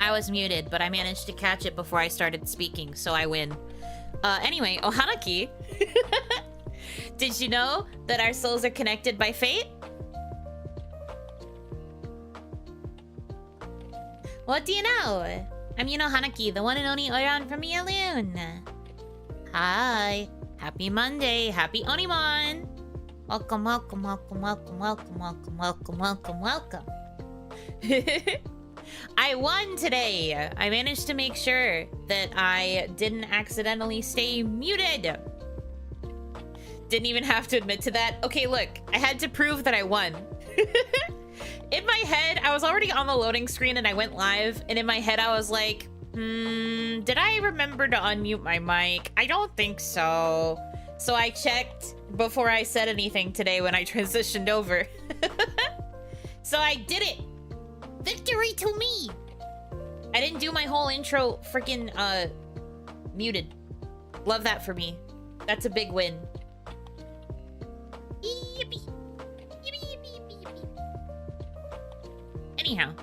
I was muted, but I managed to catch it before I started speaking, so I win. Anyway, Hanaki. Did you know that our souls are connected by fate? What do you know? I'm Yuno Hanaki, the one and only Oiran from Yaloon. Hi. Happy Monday. Happy OniMon. Welcome, welcome, welcome, welcome, welcome, welcome, welcome, welcome, welcome. I won today. I managed to make sure that I didn't accidentally stay muted. Didn't even have to admit to that. Okay, look, I had to prove that I won. In my head, I was already on the loading screen and I went live, and in my head I was like, did I remember to unmute my mic? I don't think so. So I checked before I said anything today when I transitioned over. So I did it. Victory to me. I didn't do my whole intro freaking muted. Love that for me. That's a big win. Yippee. Yippee, yippee, yippee, yippee. Anyhow.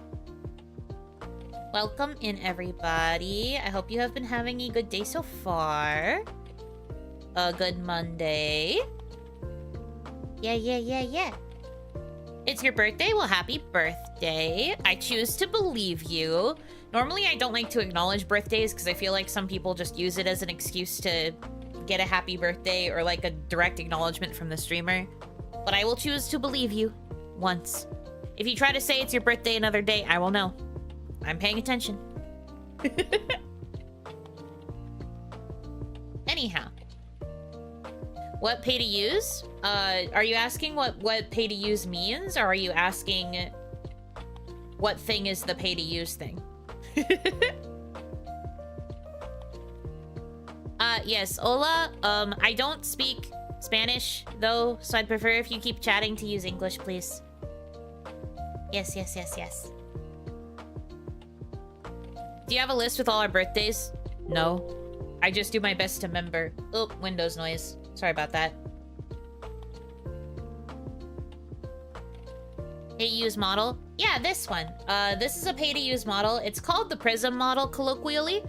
Welcome in, everybody. I hope you have been having a good day so far. A good Monday. Yeah. It's your birthday? Well, happy birthday. I choose to believe you. Normally, I don't like to acknowledge birthdays because I feel like some people just use it as an excuse to get a happy birthday or like a direct acknowledgement from the streamer. But I will choose to believe you once. If you try to say it's your birthday another day, I will know. I'm paying attention. Anyhow. What pay to use? Are you asking what pay to use means? Or are you asking what thing is the pay to use thing? Yes, hola. I don't speak Spanish though, so I'd prefer if you keep chatting to use English, please. Yes. Do you have a list with all our birthdays? No. I just do my best to remember. Oh, Windows noise. Sorry about that. Pay-to-use model? Yeah, this one. This is a pay-to-use model. It's called the PRISM model, colloquially.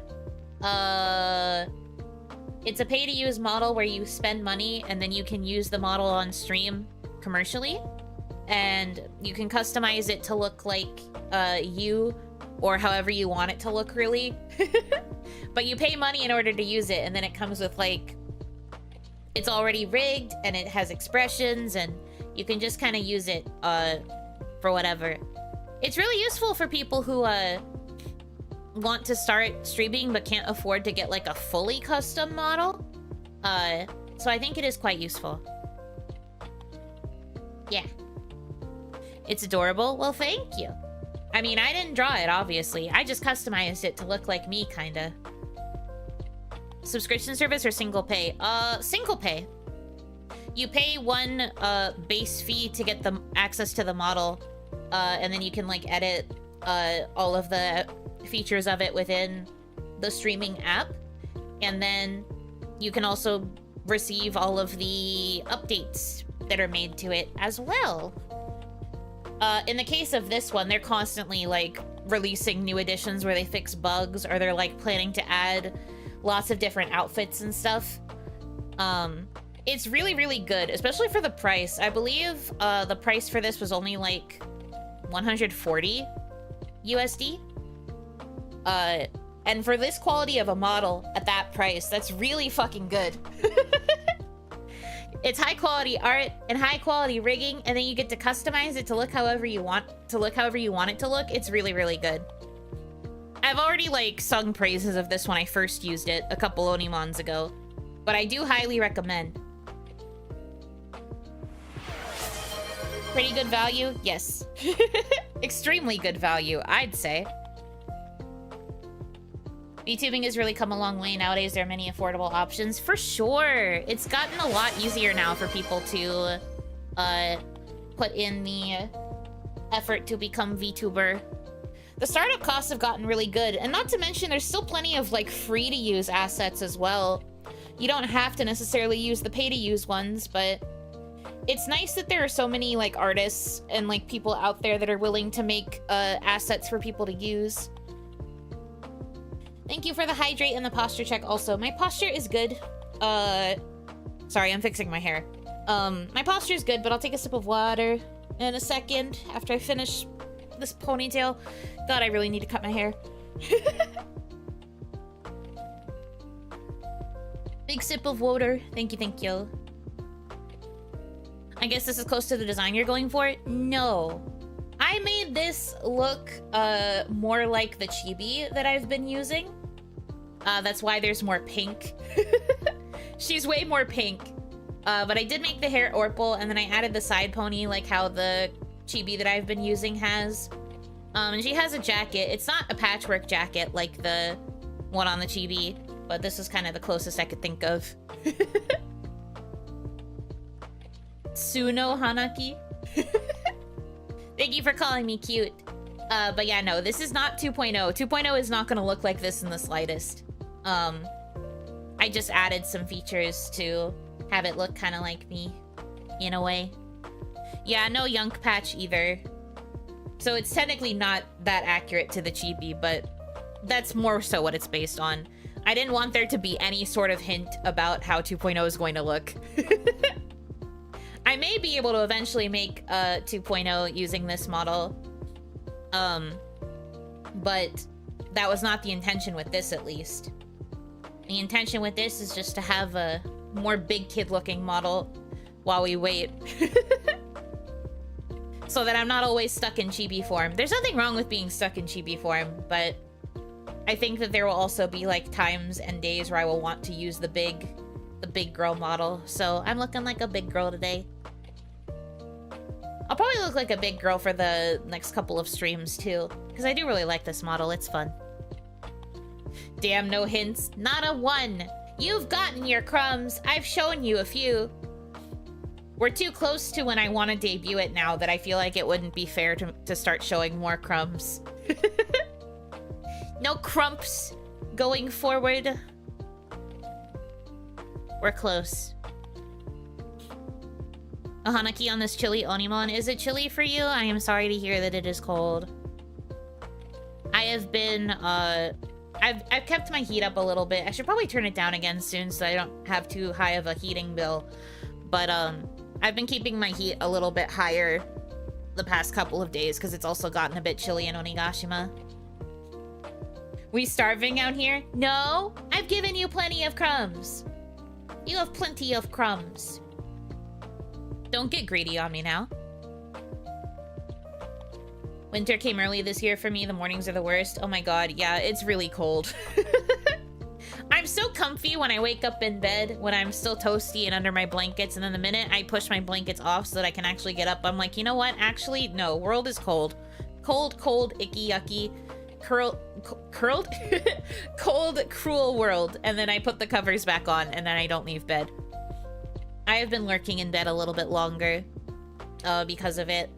It's a pay-to-use model where you spend money and then you can use the model on stream commercially. And you can customize it to look like you or however you want it to look, really. But you pay money in order to use it, and then it comes with, like, it's already rigged, and it has expressions, and you can just kind of use it for whatever. It's really useful for people who want to start streaming but can't afford to get, like, a fully custom model. So I think it is quite useful. Yeah. It's adorable. Well, thank you. I mean, I didn't draw it, obviously. I just customized it to look like me, kinda. Subscription service or single pay? Single pay. You pay one base fee to get the access to the model, and then you can, like, edit all of the features of it within the streaming app. And then you can also receive all of the updates that are made to it as well. In the case of this one, they're constantly, like, releasing new editions where they fix bugs, or they're, like, planning to add lots of different outfits and stuff. It's really, really good, especially for the price. I believe the price for this was only, like, 140 USD. And for this quality of a model at that price, that's really fucking good. It's high quality art and high quality rigging, and then you get to customize it to look however you want it to look. It's really, really good. I've already, like, sung praises of this when I first used it a couple OniMons ago, but I do highly recommend. Pretty good value? Yes. Extremely good value, I'd say. VTubing has really come a long way nowadays. There are many affordable options. For sure. It's gotten a lot easier now for people to put in the effort to become VTuber. The startup costs have gotten really good. And not to mention, there's still plenty of, like, free-to-use assets as well. You don't have to necessarily use the pay-to-use ones, but it's nice that there are so many, like, artists and, like, people out there that are willing to make assets for people to use. Thank you for the hydrate and the posture check also. My posture is good. Sorry, I'm fixing my hair. My posture is good, but I'll take a sip of water in a second after I finish this ponytail. God, I really need to cut my hair. Big sip of water. Thank you, thank you. I guess this is close to the design you're going for? No. I made this look more like the chibi that I've been using. That's why there's more pink. She's way more pink. But I did make the hair orple, and then I added the side pony like how the chibi that I've been using has. And she has a jacket. It's not a patchwork jacket like the one on the chibi, but this is kind of the closest I could think of. Tsuno Hanaki. Thank you for calling me cute. But yeah, no, this is not 2.0. 2.0 is not gonna look like this in the slightest. I just added some features to have it look kind of like me, in a way. Yeah, no Yunk patch either. So it's technically not that accurate to the chibi, but that's more so what it's based on. I didn't want there to be any sort of hint about how 2.0 is going to look. I may be able to eventually make 2.0 using this model. But that was not the intention with this, at least. The intention with this is just to have a more big kid looking model while we wait. So that I'm not always stuck in chibi form. There's nothing wrong with being stuck in chibi form, but I think that there will also be like times and days where I will want to use the big girl model. So I'm looking like a big girl today. I'll probably look like a big girl for the next couple of streams too, because I do really like this model. It's fun. Damn, no hints. Not a one. You've gotten your crumbs. I've shown you a few. We're too close to when I want to debut it now that I feel like it wouldn't be fair to start showing more crumbs. No crumps going forward. We're close. A Hanaki on this chilly OniMon. Is it chilly for you? I am sorry to hear that it is cold. I have been, I've kept my heat up a little bit. I should probably turn it down again soon so I don't have too high of a heating bill. But, I've been keeping my heat a little bit higher the past couple of days because it's also gotten a bit chilly in Onigashima. We starving out here? No, I've given you plenty of crumbs. You have plenty of crumbs. Don't get greedy on me now. Winter came early this year for me. The mornings are the worst. Oh my god, yeah, it's really cold. I'm so comfy when I wake up in bed, when I'm still toasty and under my blankets, and then the minute I push my blankets off so that I can actually get up, I'm like, you know what? Actually, no, world is cold. Cold, cold, icky, yucky, curled? Cold, cruel world. And then I put the covers back on, and then I don't leave bed. I have been lurking in bed a little bit longer, because of it.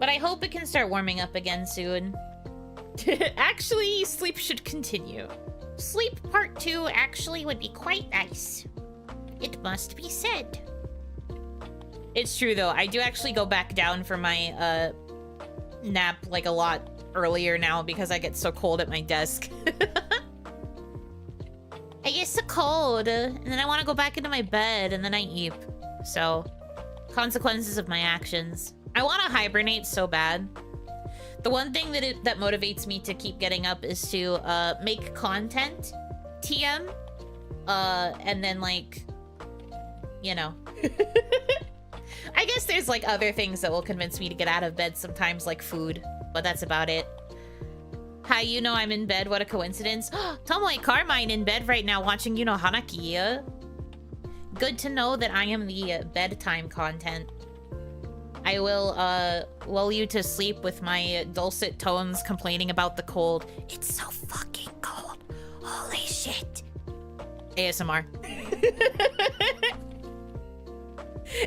But I hope it can start warming up again soon. Actually, sleep should continue. Sleep part 2 actually would be quite nice. It must be said. It's true though, I do actually go back down for my nap like a lot earlier now because I get so cold at my desk. I get so cold, and then I want to go back into my bed, and then I eep. So, consequences of my actions. I want to hibernate so bad. The one thing that motivates me to keep getting up is to make content, TM, and then like, you know. I guess there's like other things that will convince me to get out of bed sometimes, like food, but that's about it. Hi, you know I'm in bed. What a coincidence. Tomoe Carmine in bed right now watching Yuno Hanaki. Good to know that I am the bedtime content. I will lull you to sleep with my dulcet tones complaining about the cold. It's so fucking cold. Holy shit. ASMR.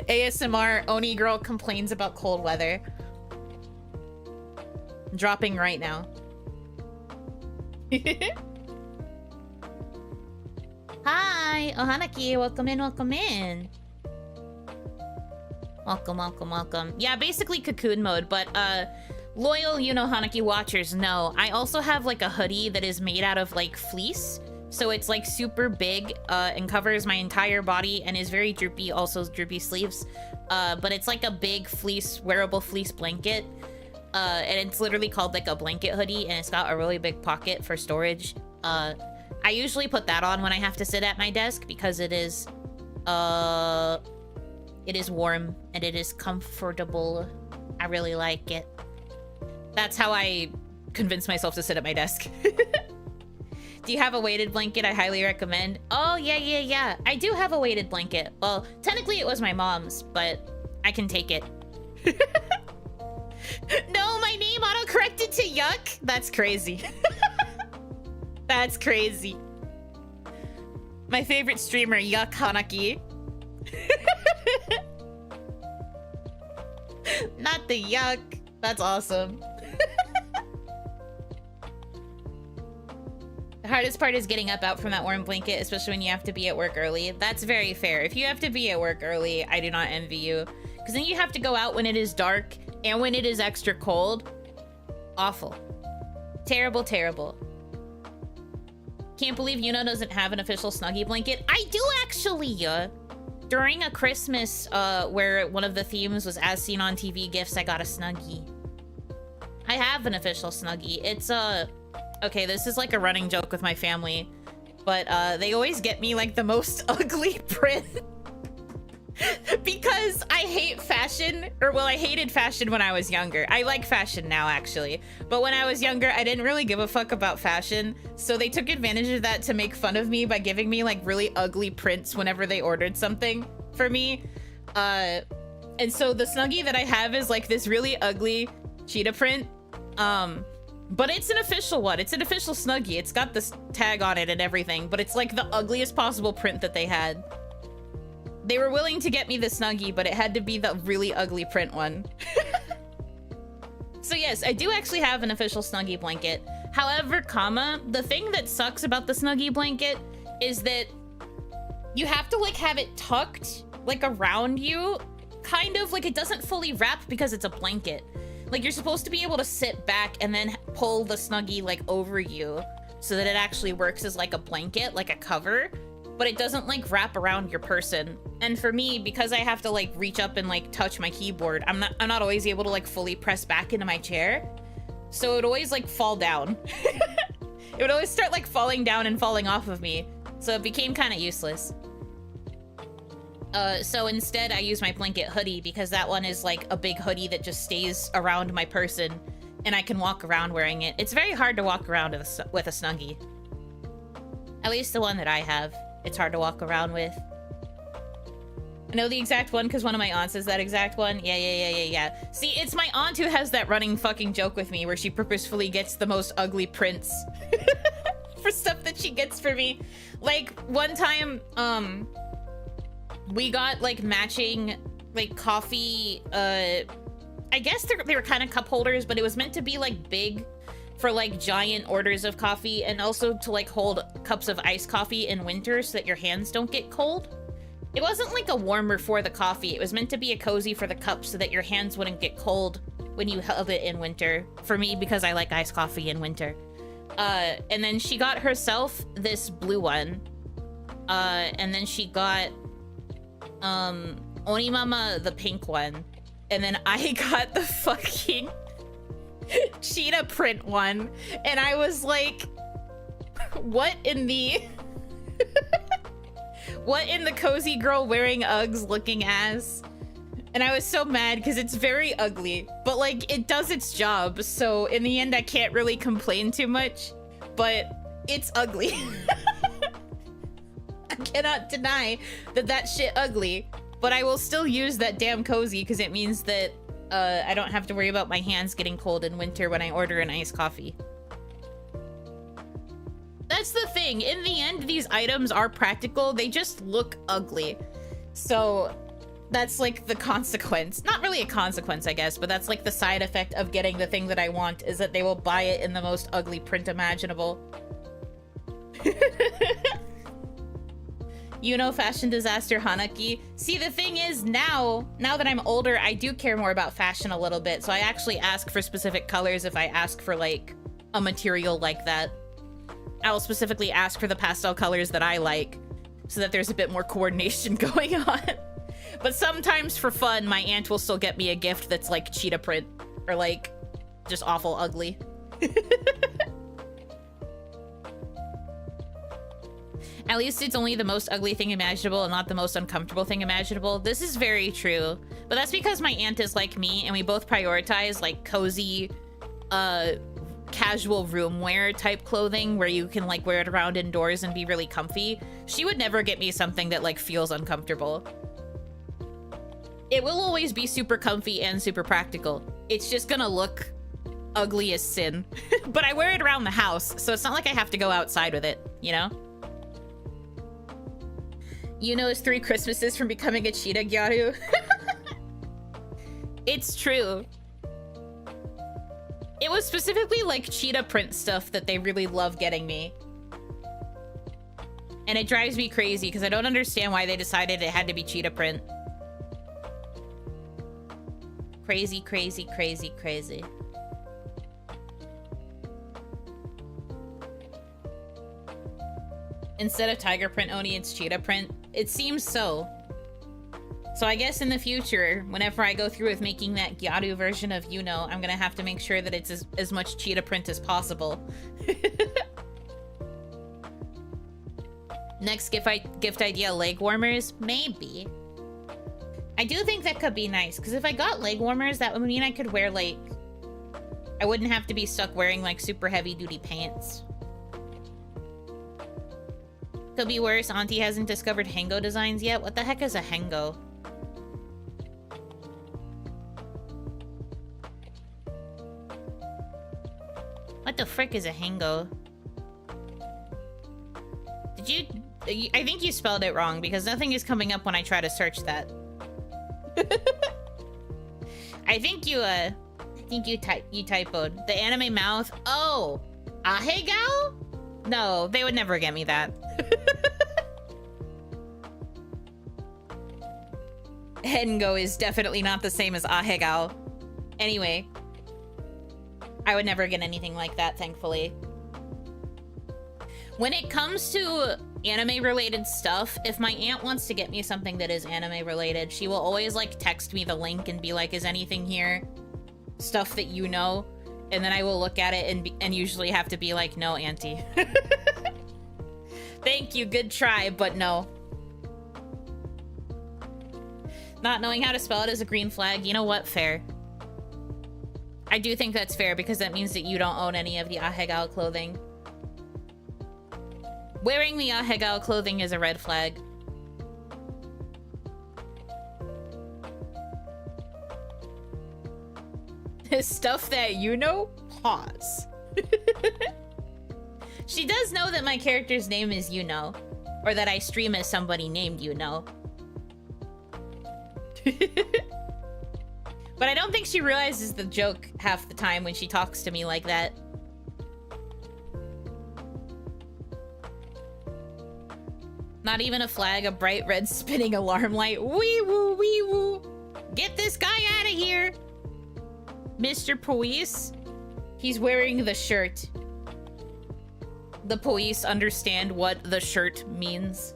ASMR Oni girl complains about cold weather. Dropping right now. Hi, Ohanaki, welcome in, welcome in. Welcome, welcome, welcome. Yeah, basically cocoon mode, but Loyal Yuno Hanaki watchers know, I also have like a hoodie that is made out of like fleece. So it's like super big and covers my entire body and is very droopy, also droopy sleeves. But it's like a big fleece, wearable fleece blanket. And it's literally called like a blanket hoodie, and it's got a really big pocket for storage. I usually put that on when I have to sit at my desk because it is warm and it is comfortable. I really like it. That's how I convince myself to sit at my desk. Do you have a weighted blanket? I highly recommend. Oh, yeah. I do have a weighted blanket. Well, technically it was my mom's, but I can take it. No, my name autocorrected to yuck? That's crazy. That's crazy. My favorite streamer, Yuck Hanaki. Not the yuck. That's awesome. The hardest part is getting up out from that warm blanket, especially when you have to be at work early. That's very fair. If you have to be at work early, I do not envy you. Because then you have to go out when it is dark and when it is extra cold. Awful. Terrible, terrible. Can't believe Yuno doesn't have an official Snuggie blanket. I do actually. During a Christmas where one of the themes was as seen on TV gifts, I got a Snuggie. I have an official Snuggie. It's okay, this is like a running joke with my family, but they always get me like the most ugly print. Because I hate fashion, or well, I hated fashion when I was younger. I like fashion now, actually. But when I was younger, I didn't really give a fuck about fashion. So they took advantage of that to make fun of me by giving me like really ugly prints whenever they ordered something for me. And so the Snuggie that I have is like this really ugly cheetah print. But it's an official one. It's an official Snuggie. It's got this tag on it and everything, but it's like the ugliest possible print that they had. They were willing to get me the Snuggie, but it had to be the really ugly print one. So yes, I do actually have an official Snuggie blanket. However, the thing that sucks about the Snuggie blanket is that you have to like have it tucked like around you, kind of like it doesn't fully wrap because it's a blanket. Like you're supposed to be able to sit back and then pull the Snuggie like over you so that it actually works as like a blanket, like a cover, but it doesn't like wrap around your person. And for me, because I have to like reach up and like touch my keyboard, I'm not always able to like fully press back into my chair. So it would always like fall down. It would always start like falling down and falling off of me. So it became kind of useless. So instead I use my blanket hoodie because that one is like a big hoodie that just stays around my person and I can walk around wearing it. It's very hard to walk around with a Snuggie. At least the one that I have. It's hard to walk around with. I know the exact one because one of my aunts has that exact one. Yeah. See, it's my aunt who has that running fucking joke with me where she purposefully gets the most ugly prints for stuff that she gets for me. Like one time, we got like matching like coffee, I guess they were kind of cup holders, but it was meant to be like big for like giant orders of coffee and also to like hold cups of iced coffee in winter so that your hands don't get cold. It wasn't like a warmer for the coffee. It was meant to be a cozy for the cup so that your hands wouldn't get cold when you held it in winter. For me, because I like iced coffee in winter. And then she got herself this blue one. And then she got Onimama the pink one. And then I got the fucking cheetah print one. And I was like, what in the... what in the cozy girl wearing Uggs looking ass? And I was so mad because it's very ugly, but like it does its job. So in the end, I can't really complain too much, but it's ugly. I cannot deny that that shit ugly, but I will still use that damn cozy because it means that I don't have to worry about my hands getting cold in winter when I order an iced coffee. That's the thing. In the end, these items are practical. They just look ugly. So that's like the consequence. Not really a consequence, I guess, but that's like the side effect of getting the thing that I want is that they will buy it in the most ugly print imaginable. Yuno fashion disaster Hanaki. See, the thing is, now that I'm older, I do care more about fashion a little bit, so I actually ask for specific colors if I ask for, like, a material like that. I will specifically ask for the pastel colors that I like, so that there's a bit more coordination going on. But sometimes for fun, my aunt will still get me a gift that's, like, cheetah print, or, like, just awful ugly. At least it's only the most ugly thing imaginable and not the most uncomfortable thing imaginable. This is very true. But that's because my aunt is like me and we both prioritize like cozy, casual room wear type clothing where you can like wear it around indoors and be really comfy. She would never get me something that like feels uncomfortable. It will always be super comfy and super practical. It's just gonna look ugly as sin. But I wear it around the house, so it's not like I have to go outside with it, you know? Yuno is 3 Christmases from becoming a cheetah gyaru. It's true. It was specifically like cheetah print stuff that they really love getting me. And it drives me crazy because I don't understand why they decided it had to be cheetah print. Crazy, crazy, crazy, crazy. Instead of tiger print Oni, it's cheetah print. It seems so. So I guess in the future, whenever I go through with making that gyaru version of Yuno, I'm gonna have to make sure that it's as much cheetah print as possible. Next gift idea, leg warmers? Maybe. I do think that could be nice, because if I got leg warmers, that would mean I could wear, like... I wouldn't have to be stuck wearing, like, super heavy-duty pants. Could be worse. Auntie hasn't discovered Hengo designs yet. What the heck is a Hengo? What the frick is a Hengo? Did you... I think you spelled it wrong because nothing is coming up when I try to search that. I think you typoed. The anime mouth. Oh! Ahegao? No, they would never get me that. Hengo is definitely not the same as Ahegao. Anyway. I would never get anything like that, thankfully. When it comes to anime-related stuff, if my aunt wants to get me something that is anime-related, she will always, like, text me the link and be like, is anything here? Stuff that you know? And then I will look at it and usually have to be like, no, auntie. Thank you, good try, but no. Not knowing how to spell it is a green flag. You know what? Fair. I do think that's fair because that means that you don't own any of the Ahegao clothing. Wearing the Ahegao clothing is a red flag. Stuff that you know? Pause. She does know that my character's name is Yuno. Or that I stream as somebody named Yuno. But I don't think she realizes the joke half the time when she talks to me like that. Not even a flag, a bright red spinning alarm light. Wee woo, wee woo. Get this guy out of here. Mr. Police. He's wearing the shirt. The police understand what the shirt means.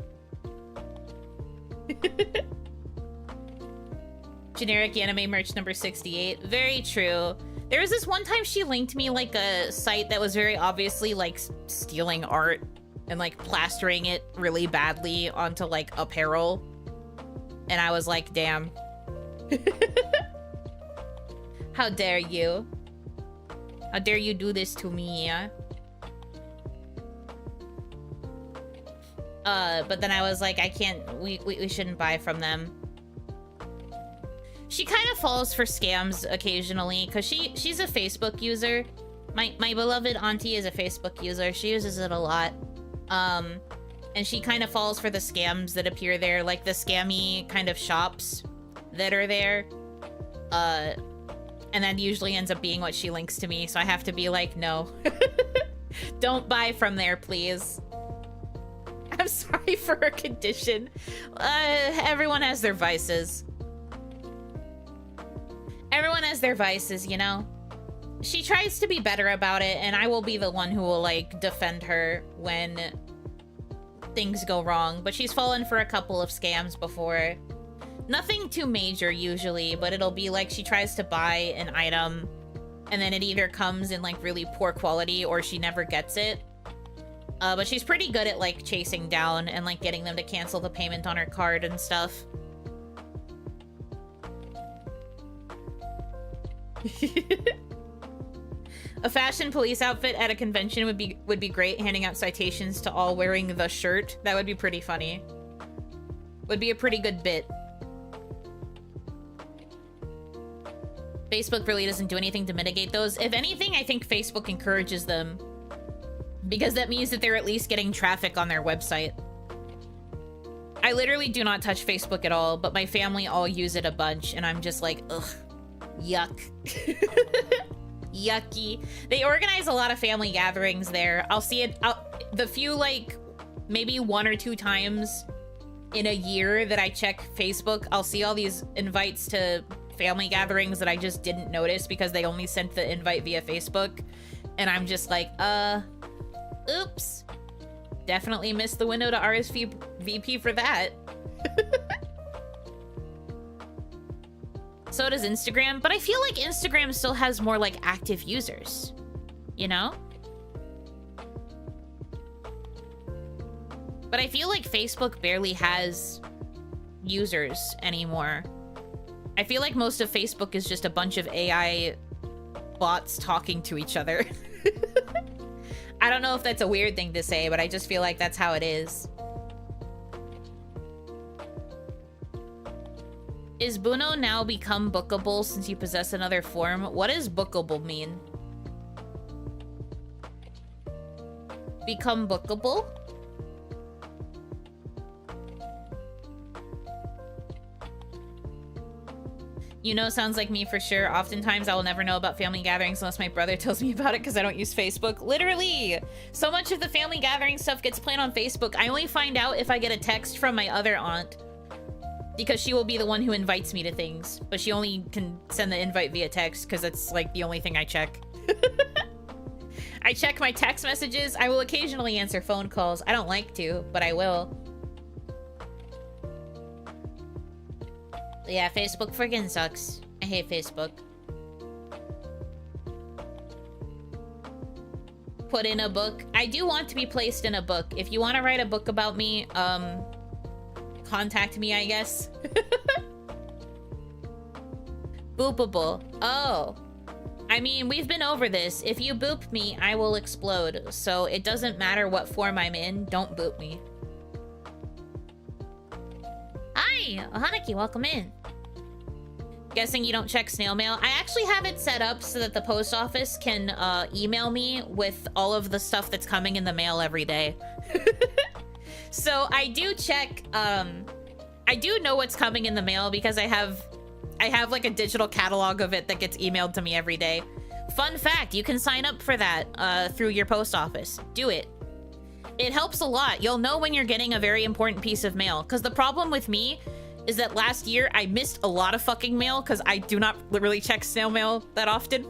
Generic anime merch number 68. Very true. There was this one time she linked me like a site that was very obviously like stealing art and like plastering it really badly onto like apparel. And I was like, damn. How dare you? How dare you do this to me, yeah? But then I was like, I can't, we shouldn't buy from them. She kind of falls for scams occasionally, because she's a Facebook user. My beloved auntie is a Facebook user. She uses it a lot. And she kind of falls for the scams that appear there, like the scammy kind of shops that are there. And that usually ends up being what she links to me, so I have to be like, no. Don't buy from there, please. I'm sorry for her condition. Everyone has their vices. Everyone has their vices, you know? She tries to be better about it, and I will be the one who will, like, defend her when things go wrong. But she's fallen for a couple of scams before. Nothing too major, usually, but it'll be like she tries to buy an item, and then it either comes in, like, really poor quality, or she never gets it. But she's pretty good at, like, chasing down and, like, getting them to cancel the payment on her card and stuff. A fashion police outfit at a convention would be great, handing out citations to all wearing the shirt. That would be pretty funny. Would be a pretty good bit. Facebook really doesn't do anything to mitigate those. If anything, I think Facebook encourages them, because that means that they're at least getting traffic on their website. I literally do not touch Facebook at all, but my family all use it a bunch, and I'm just like, ugh, yuck. Yucky. They organize a lot of family gatherings there. I'll see it, the few, like, maybe 1 or 2 times in a year that I check Facebook, I'll see all these invites to family gatherings that I just didn't notice because they only sent the invite via Facebook. And I'm just like, oops. Definitely missed the window to RSVP for that. So does Instagram, but I feel like Instagram still has more, like, active users, you know? But I feel like Facebook barely has users anymore. I feel like most of Facebook is just a bunch of AI bots talking to each other. I don't know if that's a weird thing to say, but I just feel like that's how it is. Is Buno now become bookable since you possess another form? What does bookable mean? Become bookable? Yuno sounds like me for sure. Oftentimes I will never know about family gatherings unless my brother tells me about it because I don't use Facebook. Literally! So much of the family gathering stuff gets planned on Facebook. I only find out if I get a text from my other aunt, because she will be the one who invites me to things, but she only can send the invite via text because it's, like, the only thing I check. I check my text messages. I will occasionally answer phone calls. I don't like to, but I will. Yeah, Facebook friggin' sucks. I hate Facebook. Put in a book. I do want to be placed in a book. If you want to write a book about me, contact me, I guess. Boopable. Oh. I mean, we've been over this. If you boop me, I will explode. So it doesn't matter what form I'm in. Don't boop me. Hi, Hanaki, welcome in. Guessing you don't check snail mail. I actually have it set up so that the post office can email me with all of the stuff that's coming in the mail every day. So I do check, I do know what's coming in the mail because I have like a digital catalog of it that gets emailed to me every day. Fun fact, you can sign up for that through your post office. Do it. It helps a lot. You'll know when you're getting a very important piece of mail. Because the problem with me is that last year I missed a lot of fucking mail because I do not really check snail mail that often.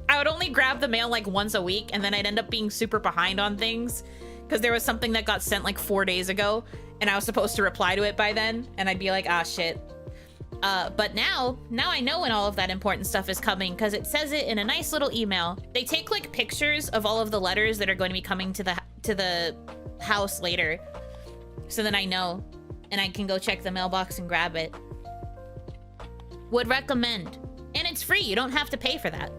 I would only grab the mail like once a week, and then I'd end up being super behind on things because there was something that got sent like 4 days ago and I was supposed to reply to it by then, and I'd be like, ah, shit. But now I know when all of that important stuff is coming because it says it in a nice little email. They take like pictures of all of the letters that are going to be coming to the house later, so then I know and I can go check the mailbox and grab it. Would recommend. And it's free. You don't have to pay for that.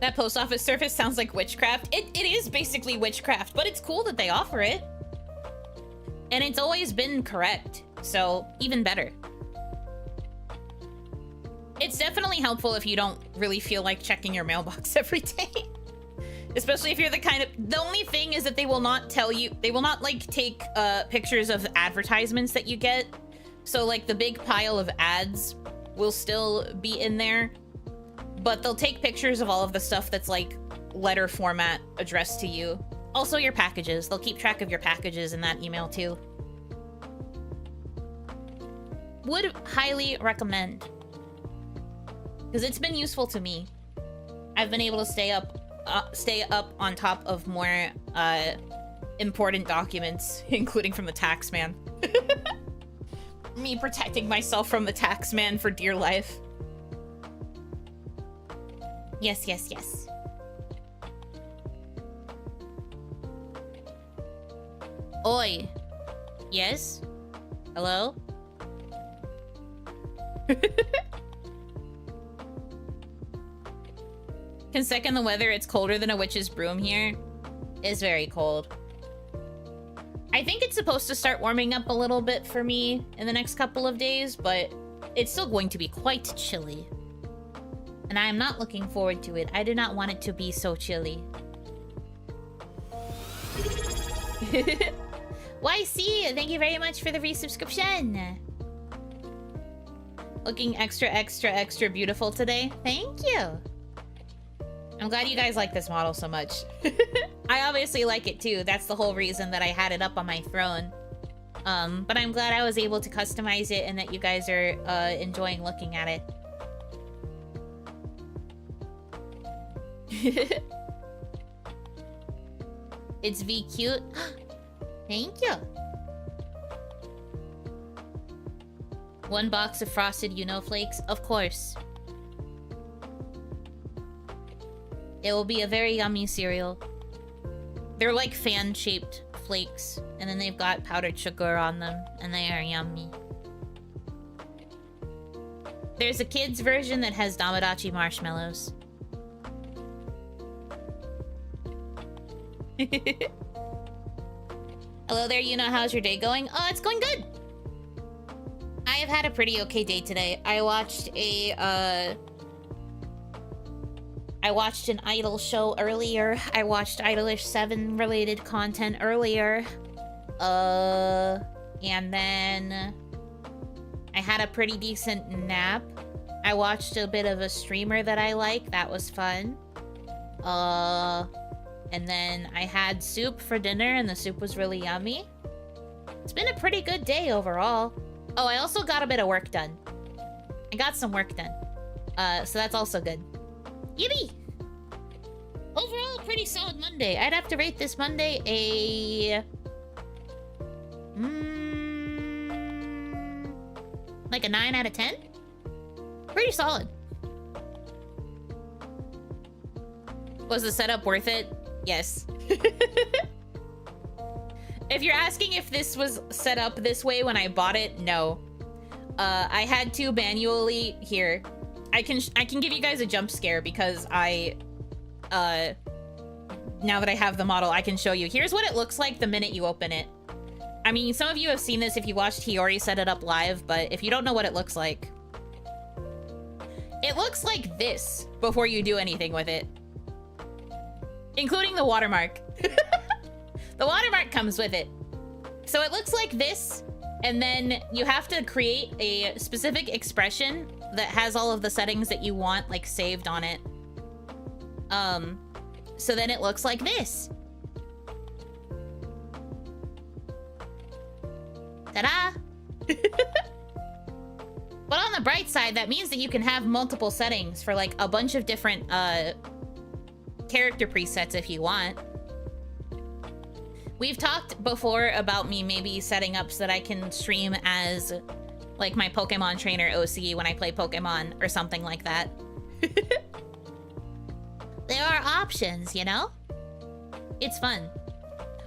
That post office service sounds like witchcraft. It is basically witchcraft, but it's cool that they offer it. And it's always been correct, so even better. It's definitely helpful if you don't really feel like checking your mailbox every day. Especially if you're the kind of... The only thing is that they will not tell you... They will not, like, take pictures of advertisements that you get. So, like, the big pile of ads will still be in there. but they'll take pictures of all of the stuff that's like letter format addressed to you. Also your packages. They'll keep track of your packages in that email too. Would highly recommend. Because it's been useful to me. I've been able to stay up on top of more important documents, including from the tax man. Me protecting myself from the tax man for dear life. Yes, yes, yes. Oi. Yes? Hello? Can second the weather, it's colder than a witch's broom here. It's very cold. I think it's supposed to start warming up a little bit for me in the next couple of days, but it's still going to be quite chilly. And I am not looking forward to it. I do not want it to be so chilly. YC, thank you very much for the resubscription. Looking extra, extra, extra beautiful today. Thank you. I'm glad you guys like this model so much. I obviously like it too. That's the whole reason that I had it up on my throne. But I'm glad I was able to customize it and that you guys are enjoying looking at it. It's V cute. Thank you. One box of frosted Yuno flakes, of course. It will be a very yummy cereal. They're like fan-shaped flakes, and then they've got powdered sugar on them, and they are yummy. There's a kid's version that has damadachi marshmallows. Hello there, Yuno. How's your day going? Oh, it's going good. I have had a pretty okay day today. I watched an Idol show earlier. I watched Idolish 7 related content earlier. And then I had a pretty decent nap. I watched a bit of a streamer that I like. That was fun. And then I had soup for dinner, and the soup was really yummy. It's been a pretty good day overall. Oh, I also got a bit of work done. I got some work done. So that's also good. Yippee! Overall, a pretty solid Monday. I'd have to rate this Monday a... like a 9 out of 10? Pretty solid. Was the setup worth it? Yes. If you're asking if this was set up this way when I bought it, no. I had to manually... Here. I can give you guys a jump scare because now that I have the model, I can show you. Here's what it looks like the minute you open it. I mean, some of you have seen this if you watched Hiyori set it up live, but if you don't know what it looks like this before you do anything with it. Including the watermark. The watermark comes with it. So it looks like this, and then you have to create a specific expression that has all of the settings that you want, like, saved on it. So then it looks like this. Ta-da! But on the bright side, that means that you can have multiple settings for, like, a bunch of different, character presets if you want. We've talked before about me maybe setting up so that I can stream as, like, my Pokemon trainer OC when I play Pokemon or something like that. There are options, you know? It's fun.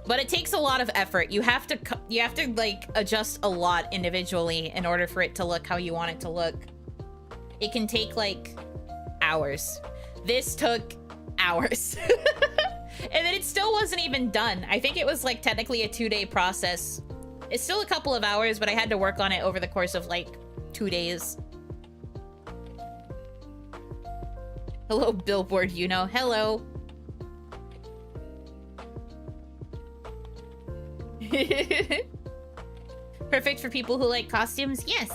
But it takes a lot of effort. You have to like adjust a lot individually in order for it to look how you want it to look. It can take like hours. This took hours. And then it still wasn't even done. I think it was like technically a 2-day process. It's still a couple of hours, but I had to work on it over the course of like 2 days. Hello, Billboard, you know. Hello. Perfect for people who like costumes? Yes.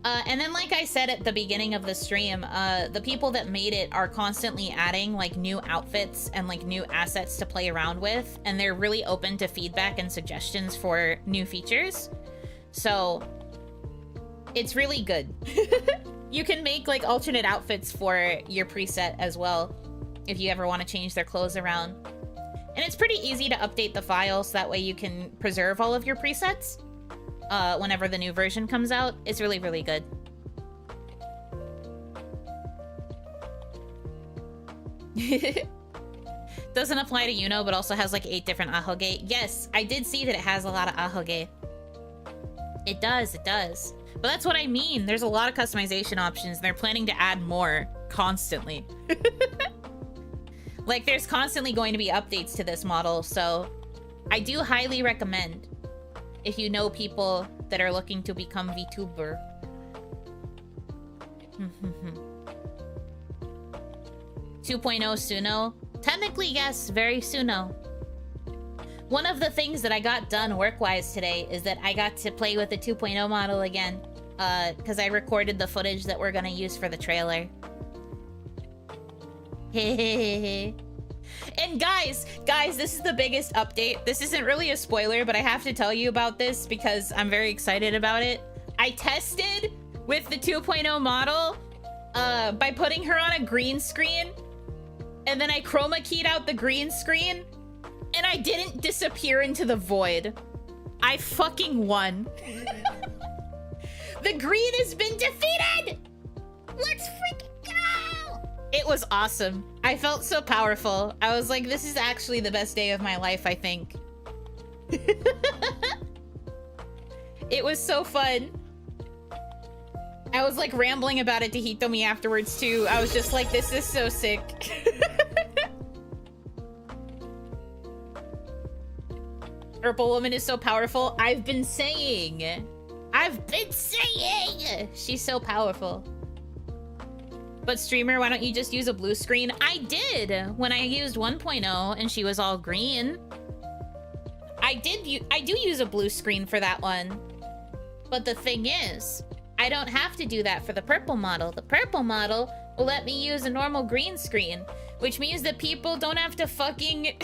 And then, like I said at the beginning of the stream, the people that made it are constantly adding, like, new outfits and, like, new assets to play around with, and they're really open to feedback and suggestions for new features. So, it's really good. You can make, like, alternate outfits for your preset as well, if you ever want to change their clothes around. And it's pretty easy to update the file, so that way you can preserve all of your presets. Whenever the new version comes out. It's really, really good. Doesn't apply to Yuno, but also has like 8 different ahoge. Yes, I did see that it has a lot of ahoge. It does, it does. But that's what I mean. There's a lot of customization options, and they're planning to add more constantly. Like, there's constantly going to be updates to this model, so I do highly recommend if you know people that are looking to become VTuber. 2.0 Suno? Technically, yes, very Suno. One of the things that I got done work-wise today is that I got to play with the 2.0 model again, because I recorded the footage that we're gonna use for the trailer. And guys, this is the biggest update. This isn't really a spoiler, but I have to tell you about this because I'm very excited about it. I tested with the 2.0 model by putting her on a green screen, and then I chroma keyed out the green screen, and I didn't disappear into the void. I fucking won. The green has been defeated! Let's freaking go! It was awesome. I felt so powerful. I was like, this is actually the best day of my life, I think. It was so fun. I was like rambling about it to Hitomi afterwards too. I was just like, this is so sick. Purple Woman is so powerful. I've been saying. She's so powerful. But streamer, why don't you just use a blue screen? I did when I used 1.0 and she was all green. I do use a blue screen for that one. But the thing is, I don't have to do that for the purple model. The purple model will let me use a normal green screen, which means that people don't have to fucking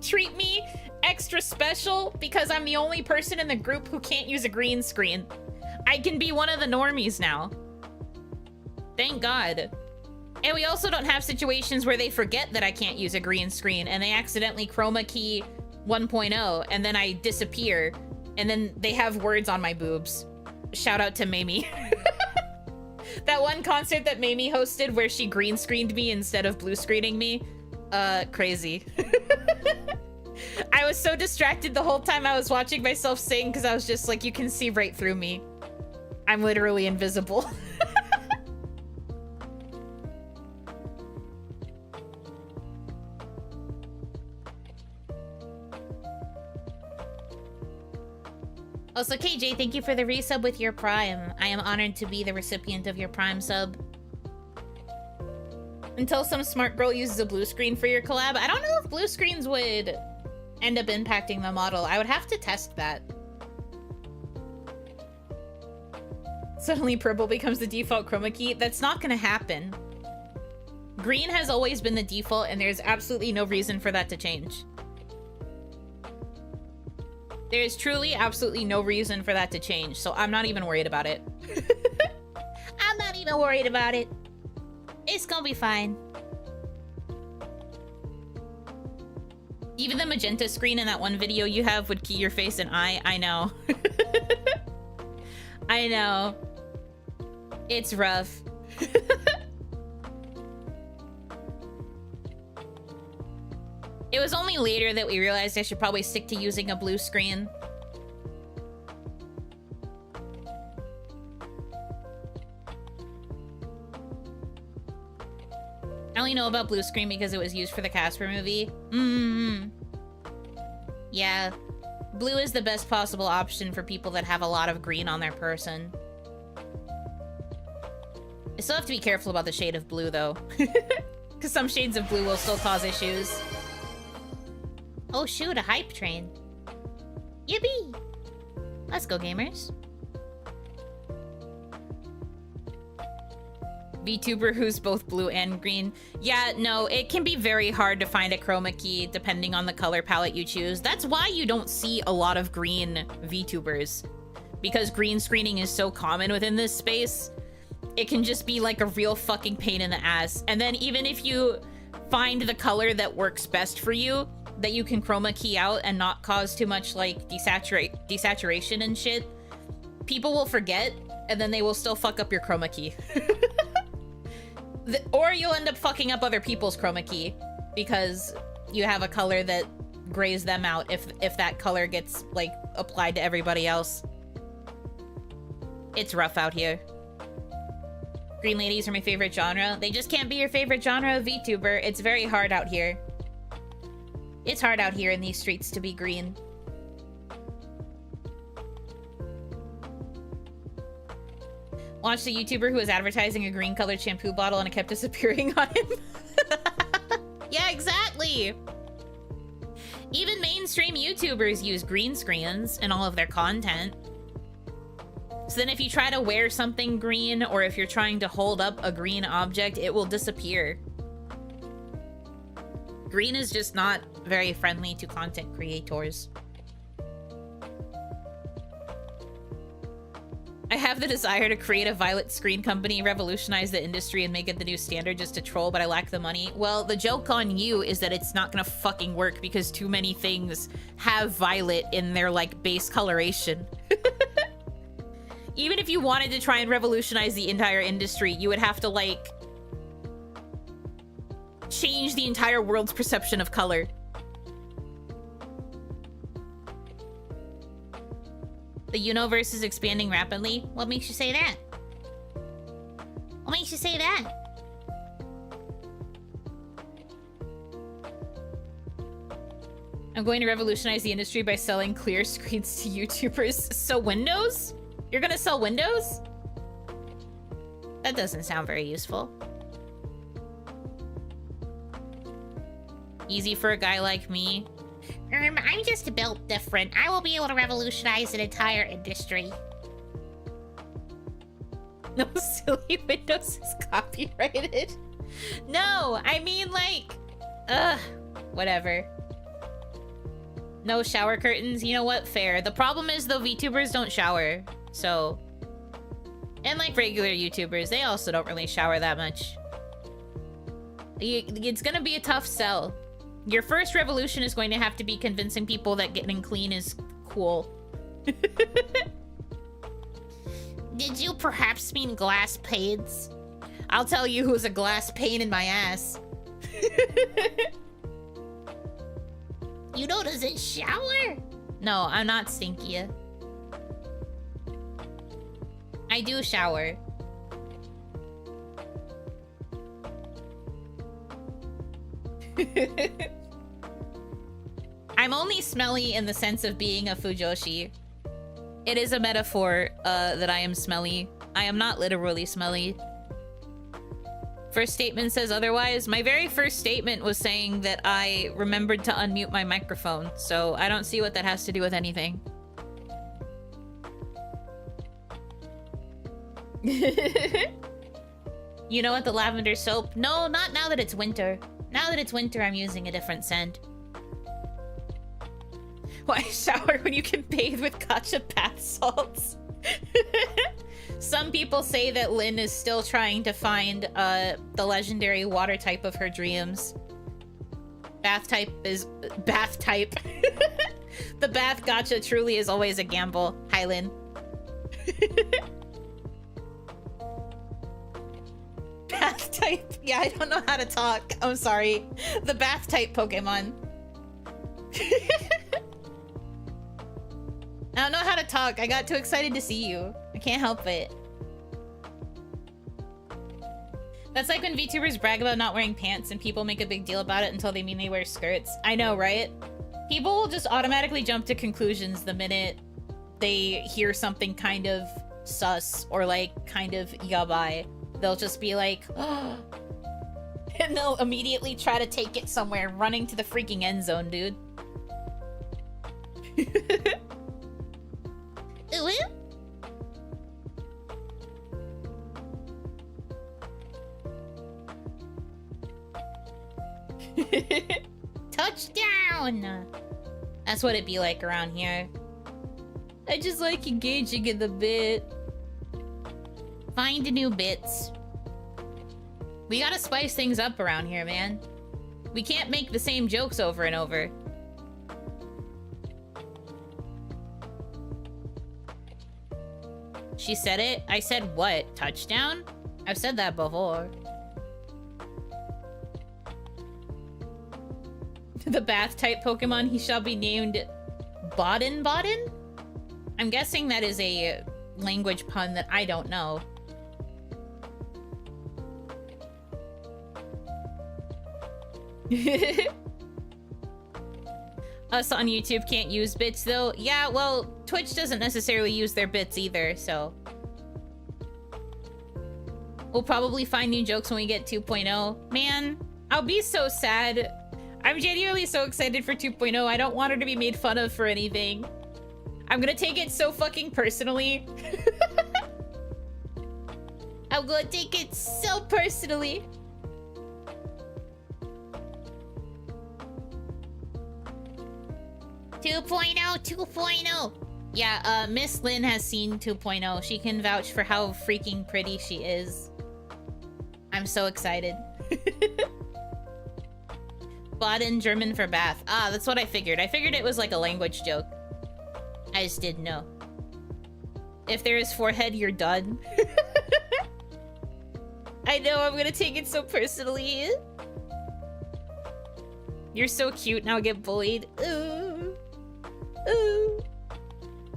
treat me extra special because I'm the only person in the group who can't use a green screen. I can be one of the normies now. Thank God. And we also don't have situations where they forget that I can't use a green screen and they accidentally chroma key 1.0 and then I disappear and then they have words on my boobs. Shout out to Mamie. That one concert that Mamie hosted where she green screened me instead of blue screening me. Crazy. I was so distracted the whole time I was watching myself sing because I was just like, you can see right through me. I'm literally invisible. Also, KJ, thank you for the resub with your Prime. I am honored to be the recipient of your Prime sub. Until some smart girl uses a blue screen for your collab. I don't know if blue screens would end up impacting the model. I would have to test that. Suddenly purple becomes the default chroma key. That's not gonna happen. Green has always been the default and there's absolutely no reason for that to change. There is truly absolutely no reason for that to change, so I'm not even worried about it. I'm not even worried about it. It's gonna be fine. Even the magenta screen in that one video you have would key your face and eye. I know. I know. It's rough. It was only later that we realized I should probably stick to using a blue screen. I only know about blue screen because it was used for the Casper movie. Yeah. Blue is the best possible option for people that have a lot of green on their person. I still have to be careful about the shade of blue, though. Because some shades of blue will still cause issues. Oh shoot, a hype train. Yippee! Let's go, gamers. VTuber who's both blue and green. Yeah, no, it can be very hard to find a chroma key depending on the color palette you choose. That's why you don't see a lot of green VTubers. Because green screening is so common within this space, it can just be like a real fucking pain in the ass. And then even if you find the color that works best for you, that you can chroma key out and not cause too much like desaturation and shit, people will forget and then they will still fuck up your chroma key. Or you'll end up fucking up other people's chroma key because you have a color that grays them out if that color gets like applied to everybody else. It's rough out here. Green ladies are my favorite genre. They just can't be your favorite genre of VTuber. It's very hard out here. It's hard out here in these streets to be green. Watched a YouTuber who was advertising a green colored shampoo bottle and it kept disappearing on him. Yeah, exactly. Even mainstream YouTubers use green screens in all of their content. So then if you try to wear something green or if you're trying to hold up a green object, it will disappear. Green is just not very friendly to content creators. I have the desire to create a violet screen company, revolutionize the industry, and make it the new standard just to troll, but I lack the money. Well, the joke on you is that it's not gonna fucking work because too many things have violet in their, like, base coloration. Even if you wanted to try and revolutionize the entire industry, you would have to, like, change the entire world's perception of color. The universe is expanding rapidly. What makes you say that? What makes you say that? I'm going to revolutionize the industry by selling clear screens to YouTubers. So Windows? You're gonna sell Windows? That doesn't sound very useful. Easy for a guy like me. I'm just built different. I will be able to revolutionize an entire industry. No, silly Windows is copyrighted. No, I mean like... whatever. No shower curtains. You know what? Fair. The problem is though, VTubers don't shower. So... And like regular YouTubers, they also don't really shower that much. It's gonna be a tough sell. Your first revolution is going to have to be convincing people that getting clean is cool. Did you perhaps mean glass panes? I'll tell you who's a glass pane in my ass. You know, doesn't shower? No, I'm not stinky. I do shower. I'm only smelly in the sense of being a Fujoshi. It is a metaphor that I am smelly. I am not literally smelly. First statement says otherwise. My very first statement was saying that I remembered to unmute my microphone, so I don't see what that has to do with anything. You know what, the lavender soap? No, not now that it's winter. Now that it's winter, I'm using a different scent. Why shower when you can bathe with gacha bath salts? Some people say that Lynn is still trying to find the legendary water type of her dreams. Bath type is... Bath type. The bath gacha truly is always a gamble. Hi, Lynn. Bath type. Yeah, I don't know how to talk. I'm sorry. The bath type Pokemon. I don't know how to talk. I got too excited to see you. I can't help it. That's like when VTubers brag about not wearing pants and people make a big deal about it until they mean they wear skirts. I know, right? People will just automatically jump to conclusions the minute they hear something kind of sus or like kind of yabai. They'll just be like, oh. And they'll immediately try to take it somewhere, running to the freaking end zone, dude. Touchdown! That's what it'd be like around here. I just like engaging in the bit. Find new bits. We gotta spice things up around here, man. We can't make the same jokes over and over. She said it? I said what? Touchdown? I've said that before. The bath type Pokemon, he shall be named Bodden Bodden? I'm guessing that is a language pun that I don't know. Us on YouTube can't use bits though. Yeah, well, Twitch doesn't necessarily use their bits either, so. We'll probably find new jokes when we get 2.0. Man, I'll be so sad. I'm genuinely so excited for 2.0. I don't want her to be made fun of for anything. I'm gonna take it so fucking personally. I'm gonna take it so personally. Yeah, Miss Lynn has seen 2.0. She can vouch for how freaking pretty she is. I'm so excited. Baden, German for bath. Ah, that's what I figured. I figured it was like a language joke. I just didn't know. If there is forehead, you're done. I know, I'm gonna take it so personally. You're so cute, now get bullied. Ooh. Ooh.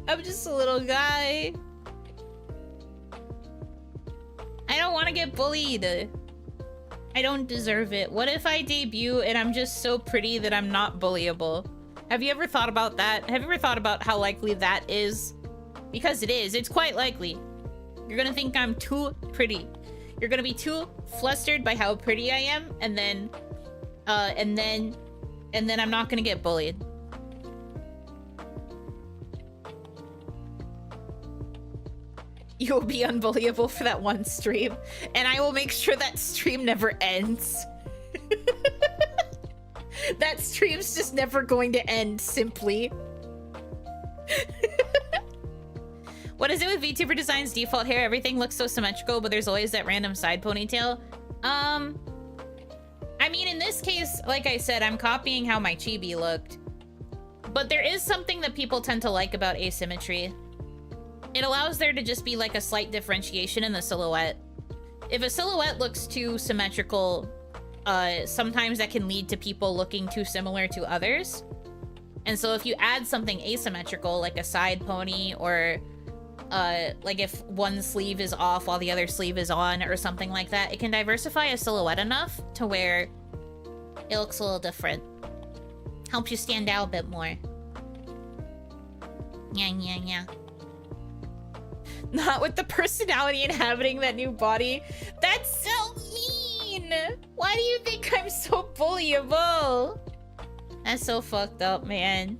I'm just a little guy. I don't want to get bullied. I don't deserve it. What if I debut and I'm just so pretty that I'm not bullyable? Have you ever thought about that? Have you ever thought about how likely that is? Because it is. It's quite likely. You're gonna think I'm too pretty. You're gonna be too flustered by how pretty I am, and then I'm not gonna get bullied. You will be unbullyable for that one stream, and I will make sure that stream never ends. That stream's just never going to end, simply. What is it with VTuber Design's default hair? Everything looks so symmetrical, but there's always that random side ponytail. I mean, in this case, like I said, I'm copying how my chibi looked. But there is something that people tend to like about asymmetry. It allows there to just be like a slight differentiation in the silhouette. If a silhouette looks too symmetrical, sometimes that can lead to people looking too similar to others. And so if you add something asymmetrical, like a side pony, or like if one sleeve is off while the other sleeve is on, or something like that, it can diversify a silhouette enough to where it looks a little different. Helps you stand out a bit more. Yeah. Not with the personality inhabiting that new body. That's so mean! Why do you think I'm so bullyable? That's so fucked up, man.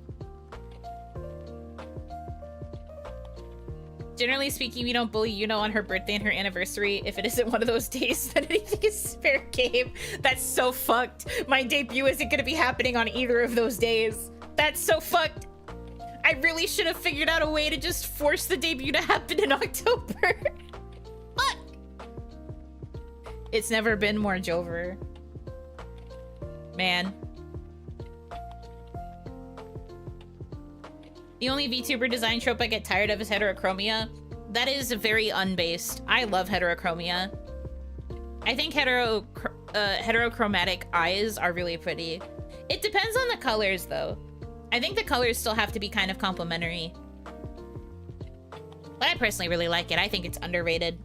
Generally speaking, we don't bully Yuno on her birthday and her anniversary. If it isn't one of those days, then anything is fair game. That's so fucked. My debut isn't gonna be happening on either of those days. That's so fucked. I really should have figured out a way to just force the debut to happen in October. Fuck! It's never been more Jover. Man. The only VTuber design trope I get tired of is heterochromia. That is very unbased. I love heterochromia. I think heterochromatic eyes are really pretty. It depends on the colors, though. I think the colors still have to be kind of complementary. But I personally really like it. I think it's underrated.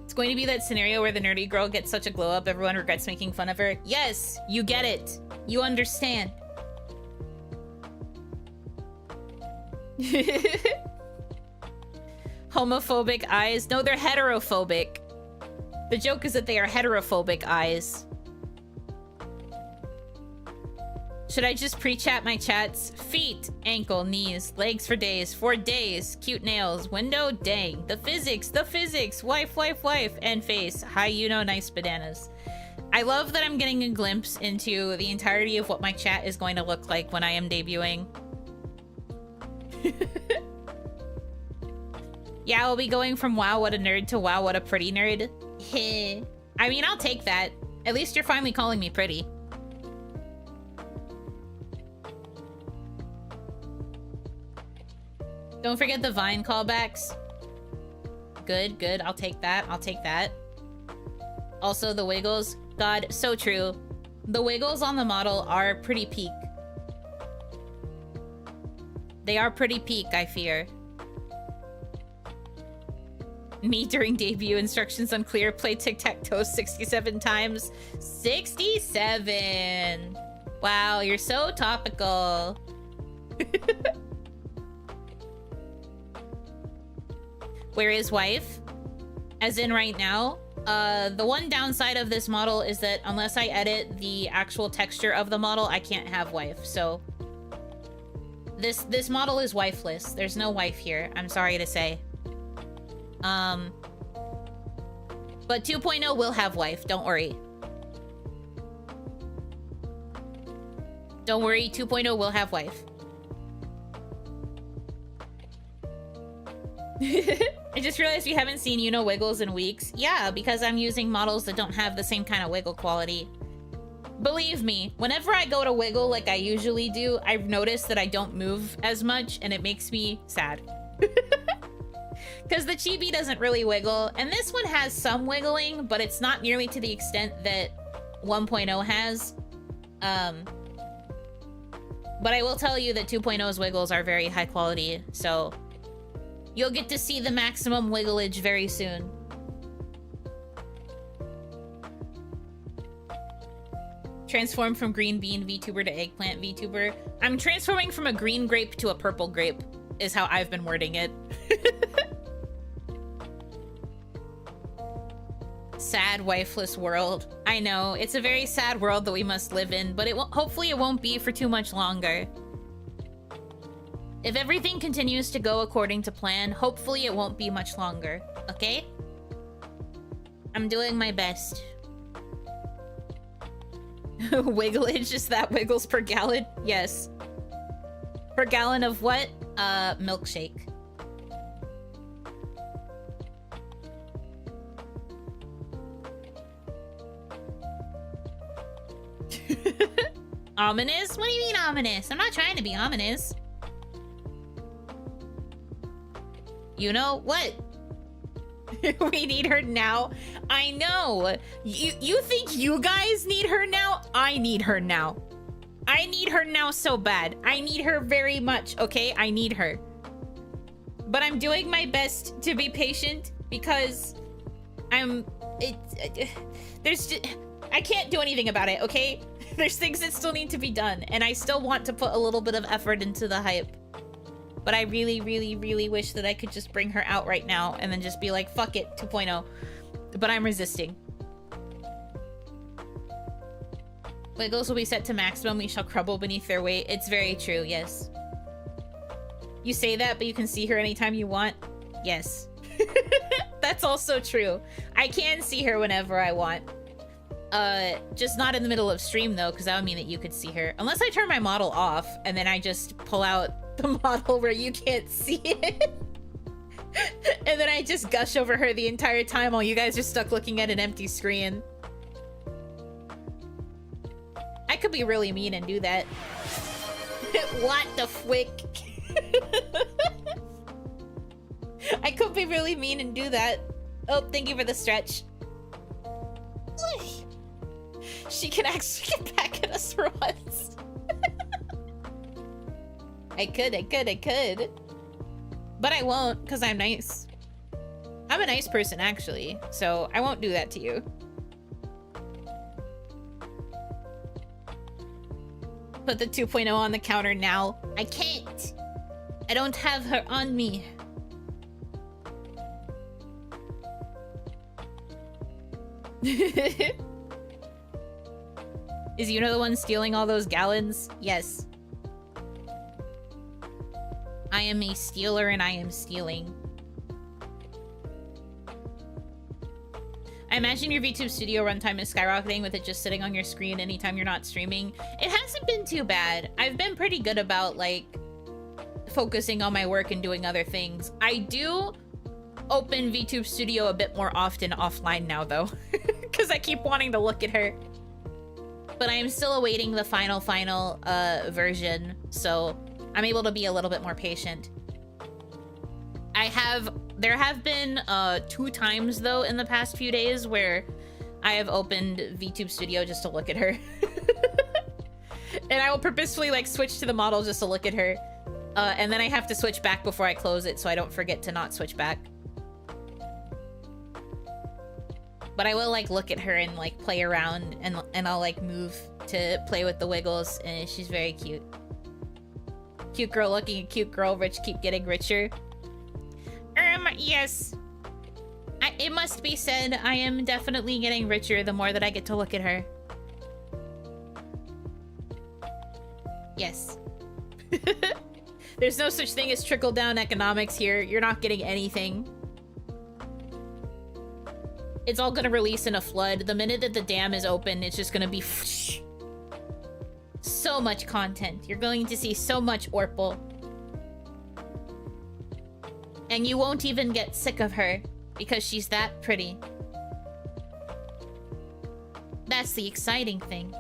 It's going to be that scenario where the nerdy girl gets such a glow up, everyone regrets making fun of her. Yes, you get it. You understand. Homophobic eyes? No, they're heterophobic. The joke is that they are heterophobic eyes. Should I just pre-chat my chats? Feet, ankle, knees, legs for days, 4 days, cute nails, window, dang, the physics, wife, and face. Hi, Yuno, nice bananas. I love that I'm getting a glimpse into the entirety of what my chat is going to look like when I am debuting. Yeah, I'll be going from wow, what a nerd to wow, what a pretty nerd. I mean, I'll take that. At least you're finally calling me pretty. Don't forget the Vine callbacks. Good, good. I'll take that. I'll take that. Also, the wiggles. God, so true. The wiggles on the model are pretty peak. They are pretty peak, I fear. Me during debut, instructions unclear, play tic-tac-toe 67 times. 67! Wow, you're so topical. Where is wife? As in right now? The one downside of this model is that unless I edit the actual texture of the model, I can't have wife, so... This model is wifeless. There's no wife here, I'm sorry to say. But 2.0 will have wife, don't worry. Don't worry, 2.0 will have wife. I just realized we haven't seen Yuno wiggles in weeks. Yeah, because I'm using models that don't have the same kind of wiggle quality. Believe me, whenever I go to wiggle like I usually do, I've noticed that I don't move as much, and it makes me sad. Because the chibi doesn't really wiggle, and this one has some wiggling, but it's not nearly to the extent that 1.0 has. But I will tell you that 2.0's wiggles are very high quality, so... You'll get to see the maximum wigglage very soon. Transform from green bean VTuber to eggplant VTuber. I'm transforming from a green grape to a purple grape, is how I've been wording it. Sad, wifeless world. I know, it's a very sad world that we must live in, but hopefully it won't be for too much longer. If everything continues to go according to plan, hopefully it won't be much longer, okay? I'm doing my best. Wigglage, is that wiggles per gallon? Yes. Per gallon of what? Milkshake. Ominous? What do you mean ominous? I'm not trying to be ominous. You know what? We need her now. I know. You think you guys need her now? I need her now. I need her now so bad. I need her very much, okay? I need her. But I'm doing my best to be patient because I can't do anything about it, okay? There's things that still need to be done, and I still want to put a little bit of effort into the hype. But I really, really, really wish that I could just bring her out right now and then just be like, fuck it, 2.0. But I'm resisting. Wiggles will be set to maximum. We shall crumble beneath their weight. It's very true, yes. You say that, but you can see her anytime you want. Yes. That's also true. I can see her whenever I want. Just not in the middle of stream, though, because that would mean that you could see her. Unless I turn my model off, and then I just pull out the model where you can't see it. And then I just gush over her the entire time while you guys are stuck looking at an empty screen. I could be really mean and do that. What the fwick? I could be really mean and do that. Oh, thank you for the stretch. She can actually get back at us for once. I could. But I won't, because I'm nice. I'm a nice person, actually, so I won't do that to you. Put the 2.0 on the counter now. I can't. I don't have her on me. Is Yuno the one stealing all those gallons? Yes. I am a stealer and I am stealing. I imagine your VTube studio runtime is skyrocketing with it just sitting on your screen anytime you're not streaming. It hasn't been too bad. I've been pretty good about, like, focusing on my work and doing other things. I do open VTube studio a bit more often offline now, though. Because I keep wanting to look at her. But I am still awaiting the final version, so I'm able to be a little bit more patient. There have been 2 times though in the past few days where I have opened VTube Studio just to look at her. And I will purposefully like switch to the model just to look at her. And then I have to switch back before I close it so I don't forget to not switch back. But I will like look at her and like play around and I'll like move to play with the wiggles, and she's very cute. Cute girl looking at cute girl, rich keep getting richer. Yes. It must be said, I am definitely getting richer the more that I get to look at her. Yes. There's no such thing as trickle-down economics here. You're not getting anything. It's all gonna release in a flood. The minute that the dam is open, it's just gonna be so much content. You're going to see so much Orpal. And you won't even get sick of her because she's that pretty. That's the exciting thing.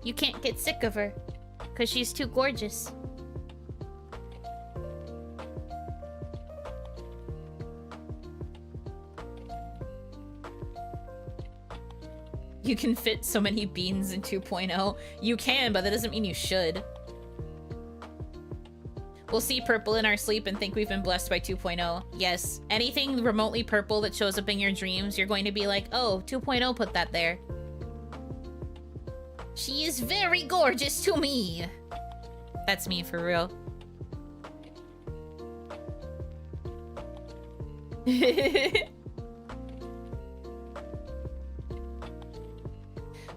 You can't get sick of her because she's too gorgeous. You can fit so many beans in 2.0. You can, but that doesn't mean you should. We'll see purple in our sleep and think we've been blessed by 2.0. Yes, anything remotely purple that shows up in your dreams, you're going to be like, oh, 2.0 put that there. She is very gorgeous to me. That's me for real.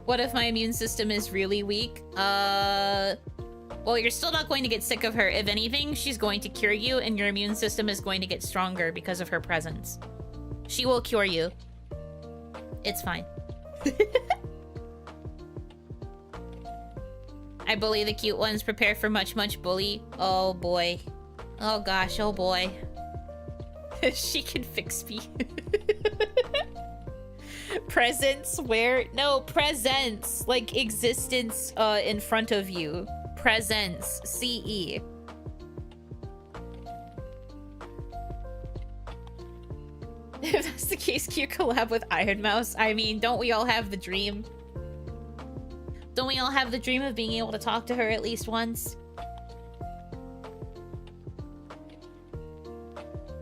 What if my immune system is really weak? Well, you're still not going to get sick of her. If anything, she's going to cure you, and your immune system is going to get stronger because of her presence. She will cure you. It's fine. I bully the cute ones. Prepare for much bully. Oh, boy. Oh, gosh. Oh, boy. She can fix me. Presence where? No, presence. Like existence in front of you. Presence. CE. If that's the case, can you collab with Iron Mouse? I mean, don't we all have the dream? Don't we all have the dream of being able to talk to her at least once?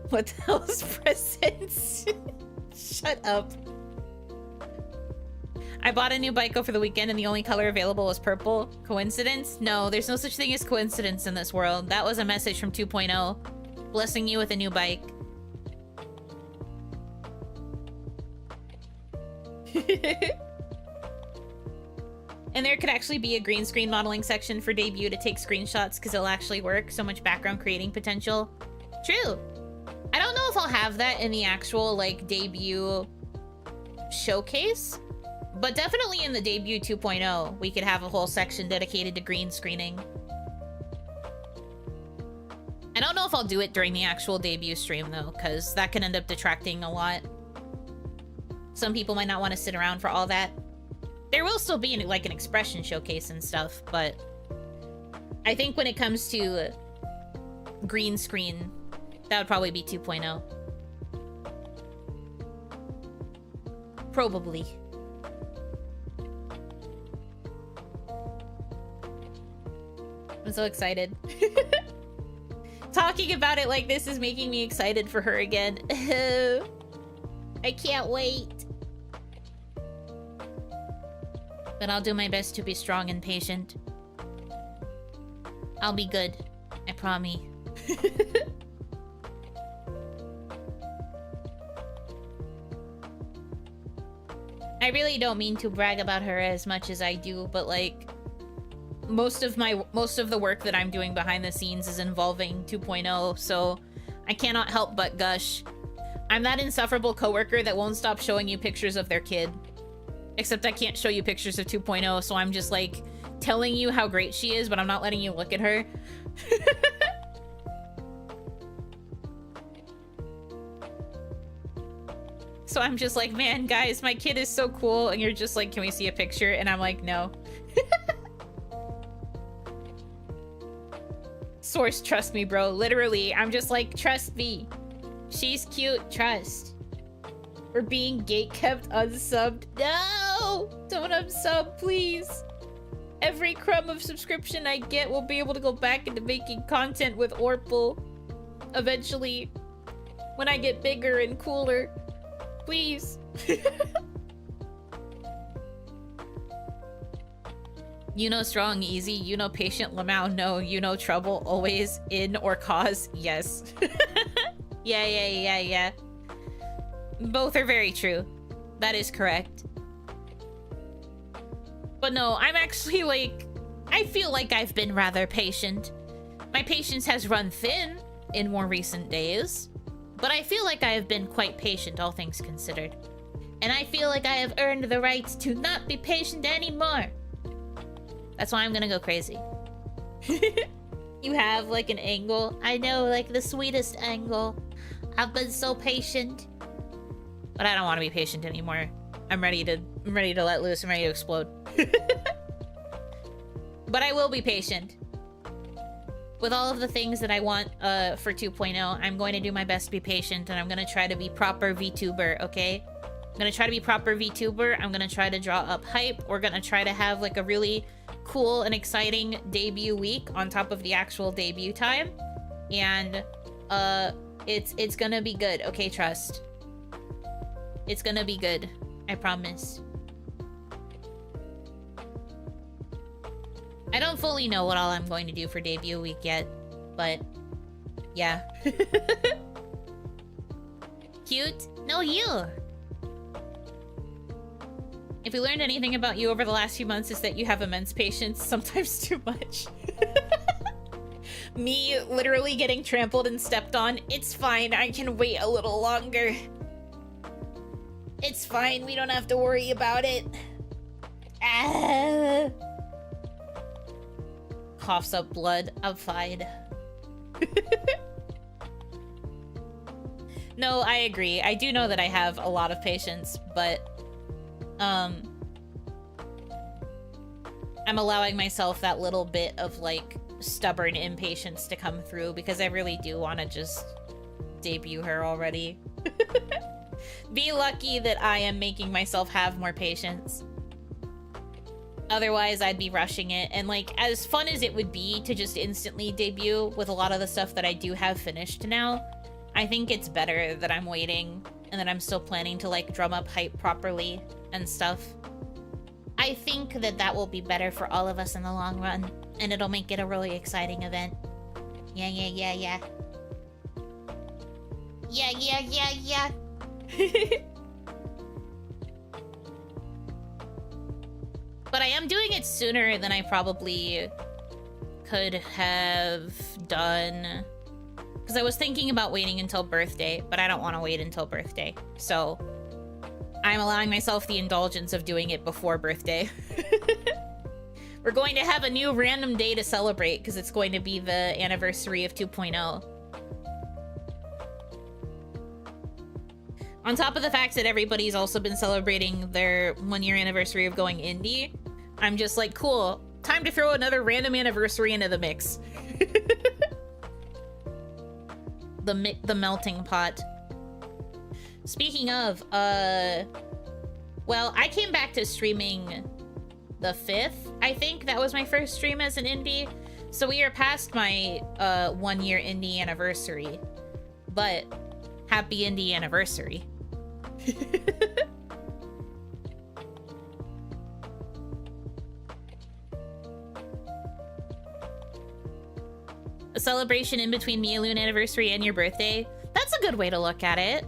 What the hell is presence? Shut up. I bought a new bike over the weekend and the only color available was purple. Coincidence? No, there's no such thing as coincidence in this world. That was a message from 2.0. Blessing you with a new bike. And there could actually be a green screen modeling section for debut to take screenshots because it'll actually work. So much background creating potential. True. I don't know if I'll have that in the actual, like, debut showcase. But definitely in the debut 2.0, we could have a whole section dedicated to green screening. I don't know if I'll do it during the actual debut stream, though, because that can end up detracting a lot. Some people might not want to sit around for all that. There will still be, like, an expression showcase and stuff, but I think when it comes to green screen, that would probably be 2.0. Probably. I'm so excited. Talking about it like this is making me excited for her again. I can't wait. But I'll do my best to be strong and patient. I'll be good. I promise. I really don't mean to brag about her as much as I do, but like most of the work that I'm doing behind the scenes is involving 2.0, so I cannot help but gush. I'm that insufferable coworker that won't stop showing you pictures of their kid. Except I can't show you pictures of 2.0, so I'm just like telling you how great she is, but I'm not letting you look at her. So I'm just like, man, guys, my kid is so cool. And you're just like, can we see a picture? And I'm like, no. Source, trust me, bro. Literally, I'm just like, trust me. She's cute, trust. We're being gatekept, unsubbed. No! Don't unsub, please. Every crumb of subscription I get will be able to go back into making content with Orpal. Eventually. When I get bigger and cooler. Please. Yuno strong, easy. Yuno patient, Lamau, no. Yuno trouble, always. In or cause, yes. Yeah. Both are very true. That is correct. But no, I'm actually like... I feel like I've been rather patient. My patience has run thin in more recent days. But I feel like I have been quite patient, all things considered. And I feel like I have earned the right to not be patient anymore. That's why I'm gonna go crazy. You have, like, an angle? I know, like, the sweetest angle. I've been so patient. But I don't want to be patient anymore. I'm ready to let loose. I'm ready to explode. But I will be patient. With all of the things that I want for 2.0, I'm going to do my best to be patient, and I'm going to try to be proper VTuber, okay? I'm going to try to be proper VTuber. I'm going to try to draw up hype. We're going to try to have, like, a really cool and exciting debut week on top of the actual debut time. And it's going to be good, okay? Trust. It's going to be good. I promise. I don't fully know what all I'm going to do for debut week yet, but yeah. Cute? No, you! If we learned anything about you over the last few months, is that you have immense patience, sometimes too much. Me literally getting trampled and stepped on. It's fine, I can wait a little longer. It's fine, we don't have to worry about it. Ah. Coughs up blood. I'm fine. No, I agree. I do know that I have a lot of patience, but I'm allowing myself that little bit of, like, stubborn impatience to come through because I really do want to just debut her already. Be lucky that I am making myself have more patience. Otherwise, I'd be rushing it. And, like, as fun as it would be to just instantly debut with a lot of the stuff that I do have finished now, I think it's better that I'm waiting and that I'm still planning to, like, drum up hype properly and stuff. I think that that will be better for all of us in the long run, and it'll make it a really exciting event. Yeah. Yeah. But I am doing it sooner than I probably could have done. Because I was thinking about waiting until birthday, but I don't want to wait until birthday. So I'm allowing myself the indulgence of doing it before birthday. We're going to have a new random day to celebrate because it's going to be the anniversary of 2.0. On top of the fact that everybody's also been celebrating their 1-year anniversary of going indie, I'm just like, cool, time to throw another random anniversary into the mix. The melting pot. Speaking of, well, I came back to streaming the 5th, I think. That was my first stream as an indie. So we are past my 1-year indie anniversary. But happy indie anniversary. A celebration in between Mialoon anniversary and your birthday. That's a good way to look at it.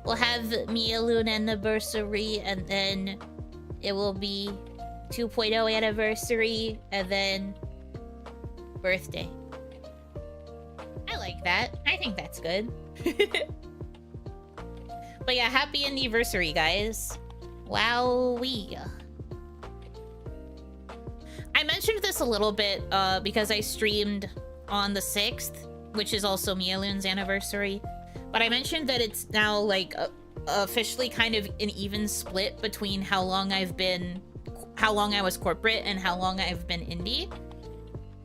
We'll have Mialun anniversary, and then it will be 2.0 anniversary, and then birthday. I like that. I think that's good. But yeah, happy anniversary, guys. Wowee. I mentioned this a little bit because I streamed on the 6th, which is also Mialun's anniversary. But I mentioned that it's now like officially kind of an even split between how long I was corporate and how long I've been indie.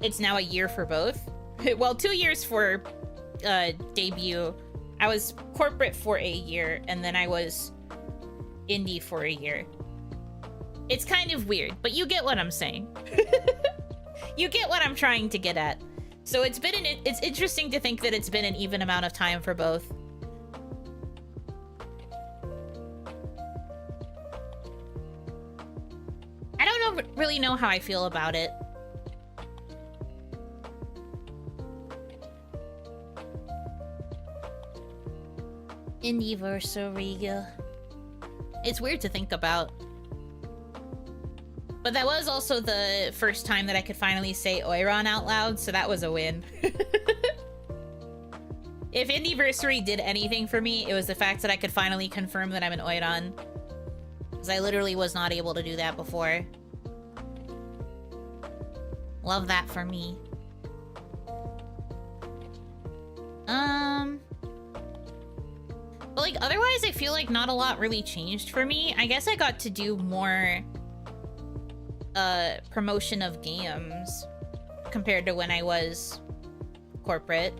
It's now a year for both. Well, 2 years for debut. I was corporate for a year, and then I was indie for a year. It's kind of weird, but you get what I'm saying. You get what I'm trying to get at. So it's interesting to think that it's been an even amount of time for both. I don't really know how I feel about it. Anniversary. It's weird to think about. But that was also the first time that I could finally say Oiron out loud, so that was a win. If Anniversary did anything for me, it was the fact that I could finally confirm that I'm an Oiron. Because I literally was not able to do that before. Love that for me. But like, otherwise I feel like not a lot really changed for me. I guess I got to do more promotion of games compared to when I was corporate.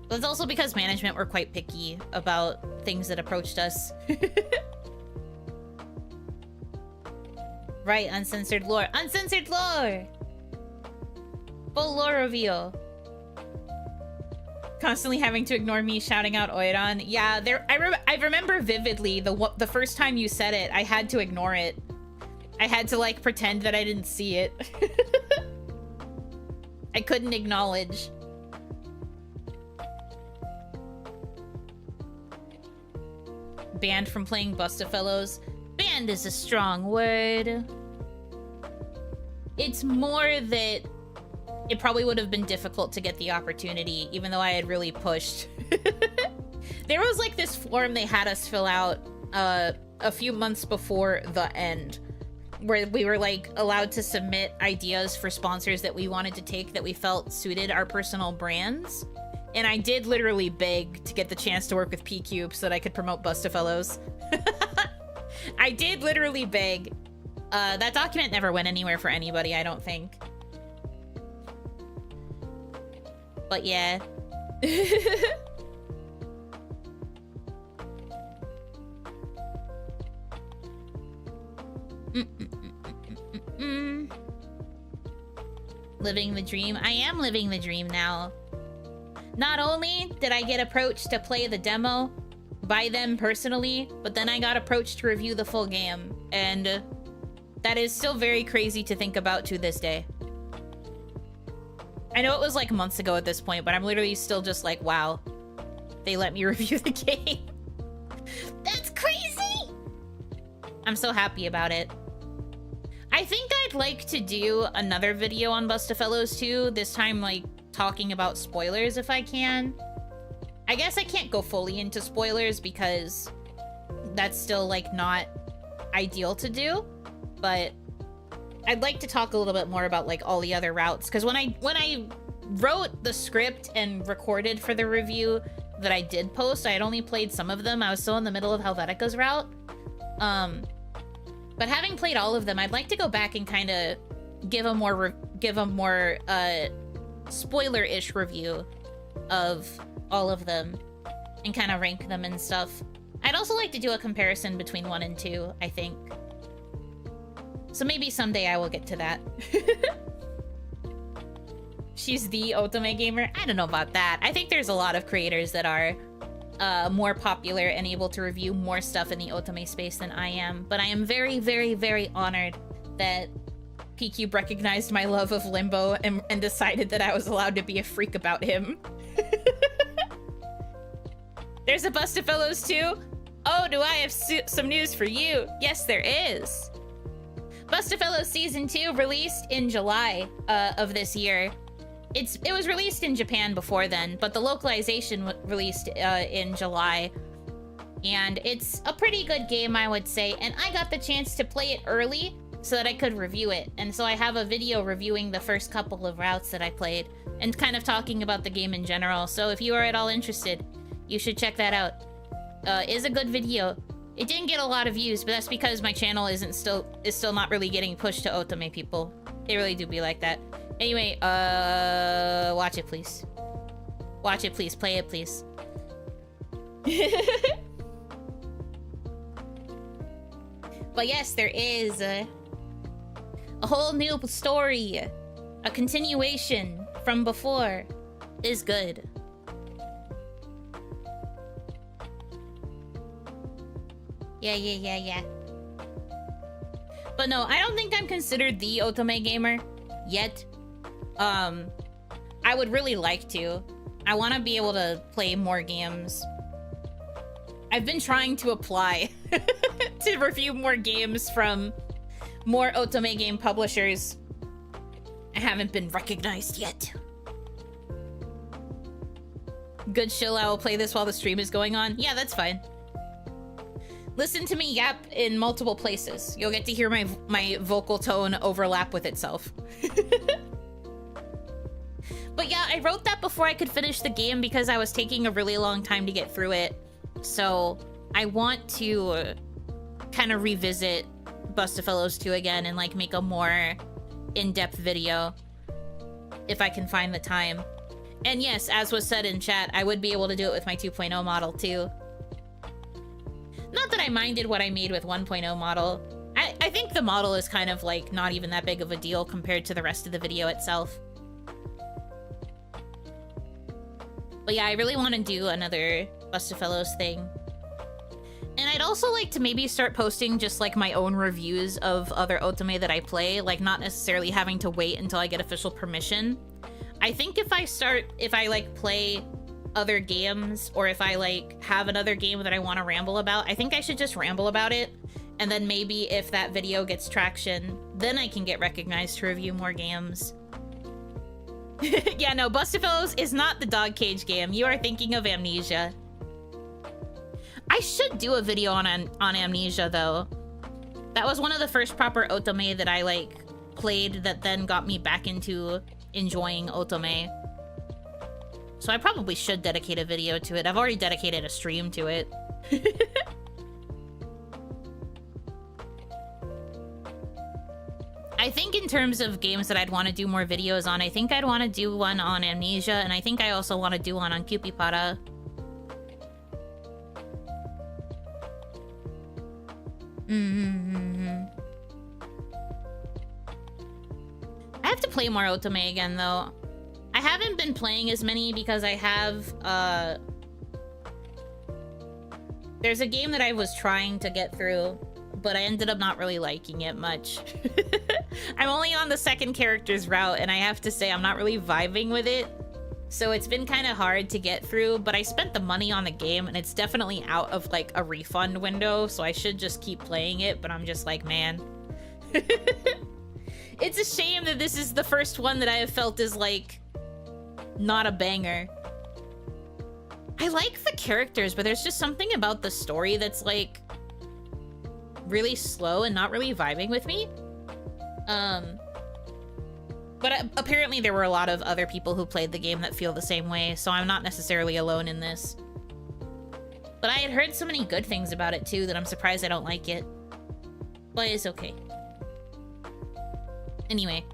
But it's also because management were quite picky about things that approached us. Right, uncensored lore. Uncensored lore! Full lore reveal. Constantly having to ignore me shouting out Oiron. Yeah, I remember vividly the first time you said it, I had to ignore it. I had to like pretend that I didn't see it. I couldn't acknowledge. Banned from playing Bustafellows. Banned is a strong word. It's more that it probably would have been difficult to get the opportunity, even though I had really pushed. There was like this form they had us fill out a few months before the end, where we were like allowed to submit ideas for sponsors that we wanted to take that we felt suited our personal brands. And I did literally beg to get the chance to work with P-Cube so that I could promote Bustafellows. I did literally beg. That document never went anywhere for anybody, I don't think. But yeah. Living the dream. I am living the dream now. Not only did I get approached to play the demo by them personally, but then I got approached to review the full game. And that is still very crazy to think about to this day. I know it was like months ago at this point, but I'm literally still just like, wow, they let me review the game. That's crazy! I'm so happy about it. I think I'd like to do another video on Bustafellows too, this time like talking about spoilers if I can. I guess I can't go fully into spoilers because that's still like not ideal to do, but I'd like to talk a little bit more about like all the other routes, because when I wrote the script and recorded for the review that I did post, I had only played some of them. I was still in the middle of Helvetica's route. But having played all of them, I'd like to go back and kind of give a more spoiler-ish review of all of them and kind of rank them and stuff. I'd also like to do a comparison between 1 and 2, I think. So maybe someday I will get to that. She's the Otome gamer? I don't know about that. I think there's a lot of creators that are more popular and able to review more stuff in the Otome space than I am. But I am very, very, very honored that PCube recognized my love of Limbo and decided that I was allowed to be a freak about him. There's a Bustafellows too? Oh, do I have some news for you? Yes, there is. Bustafellows Season 2 released in July of this year. It was released in Japan before then, but the localization released in July. And it's a pretty good game, I would say. And I got the chance to play it early so that I could review it. And so I have a video reviewing the first couple of routes that I played and kind of talking about the game in general. So if you are at all interested, you should check that out. Is a good video. It didn't get a lot of views, but that's because my channel is still not really getting pushed to otome people. They really do be like that. Anyway, watch it, please. Watch it, please. Play it, please. But yes, there is a whole new story. A continuation from before is good. Yeah. But no, I don't think I'm considered the otome gamer yet. I would really like to. I want to be able to play more games. I've been trying to apply to review more games from more otome game publishers. I haven't been recognized yet. Good chill, I will play this while the stream is going on. Yeah, that's fine. Listen to me yap in multiple places. You'll get to hear my vocal tone overlap with itself. But yeah, I wrote that before I could finish the game because I was taking a really long time to get through it. So I want to kind of revisit Bustafellows 2 again and like make a more in-depth video if I can find the time. And yes, as was said in chat, I would be able to do it with my 2.0 model too. Not that I minded what I made with 1.0 model. I think the model is kind of like not even that big of a deal compared to the rest of the video itself. But yeah, I really want to do another Bustafellows thing. And I'd also like to maybe start posting just like my own reviews of other otome that I play, like not necessarily having to wait until I get official permission. I think if I like play other games, or if I like have another game that I want to ramble about, I think I should just ramble about it. And then maybe if that video gets traction, then I can get recognized to review more games. Yeah, no, Bustafellows is not the dog cage game. You are thinking of Amnesia. I should do a video on Amnesia, though. That was one of the first proper otome that I, like, played that then got me back into enjoying otome. So I probably should dedicate a video to it. I've already dedicated a stream to it. I think in terms of games that I'd want to do more videos on, I think I'd want to do one on Amnesia, and I think I also want to do one on Cupipara. I have to play more otome again, though. I haven't been playing as many because I have, there's a game that I was trying to get through, but I ended up not really liking it much. I'm only on the second character's route, and I have to say I'm not really vibing with it. So it's been kind of hard to get through, but I spent the money on the game, and it's definitely out of, like, a refund window, so I should just keep playing it, but I'm just like, man. It's a shame that this is the first one that I have felt is, like, not a banger. I like the characters, but there's just something about the story that's, like, really slow and not really vibing with me. But apparently there were a lot of other people who played the game that feel the same way, so I'm not necessarily alone in this. But I had heard so many good things about it too that I'm surprised I don't like it. But it's okay. Anyway,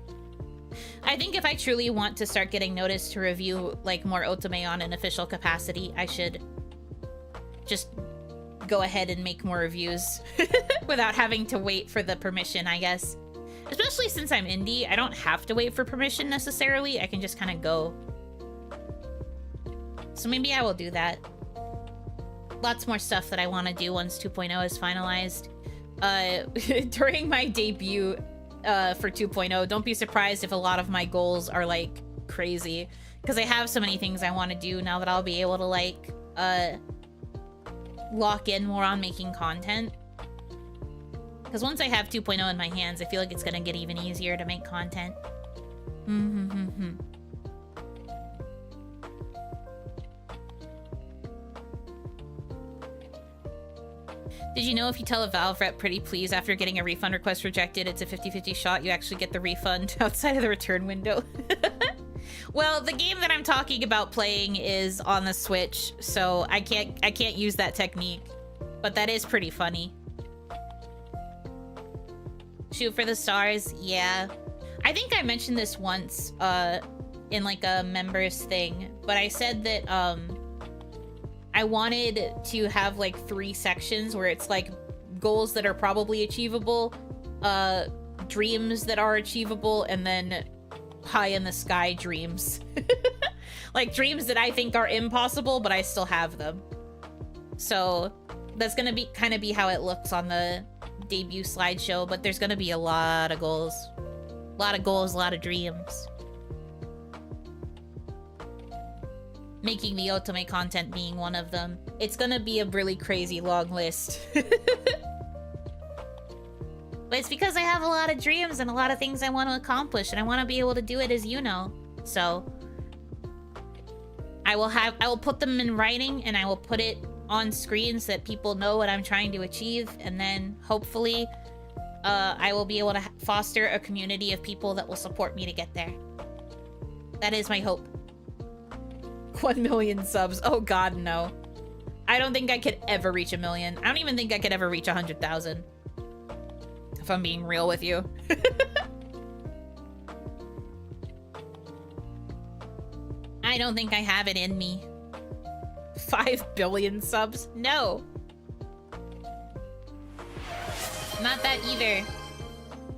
I think if I truly want to start getting noticed to review like more otome on an official capacity, I should just go ahead and make more reviews without having to wait for the permission, I guess. Especially since I'm indie, I don't have to wait for permission necessarily. I can just kind of go. So maybe I will do that. Lots more stuff that I want to do once 2.0 is finalized. During my debut for 2.0, don't be surprised if a lot of my goals are like crazy. Because I have so many things I want to do now that I'll be able to like lock in more on making content. Because once I have 2.0 in my hands, I feel like it's gonna get even easier to make content. Did you know if you tell a Valve rep pretty please after getting a refund request rejected, it's a 50-50 shot you actually get the refund outside of the return window? Well, the game that I'm talking about playing is on the Switch, so I can't use that technique. But that is pretty funny. Shoot for the stars, yeah. I think I mentioned this once in like a members thing, but I said that I wanted to have like 3 sections where it's like goals that are probably achievable, dreams that are achievable, and then pie in the sky dreams. Like dreams that I think are impossible, but I still have them. So that's gonna be kind of be how it looks on the debut slideshow, but there's gonna be a lot of goals. A lot of goals, a lot of dreams. Making the otome content being one of them. It's gonna be a really crazy long list. But it's because I have a lot of dreams and a lot of things I want to accomplish, and I want to be able to do it as Yuno. So I will put them in writing, and I will put it on screen so that people know what I'm trying to achieve, and then hopefully I will be able to foster a community of people that will support me to get there. That is my hope. 1 million subs. Oh god, no. I don't think I could ever reach 1 million. I don't even think I could ever reach 100,000. If I'm being real with you. I don't think I have it in me. 5 billion subs? No. Not that either.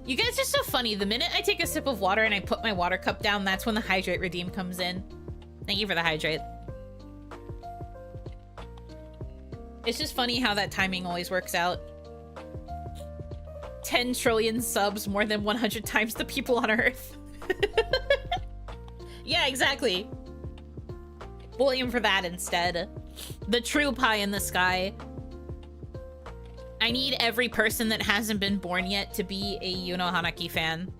You guys are so funny. The minute I take a sip of water and I put my water cup down, that's when the hydrate redeem comes in. Thank you for the hydrate. It's just funny how that timing always works out. 10 trillion subs, more than 100 times the people on Earth. Yeah, exactly. We'll aim for that instead. The true pie in the sky. I need every person that hasn't been born yet to be a Yuno Hanaki fan.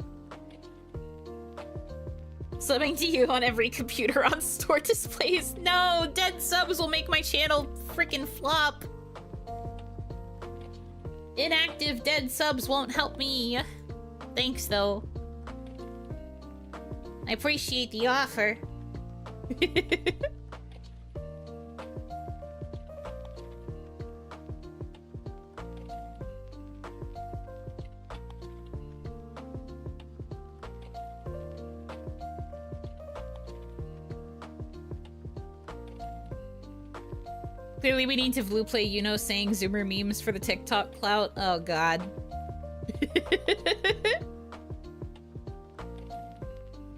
Subbing to you on every computer on store displays. No, dead subs will make my channel freaking flop. Inactive dead subs won't help me. Thanks, though. I appreciate the offer. Clearly we need to blue play Yuno saying Zoomer memes for the TikTok clout. Oh god.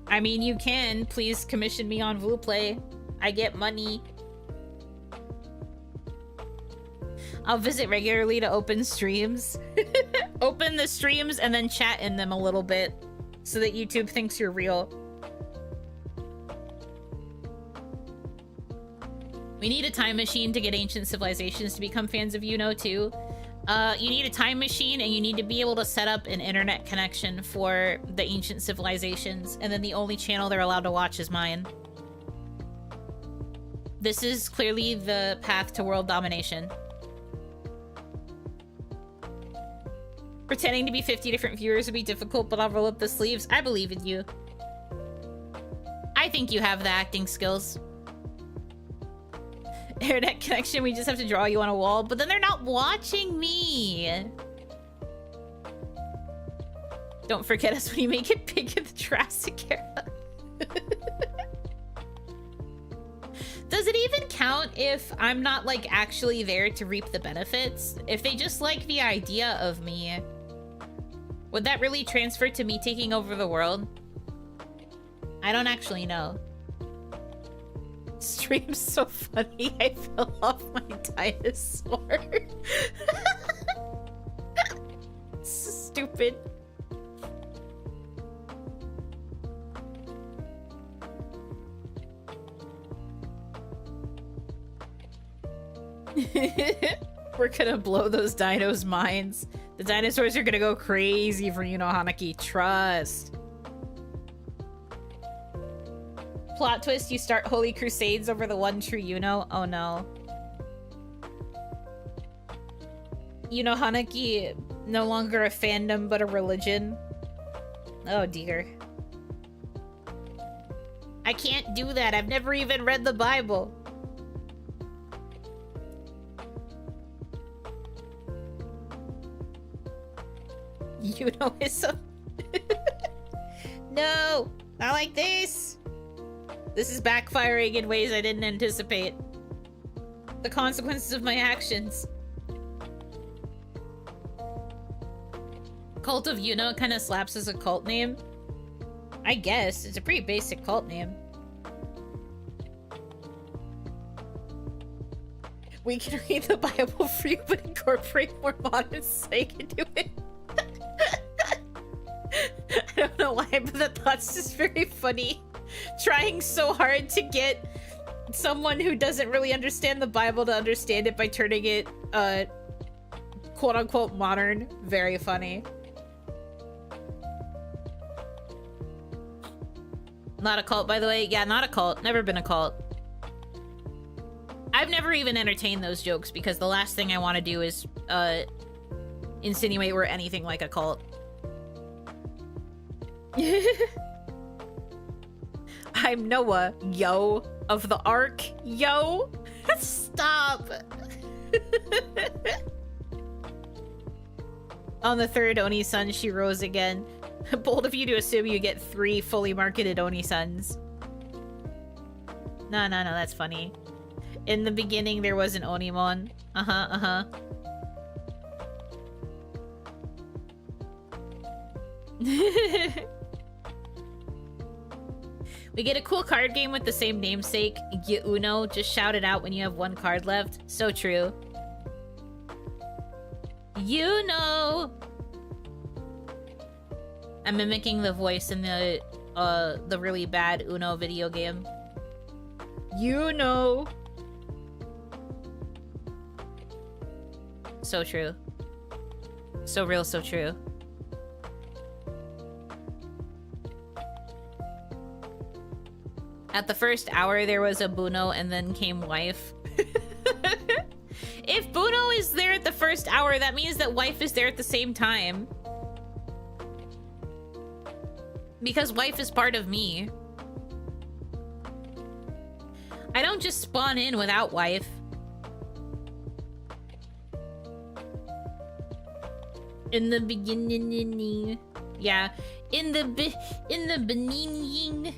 I mean, you can. Please commission me on Vluplay. I get money. I'll visit regularly to open streams. Open the streams and then chat in them a little bit so that YouTube thinks you're real. We need a time machine to get ancient civilizations to become fans of Yuno too. You need a time machine, and you need to be able to set up an internet connection for the ancient civilizations, and then the only channel they're allowed to watch is mine. This is clearly the path to world domination. Pretending to be 50 different viewers would be difficult, but I'll roll up the sleeves. I believe in you. I think you have the acting skills. Internet connection, we just have to draw you on a wall, but then they're not watching me. Don't forget us when you make it big in the Jurassic era. Does it even count if I'm not, like, actually there to reap the benefits? If they just like the idea of me, would that really transfer to me taking over the world? I don't actually know. Stream's so funny. I fell off my dinosaur. Stupid. We're gonna blow those dinos' minds. The dinosaurs are gonna go crazy for Yuno Hanaki. Trust. Plot twist, you start holy crusades over the one true Yuno. Oh no. Yuno Hanaki, no longer a fandom, but a religion. Oh dear. I can't do that. I've never even read the Bible. Yunoism. No, not like this. This is backfiring in ways I didn't anticipate. The consequences of my actions. Cult of Yuno kind of slaps as a cult name. I guess. It's a pretty basic cult name. We can read the Bible for you, but incorporate more modern sake into it. I don't know why, but the thought's just very funny. Trying so hard to get someone who doesn't really understand the Bible to understand it by turning it, quote-unquote modern. Very funny. Not a cult, by the way. Yeah, not a cult. Never been a cult. I've never even entertained those jokes because the last thing I want to do is, insinuate we're anything like a cult. I'm Noah, yo, of the Ark, yo. Stop. On the third Oni-sun, she rose again. Bold of you to assume you get 3 fully marketed Oni-suns. No, that's funny. In the beginning, there was an OniMon. We get a cool card game with the same namesake, Yuno. Just shout it out when you have 1 card left. So true. Yuno! I'm mimicking the voice in the really bad Uno video game. Yuno! So true. So real, so true. At the first hour, there was a Buno and then came wife. If Buno is there at the first hour, that means that wife is there at the same time. Because wife is part of me. I don't just spawn in without wife. In the beginning, yeah. In the beginning,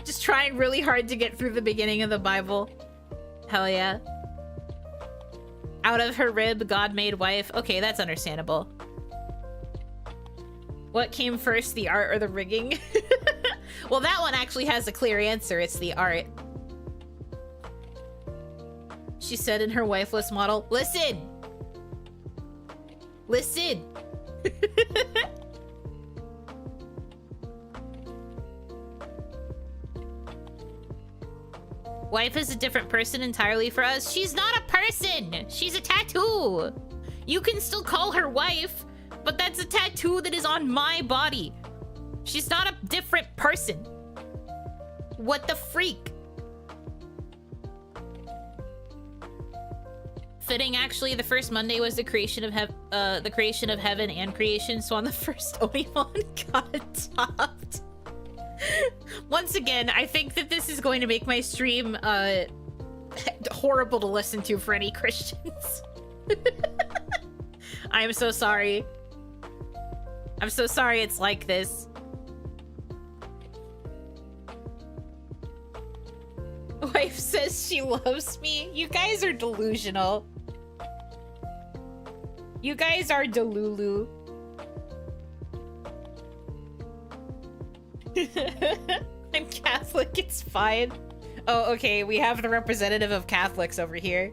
just trying really hard to get through the beginning of the Bible. Hell yeah. Out of her rib, God made wife. Okay, that's understandable. What came first, the art or the rigging? Well, that one actually has a clear answer. It's the art. She said in her wifeless model, listen! Listen! Wife is a different person entirely for us. She's not a person! She's a tattoo! You can still call her wife, but that's a tattoo that is on my body. She's not a different person. What the freak? Fitting, actually, the first Monday was the creation of heaven and creation, so on the first OniMon got adopted. Once again, I think that this is going to make my stream horrible to listen to for any Christians. I am so sorry. I'm so sorry it's like this. Wife says she loves me. You guys are delusional. You guys are delulu. I'm Catholic, it's fine. Oh, okay, we have the representative of Catholics over here.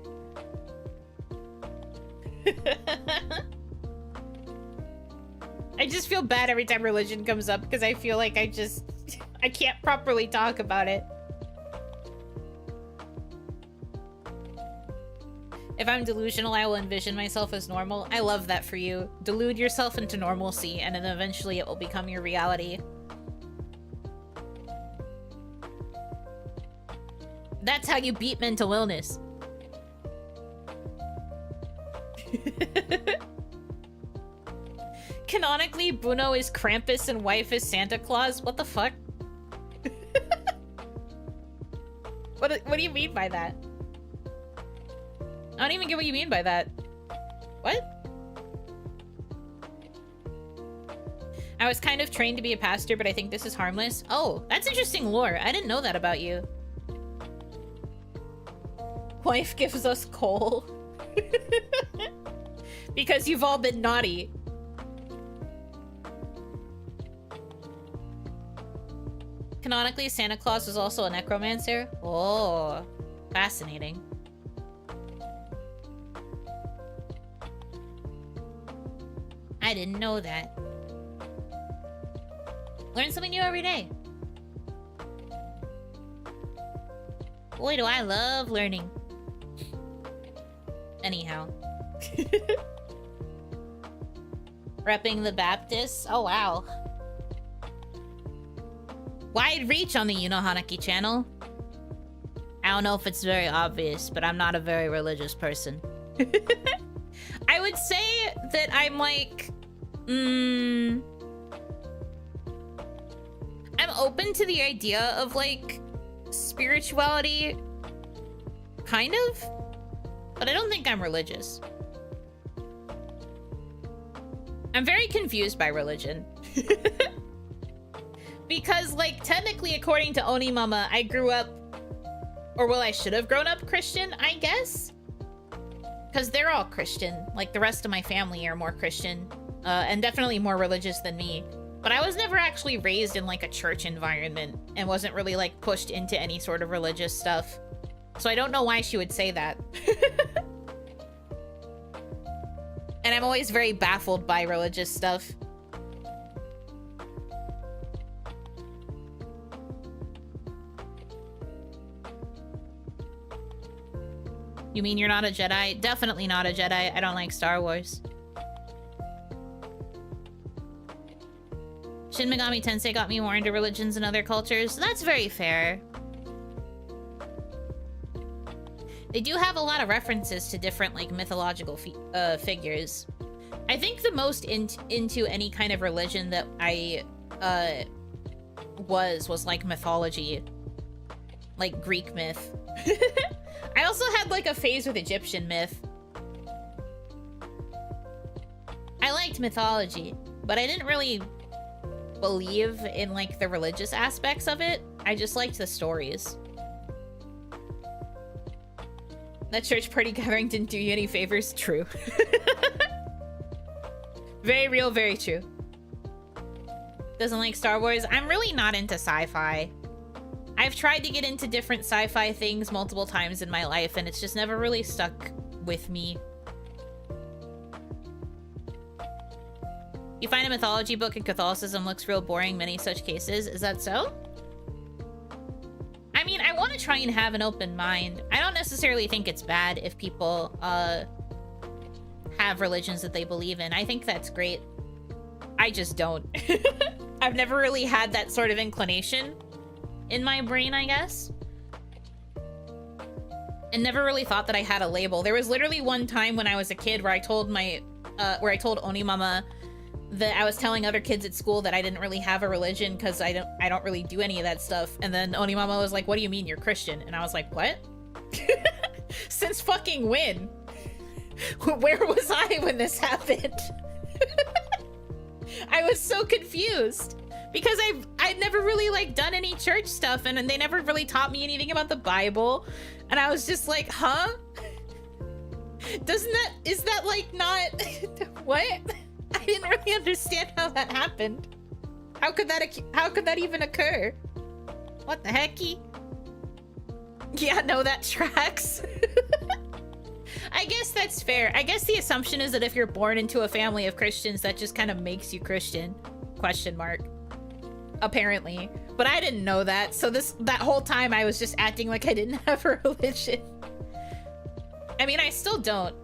I just feel bad every time religion comes up because I feel like I can't properly talk about it. If I'm delusional, I will envision myself as normal. I love that for you. Delude yourself into normalcy, and then eventually it will become your reality. That's how you beat mental illness. Canonically, Bruno is Krampus and wife is Santa Claus? What the fuck? What do you mean by that? I don't even get what you mean by that. What? I was kind of trained to be a pastor, but I think this is harmless. Oh, that's interesting lore. I didn't know that about you. Wife gives us coal. Because you've all been naughty. Canonically, Santa Claus was also a necromancer? Oh, fascinating. I didn't know that. Learn something new every day. Boy, do I love learning. Anyhow. Repping the Baptists? Oh, wow. Wide reach on the Yuno Hanaki channel. I don't know if it's very obvious, but I'm not a very religious person. I would say that I'm like... I'm open to the idea of, like, spirituality. Kind of. But I don't think I'm religious. I'm very confused by religion. Because, like, technically, according to Onimama, I grew up... Or, well, I should have grown up Christian, I guess? Because they're all Christian. Like, the rest of my family are more Christian. And definitely more religious than me. But I was never actually raised in, like, a church environment. And wasn't really, like, pushed into any sort of religious stuff. So I don't know why she would say that. And I'm always very baffled by religious stuff. You mean you're not a Jedi? Definitely not a Jedi. I don't like Star Wars. Shin Megami Tensei got me more into religions and other cultures. That's very fair. They do have a lot of references to different, like, mythological figures. I think the most into any kind of religion that I was like mythology, like Greek myth. I also had like a phase with Egyptian myth. I liked mythology, but I didn't really believe in like the religious aspects of it. I just liked the stories. That church party gathering didn't do you any favors. True. Very real, very true. Doesn't like Star Wars. I'm really not into sci-fi. I've tried to get into different sci-fi things multiple times in my life, and it's just never really stuck with me. You find a mythology book in Catholicism looks real boring, many such cases. Is that so? I mean, I want to try and have an open mind. I don't necessarily think it's bad if people have religions that they believe in. I think that's great. I just don't. I've never really had that sort of inclination in my brain, I guess. And never really thought that I had a label. There was literally one time when I was a kid where I told my told Onimama that I was telling other kids at school that I didn't really have a religion because I don't really do any of that stuff. And then Onimama was like, "What do you mean you're Christian?" And I was like, "What?" Since fucking when? Where was I when this happened? I was so confused because I'd never really like done any church stuff, and they never really taught me anything about the Bible, and I was just like, huh? Is that like not what? I didn't really understand how that happened. How could that even occur? What the hecky? Yeah, no, that tracks. I I guess that's fair. I guess the assumption is that if you're born into a family of Christians, that just kind of makes you Christian. Question mark. Apparently. But I didn't know that, so that whole time I was just acting like I didn't have a religion. I mean, I still don't.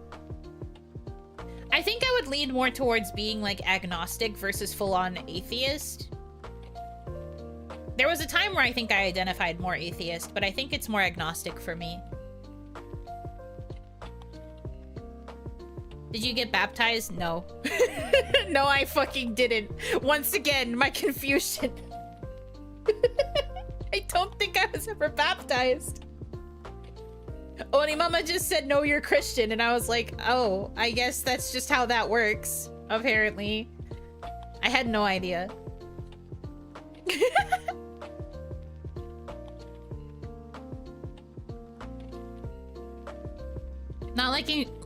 I think I would lean more towards being like agnostic versus full-on atheist. There was a time where I think I identified more atheist, but I think it's more agnostic for me. Did you get baptized? No. No, I fucking didn't. Once again, my confusion. I don't think I was ever baptized. Onimama just said, no, you're Christian. And I was like, oh, I guess that's just how that works, apparently. I had no idea.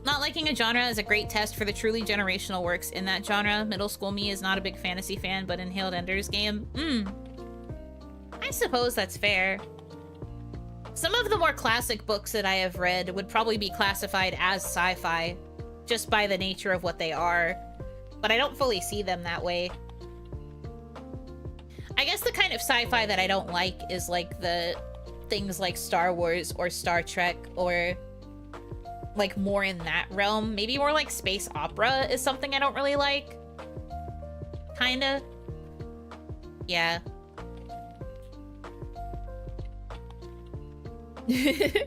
Not liking a genre is a great test for the truly generational works in that genre. Middle school me is not a big fantasy fan, but Inhaled Ender's Game. I suppose that's fair. Some of the more classic books that I have read would probably be classified as sci-fi, just by the nature of what they are. But I don't fully see them that way. I guess the kind of sci-fi that I don't like is like the things like Star Wars or Star Trek or like more in that realm. Maybe more like space opera is something I don't really like. Kinda. Yeah. To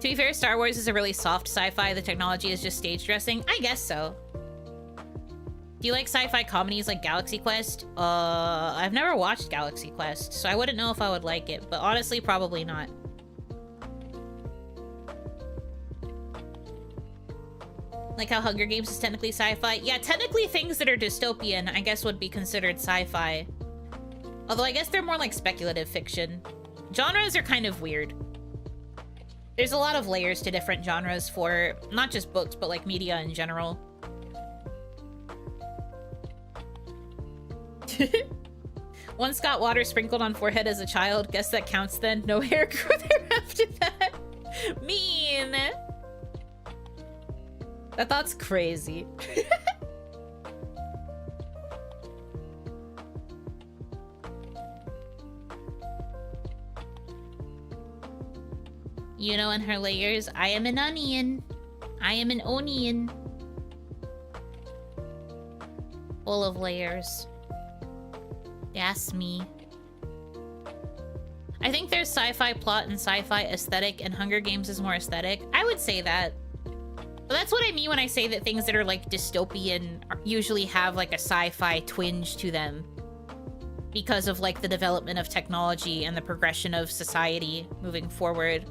be fair, Star Wars is a really soft sci-fi. The technology is just stage dressing. I guess so. Do you like sci-fi comedies like Galaxy Quest? I've never watched Galaxy Quest, so I wouldn't know if I would like it, but honestly, probably not. Like how Hunger Games is technically sci-fi? Yeah, technically things that are dystopian, I guess, would be considered sci-fi. Although I guess they're more like speculative fiction. Genres are kind of weird. There's a lot of layers to different genres for not just books, but like media in general. Once got water sprinkled on forehead as a child. Guess that counts then. No hair grew there after that. Mean. That thought's crazy. Yuno and her layers. I am an onion. I am an onion. Full of layers. That's me. I think there's sci-fi plot and sci-fi aesthetic, and Hunger Games is more aesthetic. I would say that. But that's what I mean when I say that things that are like dystopian usually have like a sci-fi twinge to them. Because of like the development of technology and the progression of society moving forward.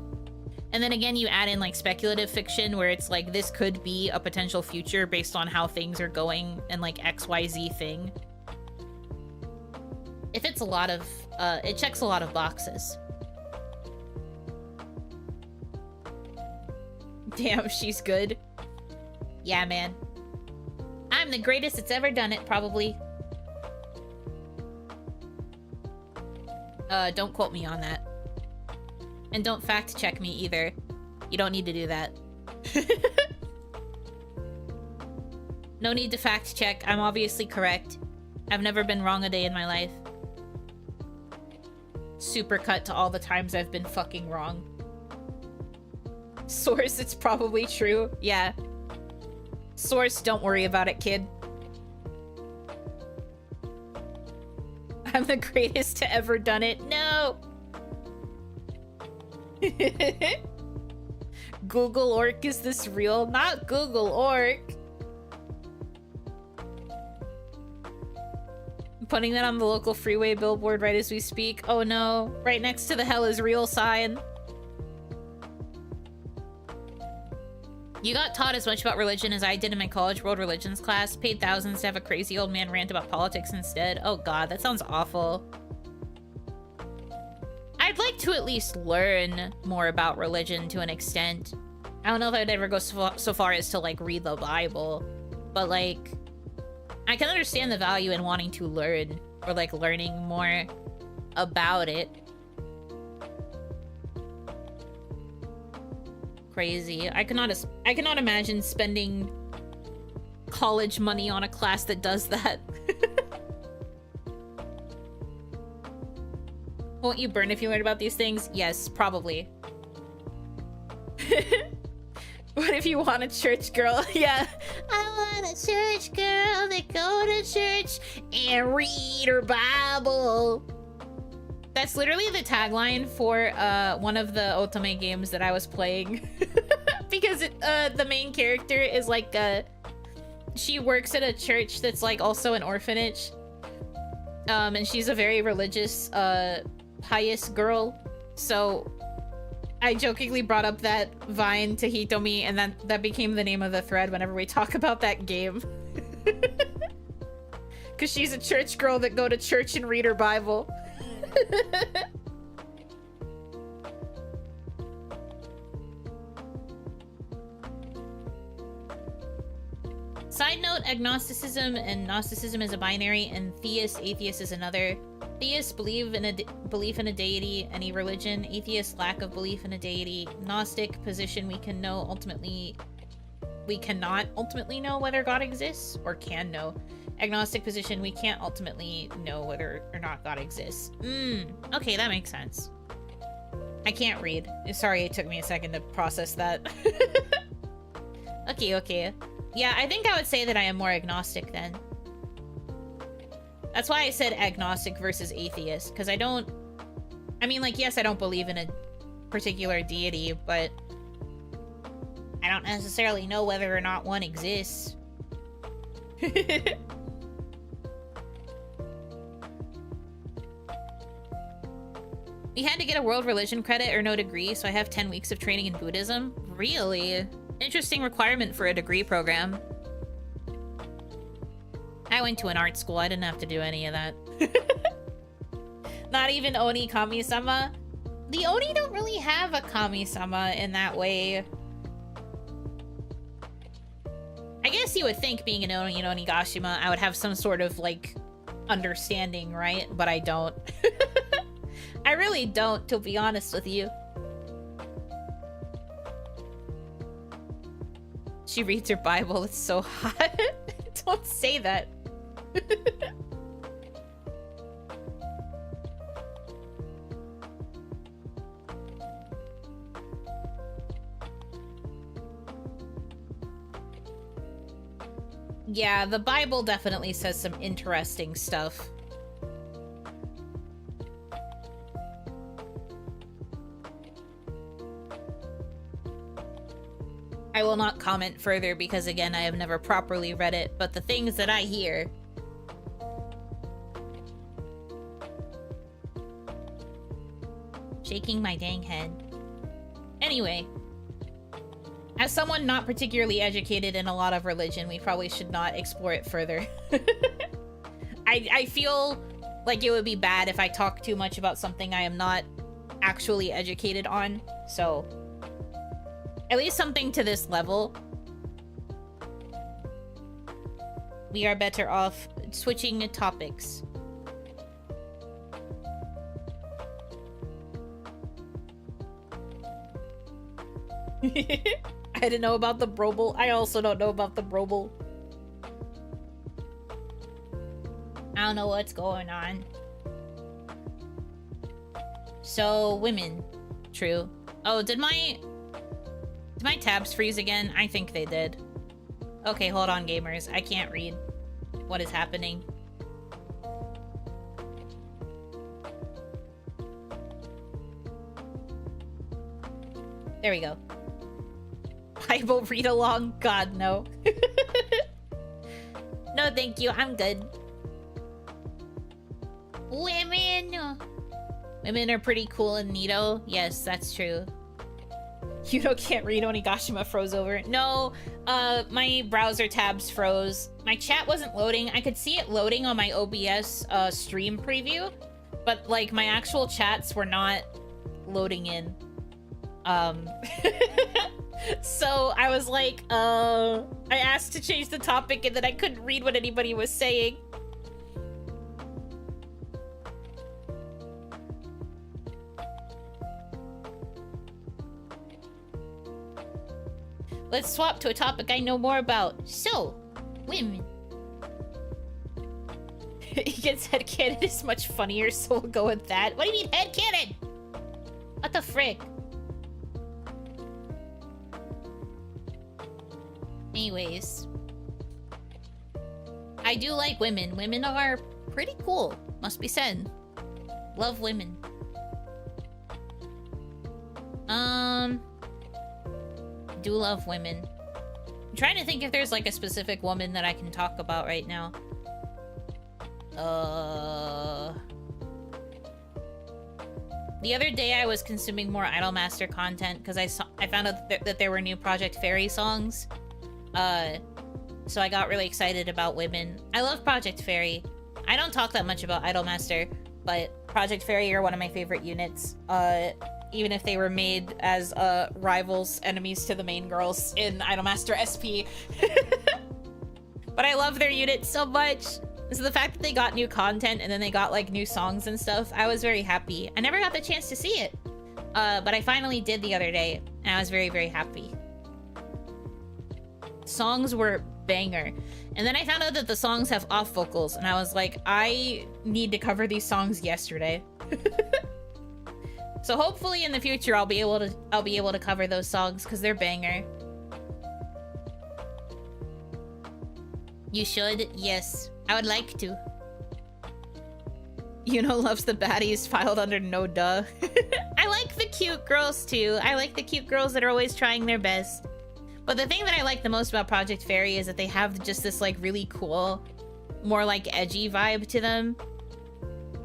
And then again, you add in like speculative fiction where it's like this could be a potential future based on how things are going and like XYZ thing. If it's a lot of, it checks a lot of boxes. Damn, she's good. Yeah, man. I'm the greatest that's ever done it, probably. Don't quote me on that. And don't fact check me either. You don't need to do that. No need to fact check. I'm obviously correct. I've never been wrong a day in my life. Supercut to all the times I've been fucking wrong. Source, it's probably true. Yeah. Source, don't worry about it, kid. I'm the greatest to ever done it. No! Google Orc, is this real? Not Google Orc. I'm putting that on the local freeway billboard right as we speak. Oh no. Right next to the hell is real sign. You got taught as much about religion as I did in my college world religions class. Paid thousands to have a crazy old man rant about politics instead. Oh god, that sounds awful. I'd like to at least learn more about religion to an extent. I don't know if I'd ever go so far as to like read the Bible, but like I can understand the value in wanting to learn or like learning more about it. Crazy. I cannot imagine spending college money on a class that does that. Won't you burn if you learn about these things? Yes, probably. What if you want a church girl? Yeah. I want a church girl that go to church and read her Bible. That's literally the tagline for one of the Otome games that I was playing. Because the main character is like she works at a church that's like also an orphanage. And she's a very religious, pious girl. So I jokingly brought up that Vine to Hitomi, and that became the name of the thread whenever we talk about that game. Because she's a church girl that go to church and read her Bible. Side note, agnosticism and Gnosticism is a binary, and atheist is another. Theists believe in belief in a deity, any religion. Atheist, lack of belief in a deity. Gnostic position, we cannot ultimately know whether God exists, or can know. Agnostic position, we can't ultimately know whether or not God exists. Okay, that makes sense. I can't read. Sorry, it took me a second to process that. Okay. Yeah, I think I would say that I am more agnostic then. That's why I said agnostic versus atheist, because I mean, like, yes, I don't believe in a particular deity, but I don't necessarily know whether or not one exists. We had to get a world religion credit or no degree, so I have 10 weeks of training in Buddhism. Really? Interesting requirement for a degree program. I went to an art school. I didn't have to do any of that. Not even Oni Kami-sama. The Oni don't really have a Kami-sama in that way. I guess you would think, being an Oni and Onigashima, I would have some sort of, like, understanding, right? But I don't. I really don't, to be honest with you. She reads her Bible. It's so hot. Don't say that. Yeah, the Bible definitely says some interesting stuff. I will not comment further because, again, I have never properly read it, but the things that I hear... Shaking my dang head. Anyway. As someone not particularly educated in a lot of religion, we probably should not explore it further. I feel like it would be bad if I talk too much about something I am not actually educated on, so... At least something to this level. We are better off switching topics. I didn't know about the Broble. I also don't know about the Broble. I don't know what's going on. So, women. True. Oh, did my tabs freeze again? I think they did. Okay, hold on, gamers. I can't read what is happening. There we go. Bible read along? God, no. No, thank you. I'm good. Women! Women are pretty cool and neato. Yes, that's true. Yuno can't read. Onigashima froze over. No, my browser tabs froze. My chat wasn't loading. I could see it loading on my OBS stream preview, but like my actual chats were not loading in. So I was like, I asked to change the topic and then I couldn't read what anybody was saying. Let's swap to a topic I know more about. So, women. He gets headcanon is much funnier, so we'll go with that. What do you mean headcanon? What the frick? Anyways. I do like women. Women are pretty cool, must be said. Love women. Do love women. I'm trying to think if there's like a specific woman that I can talk about right now. The other day I was consuming more Idolmaster content because I found out that there were new Project Fairy songs. So I got really excited about women. I love Project Fairy. I don't talk that much about Idolmaster, but Project Fairy are one of my favorite units. Even if they were made as rivals, enemies to the main girls in Idolmaster SP. But I love their unit so much. So the fact that they got new content and then they got like new songs and stuff, I was very happy. I never got the chance to see it. But I finally did the other day, and I was very, very happy. Songs were banger. And then I found out that the songs have off vocals, and I was like, I need to cover these songs yesterday. So hopefully in the future I'll be able to cover those songs because they're banger. You should? Yes. I would like to. Yuno loves the baddies filed under no duh. I like the cute girls too. I like the cute girls that are always trying their best. But the thing that I like the most about Project Fairy is that they have just this like really cool, more like edgy vibe to them.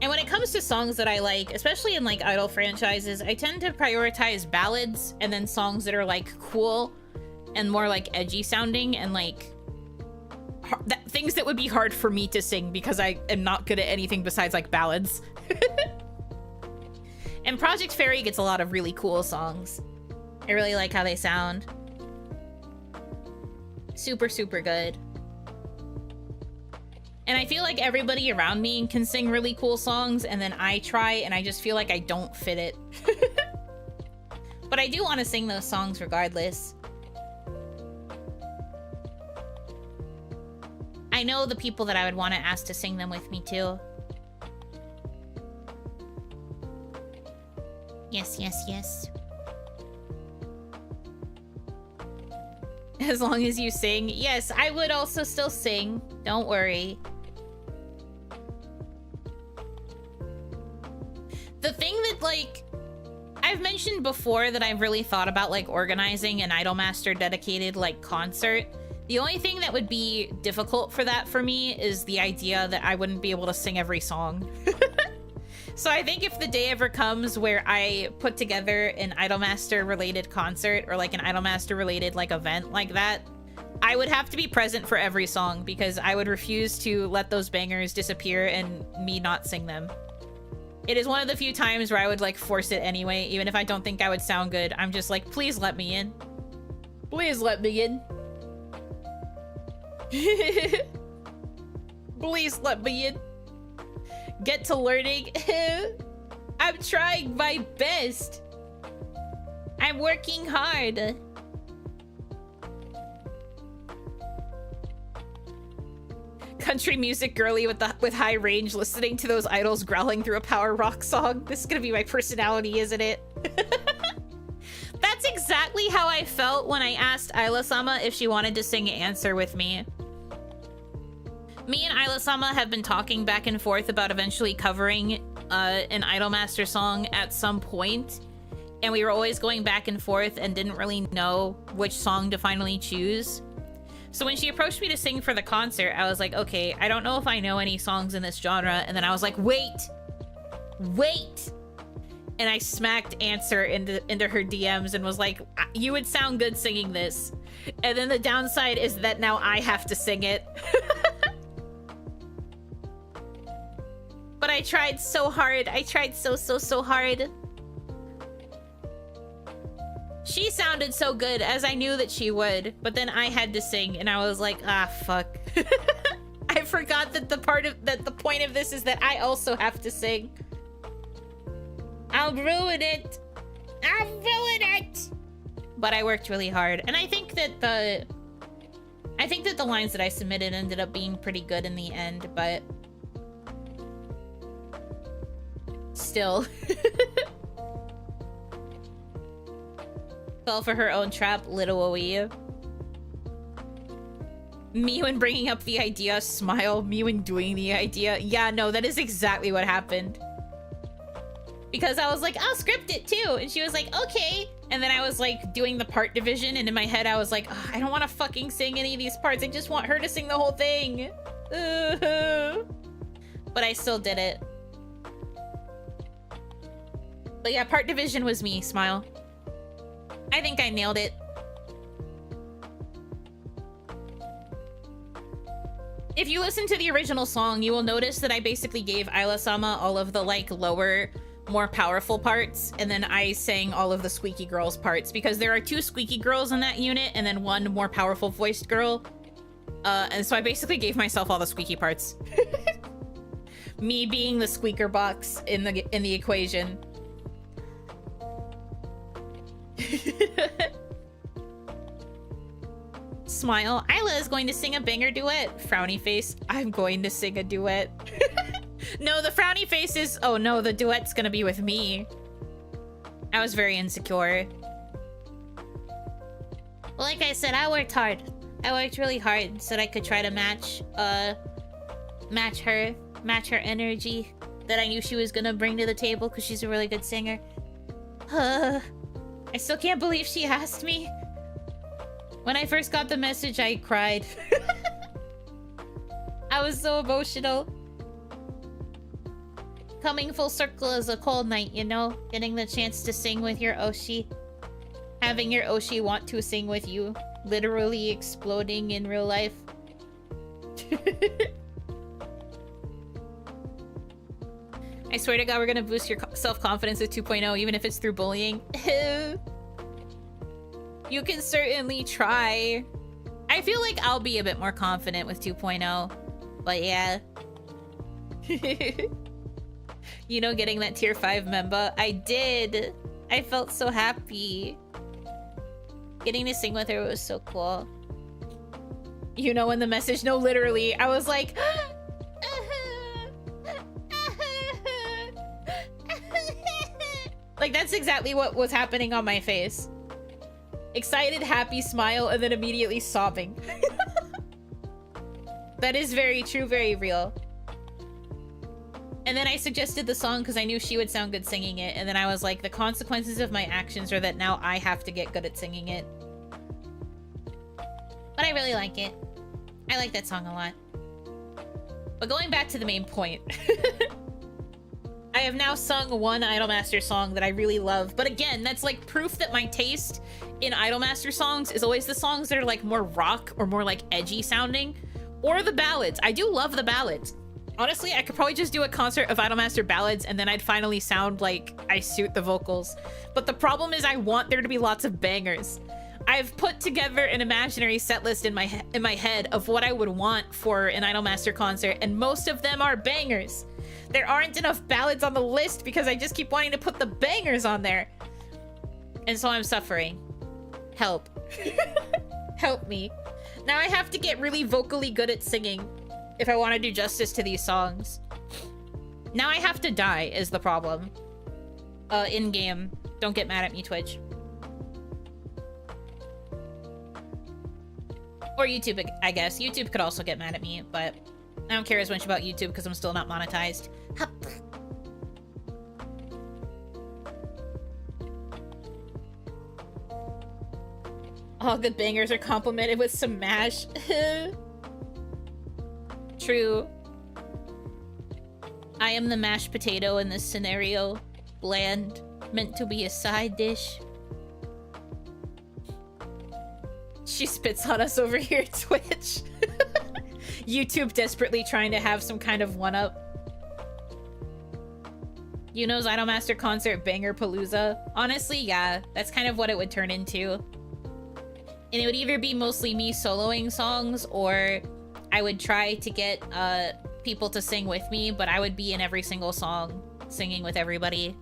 And when it comes to songs that I like, especially in like idol franchises, I tend to prioritize ballads and then songs that are like cool and more like edgy sounding and like things that would be hard for me to sing because I am not good at anything besides like ballads. And Project Fairy gets a lot of really cool songs. I really like how they sound. Super, super good. And I feel like everybody around me can sing really cool songs, and then I try, and I just feel like I don't fit it. But I do want to sing those songs regardless. I know the people that I would want to ask to sing them with me, too. Yes, yes, yes. As long as you sing. Yes, I would also still sing. Don't worry. The thing that, like, I've mentioned before that I've really thought about, like, organizing an Idolmaster dedicated, like, concert. The only thing that would be difficult for that for me is the idea that I wouldn't be able to sing every song. So I think if the day ever comes where I put together an Idolmaster related concert or like an Idolmaster related like event like that, I would have to be present for every song because I would refuse to let those bangers disappear and me not sing them. It is one of the few times where I would like force it anyway, even if I don't think I would sound good. I'm just like, please let me in. Please let me in. Please let me in. Get to learning. I'm trying my best. I'm working hard. Country music girly with high range, listening to those idols growling through a power rock song. This is gonna be my personality, isn't it? That's exactly how I felt when I asked Isla-sama if she wanted to sing Answer with me. Me and Isla-sama have been talking back and forth about eventually covering an Idolmaster song at some point, and we were always going back and forth and didn't really know which song to finally choose. So when she approached me to sing for the concert, I was like, okay, I don't know if I know any songs in this genre, and then I was like, wait! And I smacked Answer into her DMs and was like, you would sound good singing this. And then the downside is that now I have to sing it. But I tried so hard. I tried so hard. She sounded so good, as I knew that she would. But then I had to sing, and I was like, ah, fuck. I forgot that the point of this is that I also have to sing. I'll ruin it. I'll ruin it. but I worked really hard. And I think that the lines that I submitted ended up being pretty good in the end, but still. Fell for her own trap, little OE. Me when bringing up the idea, smile. Me when doing the idea. Yeah, no, that is exactly what happened. Because I was like, I'll script it too. And she was like, okay. And then I was like doing the part division. And in my head, I was like, oh, I don't want to fucking sing any of these parts. I just want her to sing the whole thing. But I still did it. But yeah, part division was me, smile. I think I nailed it. If you listen to the original song, you will notice that I basically gave Isla-sama all of the like lower, more powerful parts, and then I sang all of the squeaky girls parts because there are 2 squeaky girls in that unit and then 1 more powerful voiced girl. And so I basically gave myself all the squeaky parts. Me being the squeaker box in the equation. Smile. Isla is going to sing a banger duet. Frowny face. I'm going to sing a duet. No, the frowny face is... Oh no, the duet's gonna be with me. I was very insecure. Well, like I said, I worked hard. I worked really hard so that I could try to match her energy that I knew she was gonna bring to the table because she's a really good singer. I still can't believe she asked me. When I first got the message, I cried. I was so emotional. Coming full circle is a cold night, you know? Getting the chance to sing with your Oshi. Having your Oshi want to sing with you. Literally exploding in real life. I swear to God, we're gonna boost your self-confidence with 2.0, even if it's through bullying. You can certainly try. I feel like I'll be a bit more confident with 2.0, but yeah. You know, getting that tier 5 member. I did. I felt so happy. Getting to sing with her was so cool. You know, in the message, no, literally, I was like... Like, that's exactly what was happening on my face. Excited, happy, smile, and then immediately sobbing. That is very true, very real. And then I suggested the song because I knew she would sound good singing it. And then I was like, the consequences of my actions are that now I have to get good at singing it. But I really like it. I like that song a lot. But going back to the main point. I have now sung one Idolmaster song that I really love. But again, that's like proof that my taste in Idolmaster songs is always the songs that are like more rock or more like edgy sounding. Or the ballads. I do love the ballads. Honestly, I could probably just do a concert of Idolmaster ballads and then I'd finally sound like I suit the vocals. But the problem is I want there to be lots of bangers. I've put together an imaginary set list in my head of what I would want for an Idolmaster concert, and most of them are bangers. There aren't enough ballads on the list because I just keep wanting to put the bangers on there. And so I'm suffering. Help. Help me. Now I have to get really vocally good at singing if I want to do justice to these songs. Now I have to die is the problem. In-game. Don't get mad at me, Twitch. Or YouTube, I guess. YouTube could also get mad at me, but I don't care as much about YouTube because I'm still not monetized. Hup. All good bangers are complimented with some mash. True. I am the mashed potato in this scenario. Bland. Meant to be a side dish. She spits on us over here, Twitch. YouTube desperately trying to have some kind of one-up. Yuno's Idolmaster concert banger palooza. Honestly, yeah, that's kind of what it would turn into. And it would either be mostly me soloing songs, or I would try to get people to sing with me, but I would be in every single song, singing with everybody.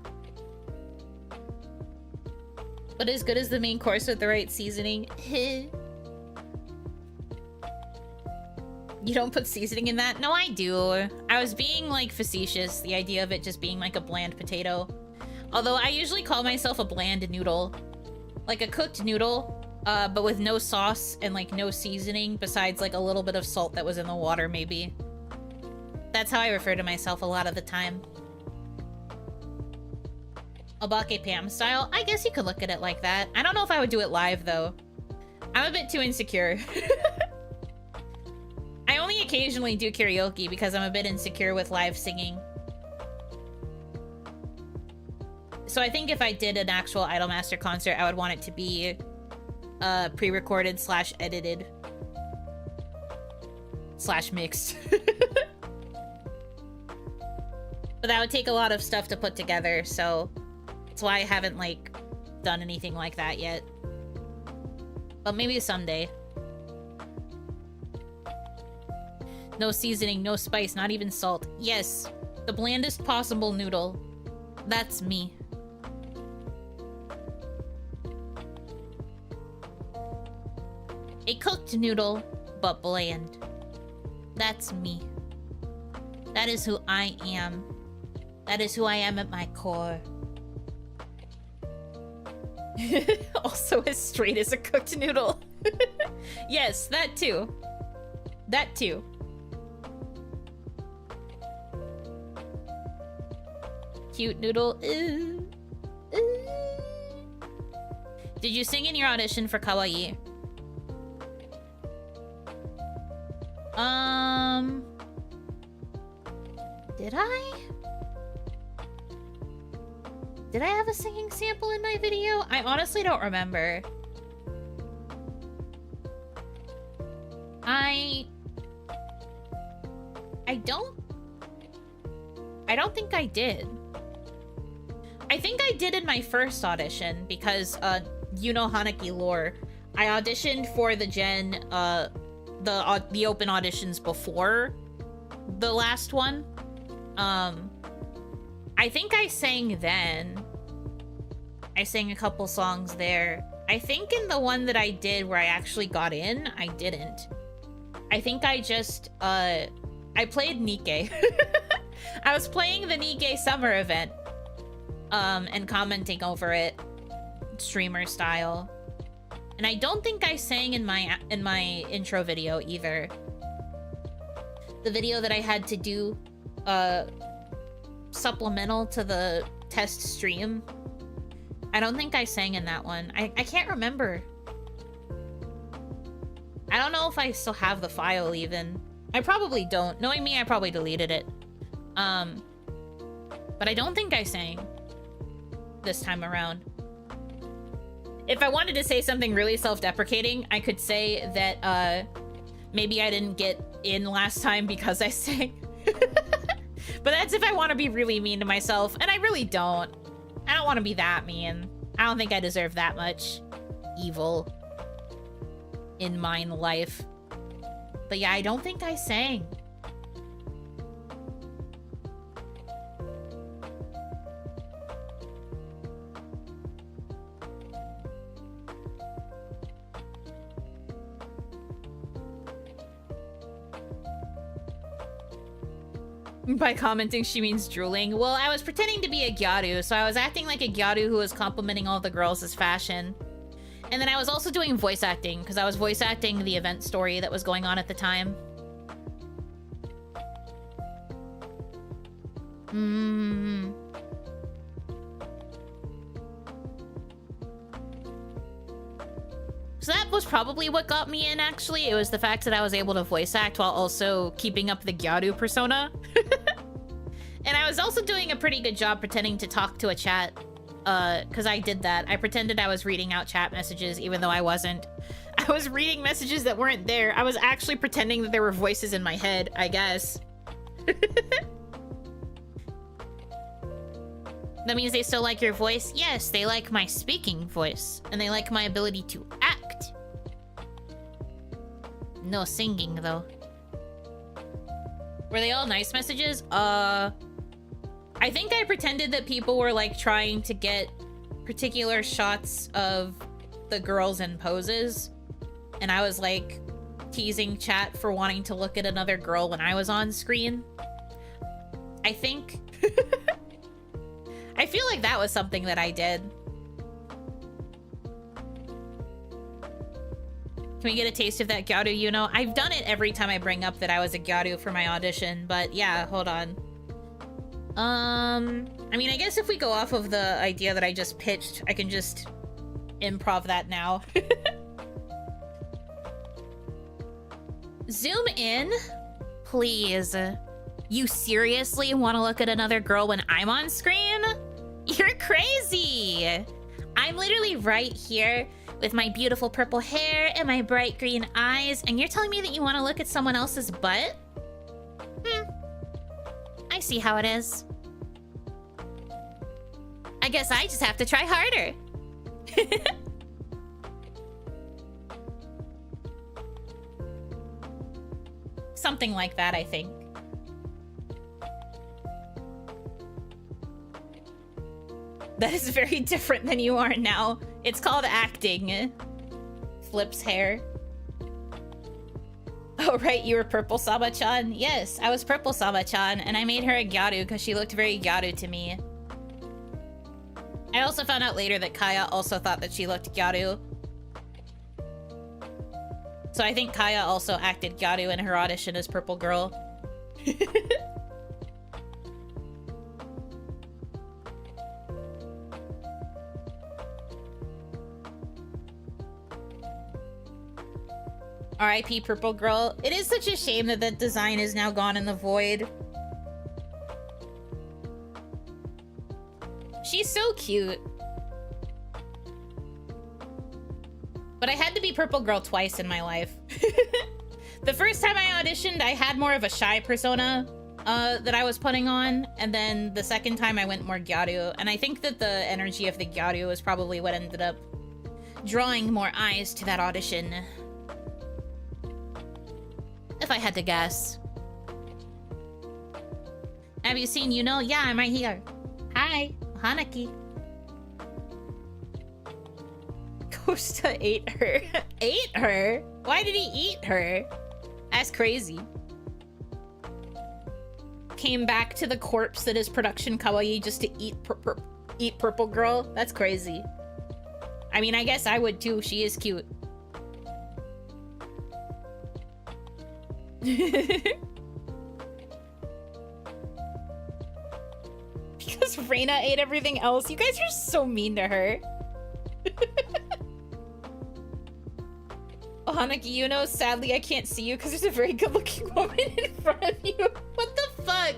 But as good as the main course with the right seasoning. You don't put seasoning in that? No, I do. I was being, like, facetious. The idea of it just being, like, a bland potato. Although I usually call myself a bland noodle. Like a cooked noodle, but with no sauce and, like, no seasoning besides, like, a little bit of salt that was in the water, maybe. That's how I refer to myself a lot of the time. Obake Pam style? I guess you could look at it like that. I don't know if I would do it live, though. I'm a bit too insecure. I only occasionally do karaoke because I'm a bit insecure with live singing. So I think if I did an actual Idolmaster concert, I would want it to be pre-recorded / edited / mixed. But that would take a lot of stuff to put together, so that's why I haven't, like, done anything like that yet. But maybe someday. No seasoning, no spice, not even salt. Yes, the blandest possible noodle. That's me. A cooked noodle, but bland. That's me. That is who I am. That is who I am at my core. Also as straight as a cooked noodle. Yes, that too. That too. Cute noodle. Did you sing in your audition for Kawaii? Did I? Did I have a singing sample in my video? I honestly don't remember. I don't think I did. I think I did in my first audition because Yuno Hanaki lore. I auditioned for the gen the open auditions before the last one. I think I sang then. I sang a couple songs there. I think in the one that I did where I actually got in, I didn't. I think I just I played Nikke. I was playing the Nikke summer event and commenting over it streamer style. And I don't think I sang in my intro video either. The video that I had to do supplemental to the test stream. I don't think I sang in that one. I can't remember. I don't know if I still have the file even. I probably don't. Knowing me, I probably deleted it. But I don't think I sang this time around. If I wanted to say something really self-deprecating, I could say that maybe I didn't get in last time because I sang. But that's if I want to be really mean to myself, and I really don't. I don't want to be that mean. I don't think I deserve that much evil in mine life. But yeah, I don't think I sang. By commenting, she means drooling. Well, I was pretending to be a gyaru, so I was acting like a gyaru who was complimenting all the girls' fashion. And then I was also doing voice acting, because I was voice acting the event story that was going on at the time. So that was probably what got me in, actually. It was the fact that I was able to voice act while also keeping up the gyaru persona. And I was also doing a pretty good job pretending to talk to a chat. Because I did that. I pretended I was reading out chat messages, even though I wasn't. I was reading messages that weren't there. I was actually pretending that there were voices in my head, I guess. That means they still like your voice? Yes, they like my speaking voice. And they like my ability to act. No singing, though. Were they all nice messages? I think I pretended that people were, like, trying to get particular shots of the girls in poses, and I was like teasing chat for wanting to look at another girl when I was on screen. I think I feel like that was something that I did. Can we get a taste of that gyaru, Yuno? I've done it every time I bring up that I was a gyaru for my audition, but yeah, hold on. I mean, I guess if we go off of the idea that I just pitched, I can just improv that now. Zoom in, please. You seriously want to look at another girl when I'm on screen? You're crazy. I'm literally right here with my beautiful purple hair and my bright green eyes, and you're telling me that you want to look at someone else's butt? I see how it is. I guess I just have to try harder. Something like that, I think. That is very different than you are now. It's called acting. Flips hair. Oh, right, you were Purple Sama-chan? Yes, I was Purple Sama-chan, and I made her a gyaru because she looked very gyaru to me. I also found out later that Kaya also thought that she looked gyaru. So I think Kaya also acted gyaru in her audition as Purple Girl. R.I.P. Purple Girl. It is such a shame that that design is now gone in the void. She's so cute. But I had to be Purple Girl twice in my life. The first time I auditioned, I had more of a shy persona that I was putting on. And then the second time I went more gyaru. And I think that the energy of the gyaru is probably what ended up drawing more eyes to that audition. If I had to guess. Have you seen Yuno? Yeah, I'm right here. Hi, Hanaki. Costa ate her. Ate her? Why did he eat her? That's crazy. Came back to the corpse that is production kawaii just to eat Purple Girl? That's crazy. I mean, I guess I would too. She is cute. Because Reina ate everything else. You guys are so mean to her. Oh, Hanaki, you know, sadly I can't see you because there's a very good-looking woman in front of you. What the fuck?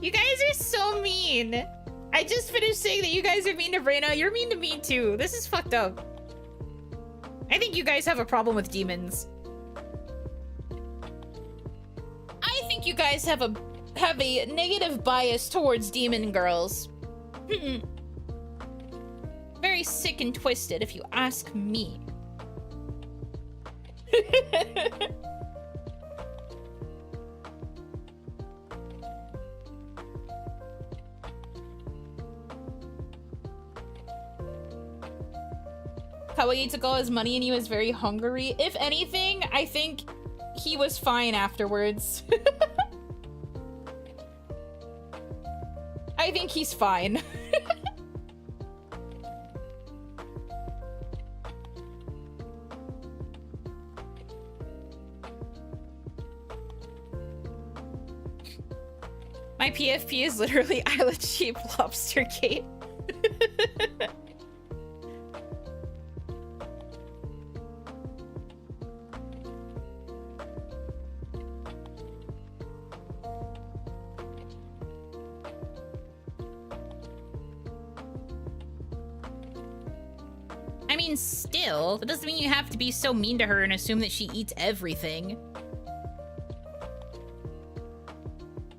You guys are so mean. I just finished saying that you guys are mean to Reina. You're mean to me too. This is fucked up. I think you guys have a problem with demons. I think you guys have a negative bias towards demon girls. Very sick and twisted, if you ask me. Kawaii took all his money and he was very hungry. If anything, I think he was fine afterwards. I think he's fine. My PFP is literally Isla Cheap Lobster Gate. I mean, still, that doesn't mean you have to be so mean to her and assume that she eats everything.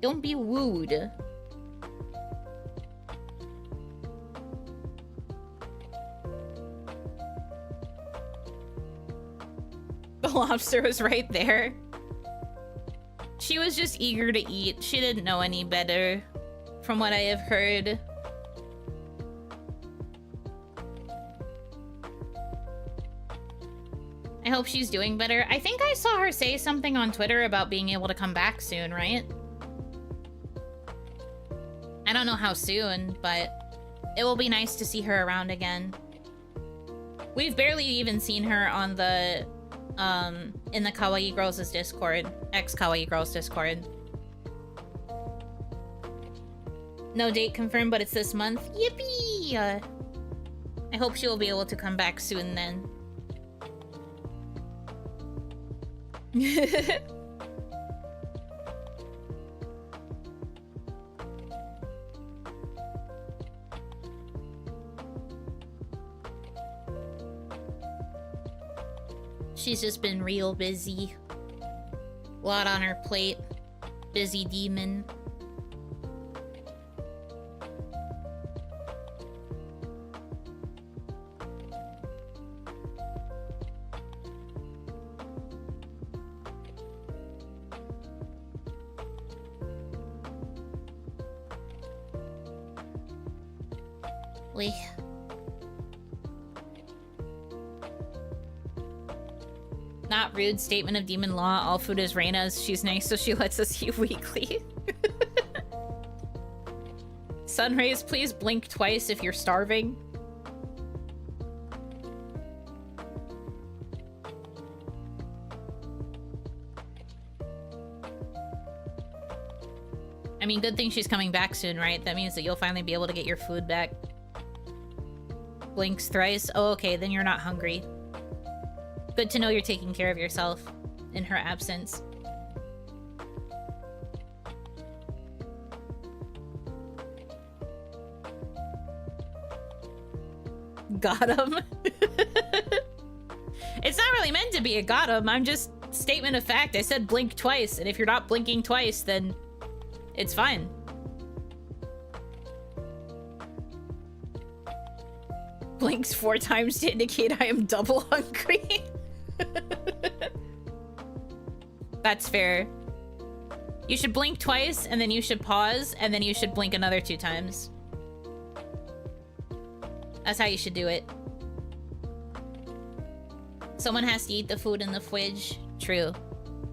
Don't be wooed. The lobster was right there. She was just eager to eat. She didn't know any better, from what I have heard. hope she's doing better. I think I saw her say something on Twitter about being able to come back soon, right? I don't know how soon, but it will be nice to see her around again. We've barely even seen her on the, in the Kawaii Girls' Discord. Ex-Kawaii Girls Discord. No date confirmed, but it's this month. Yippee! I hope she will be able to come back soon then. She's just been real busy. A lot on her plate. Busy demon. Wait. Not rude statement of demon law. All food is Reina's. She's nice, so she lets us eat weekly. Sunrays, please blink twice if you're starving. I mean, good thing she's coming back soon, right? That means that you'll finally be able to get your food back. Blinks thrice. Oh, okay, then you're not hungry. Good to know you're taking care of yourself in her absence. Got him. It's not really meant to be a got him. I'm just statement of fact. I said blink twice, and if you're not blinking twice, then it's fine. Blinks 4 times to indicate I am double hungry. That's fair. You should blink twice, and then you should pause, and then you should blink another 2 times. That's how you should do it. Someone has to eat the food in the fridge. True.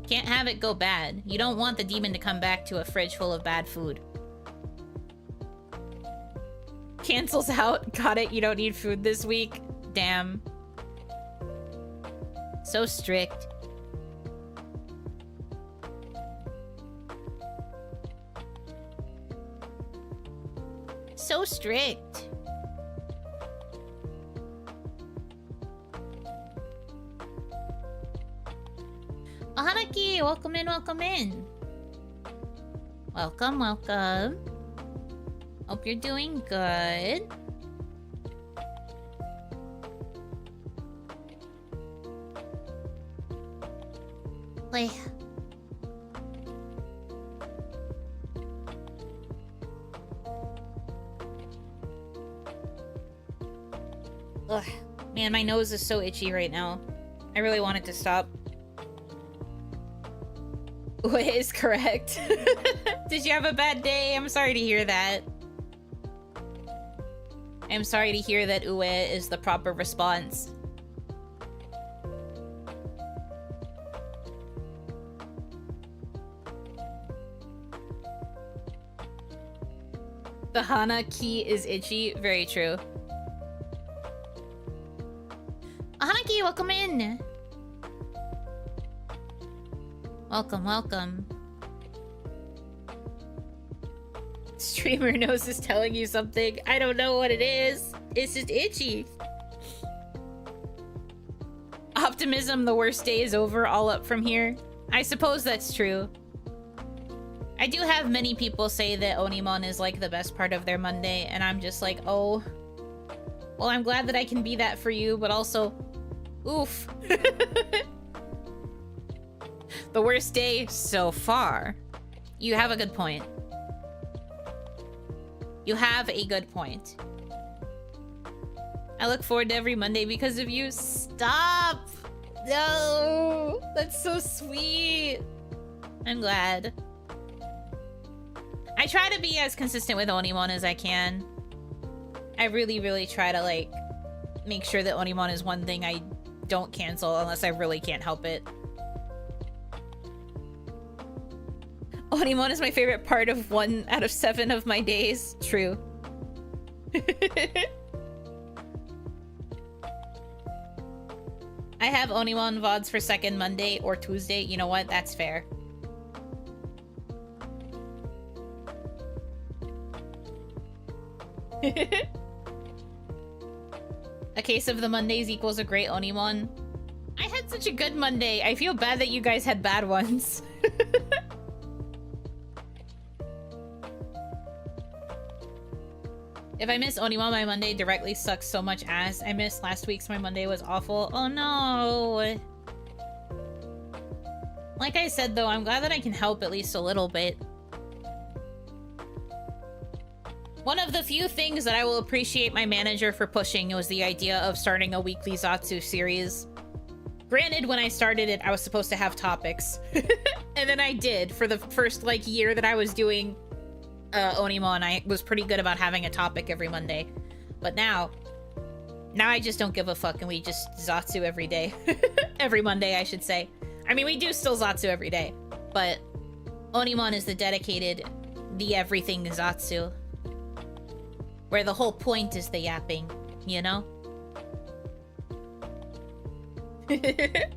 Can't have it go bad. You don't want the demon to come back to a fridge full of bad food. Cancels out. Got it. You don't need food this week. Damn. So strict. So strict. Oh, Hanaki, welcome in, welcome in. Welcome, welcome. Hope you're doing good. Play. Ugh. Man, my nose is so itchy right now. I really want it to stop. What is correct? Did you have a bad day? I'm sorry to hear that. I'm sorry to hear that Ue is the proper response. The Hanaki is itchy. Very true. Hanaki, welcome in. Welcome, welcome. Streamer nose is telling you something. I don't know what it is. It's just itchy. Optimism, the worst day is over, all up from here. I suppose that's true. I do have many people say that OniMon is like the best part of their Monday, and I'm just like, oh. Well, I'm glad that I can be that for you, but also, oof. The worst day so far. You have a good point. You have a good point. I look forward to every Monday because of you. Stop! No! That's so sweet. I'm glad. I try to be as consistent with OniMon as I can. I really, really try to, like, make sure that OniMon is one thing I don't cancel unless I really can't help it. OniMon is my favorite part of 1 out of 7 of my days. True. I have OniMon VODs for second Monday or Tuesday. You know what? That's fair. A case of the Mondays equals a great OniMon. I had such a good Monday. I feel bad that you guys had bad ones. If I miss OniMon, my Monday directly sucks so much ass. I missed last week's, my Monday was awful. Oh no! Like I said though, I'm glad that I can help at least a little bit. One of the few things that I will appreciate my manager for pushing was the idea of starting a weekly Zatsu series. Granted, when I started it, I was supposed to have topics. And then I did. For the first, like, year that I was doing OniMon, I was pretty good about having a topic every Monday. But now I just don't give a fuck and we just Zatsu every day. Every Monday, I should say. I mean, we do still Zatsu every day, but OniMon is the dedicated, the everything Zatsu. Where the whole point is the yapping, you know? And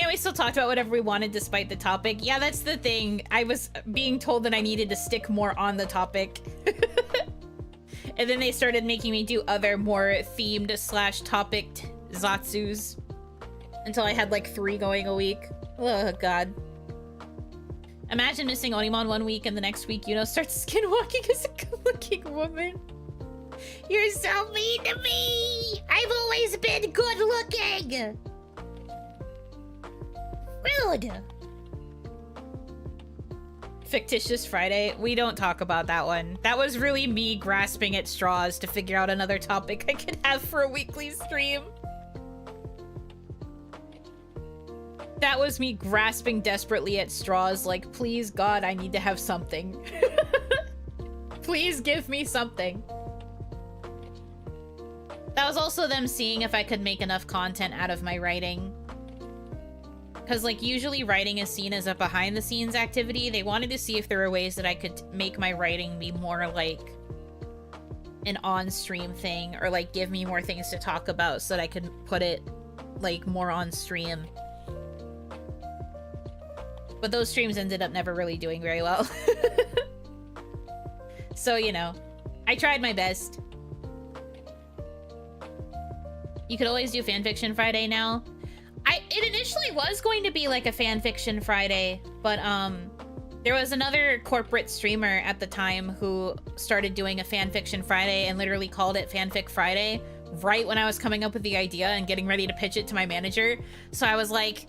we still talked about whatever we wanted despite the topic. Yeah, that's the thing. I was being told that I needed to stick more on the topic. And then they started making me do other more themed / topic Zatsus. Until I had like 3 going a week. Oh, God. Imagine missing OniMon 1 week and the next week Yuno starts skinwalking as a good-looking woman. You're so mean to me! I've always been good-looking! Rude! Fictitious Friday? We don't talk about that one. That was really me grasping at straws to figure out another topic I could have for a weekly stream. That was me grasping desperately at straws, like, please, God, I need to have something. Please give me something. That was also them seeing if I could make enough content out of my writing. Because, like, usually writing is seen as a behind-the-scenes activity. They wanted to see if there were ways that I could make my writing be more, like, an on-stream thing. Or, like, give me more things to talk about so that I could put it, like, more on-stream. But those streams ended up never really doing very well. So, you know, I tried my best. You could always do Fanfiction Friday now. It initially was going to be like a Fanfiction Friday, but there was another corporate streamer at the time who started doing a Fanfiction Friday and literally called it Fanfic Friday right when I was coming up with the idea and getting ready to pitch it to my manager. So I was like,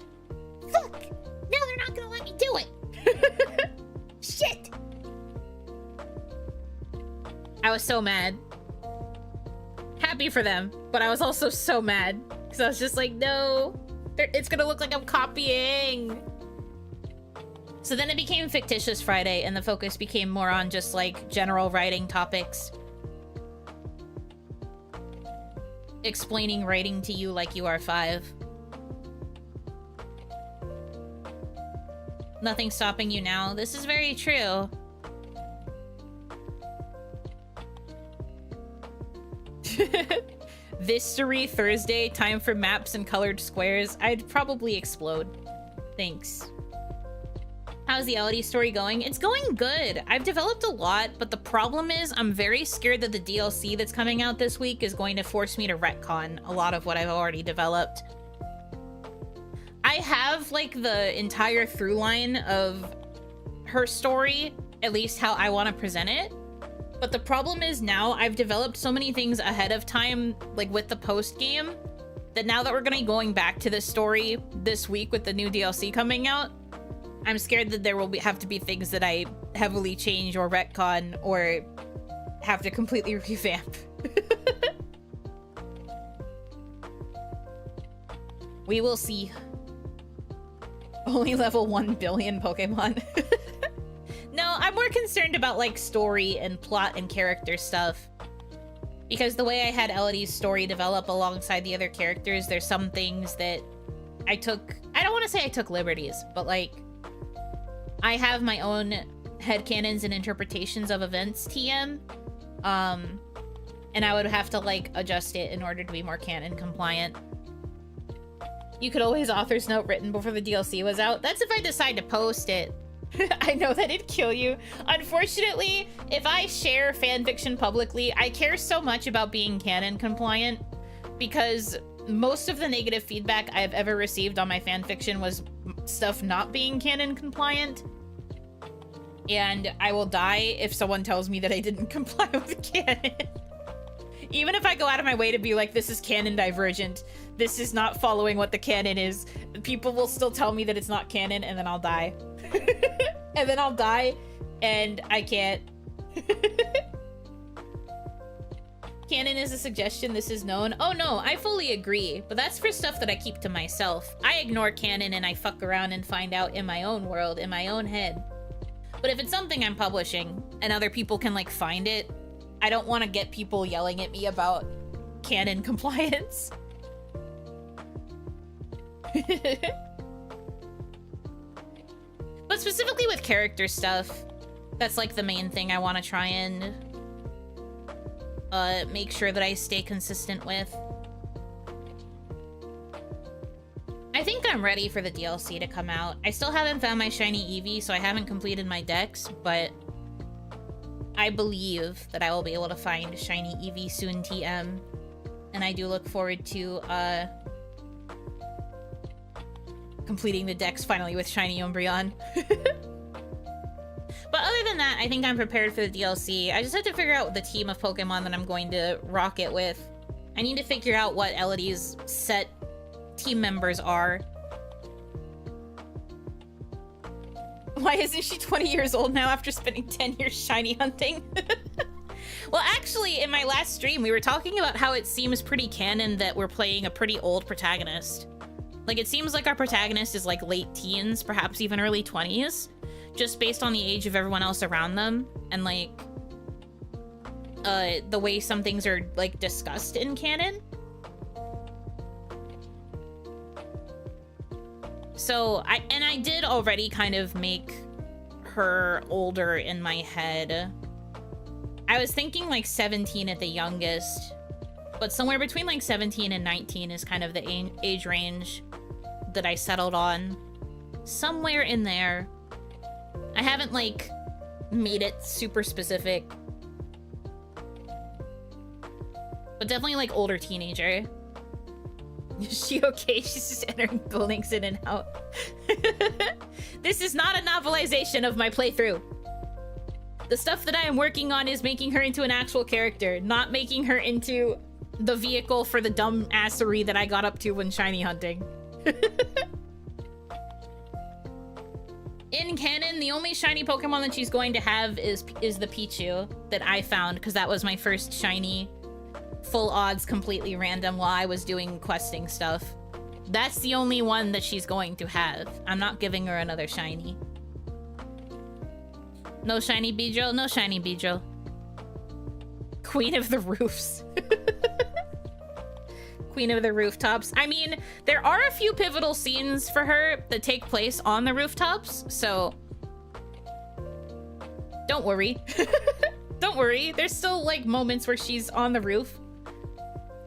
fuck! Now they're not gonna let me do it! Shit! I was so mad. Happy for them, but I was also so mad. Because I was just like, no! It's gonna look like I'm copying! So then it became Fictitious Friday, and the focus became more on just, like, general writing topics. Explaining writing to you like you are 5. Nothing stopping you now. This is very true. This-tory Thursday, time for maps and colored squares. I'd probably explode. Thanks. How's the LD story going? It's going good. I've developed a lot, but the problem is I'm very scared that the DLC that's coming out this week is going to force me to retcon a lot of what I've already developed. I have, like, the entire through line of her story, at least how I want to present it. But the problem is now I've developed so many things ahead of time, like with the post-game, that now that we're gonna be going back to this story this week with the new DLC coming out, I'm scared that there will have to be things that I heavily change or retcon or have to completely revamp. We will see. Only level 1 billion Pokemon. No, I'm more concerned about, like, story and plot and character stuff. Because the way I had Elodie's story develop alongside the other characters, there's some things that I don't want to say I took liberties, but like, I have my own headcanons and interpretations of events TM, and I would have to like adjust it in order to be more canon compliant. You could always author's note written before the DLC was out. That's if I decide to post it. I know that it'd kill you. Unfortunately, if I share fanfiction publicly, I care so much about being canon compliant because most of the negative feedback I've ever received on my fanfiction was stuff not being canon compliant. And I will die if someone tells me that I didn't comply with the canon. Even if I go out of my way to be like, this is canon divergent, this is not following what the canon is, people will still tell me that it's not canon, and then I'll die. And then I'll die, and I can't. Canon is a suggestion, this is known. Oh no, I fully agree, but that's for stuff that I keep to myself. I ignore canon and I fuck around and find out in my own world, in my own head. But if it's something I'm publishing, and other people can like find it, I don't want to get people yelling at me about canon compliance. But specifically with character stuff, that's like the main thing I want to try and make sure that I stay consistent with. I think I'm ready for the DLC to come out. I still haven't found my shiny Eevee, so I haven't completed my dex, but I believe that I will be able to find shiny Eevee soon TM. And I do look forward to completing the dex finally with shiny Umbreon. But other than that, I think I'm prepared for the DLC. I just have to figure out the team of Pokemon that I'm going to rock it with. I need to figure out what Elodie's set team members are. Why isn't she 20 years old now after spending 10 years shiny hunting? Well, actually, in my last stream, we were talking about how it seems pretty canon that we're playing a pretty old protagonist. Like, it seems like our protagonist is like late teens, perhaps even early 20s, just based on the age of everyone else around them, and like, the way some things are like discussed in canon. So, I did already kind of make her older in my head. I was thinking like 17 at the youngest, but somewhere between like 17 and 19 is kind of the age range that I settled on. Somewhere in there. I haven't like made it super specific, but definitely like older teenager. Is she okay? She's just entering buildings in and out. This is not a novelization of my playthrough. The stuff that I am working on is making her into an actual character, not making her into the vehicle for the dumb assery that I got up to when shiny hunting. In canon, the only shiny Pokemon that she's going to have is the Pichu that I found, because that was my first shiny. Full odds, completely random while I was doing questing stuff. That's the only one that she's going to have. I'm not giving her another shiny. No shiny Beedrill, no shiny Beedrill. Queen of the roofs. Queen of the rooftops. I mean, there are a few pivotal scenes for her that take place on the rooftops, so don't worry. Don't worry, there's still like moments where she's on the roof.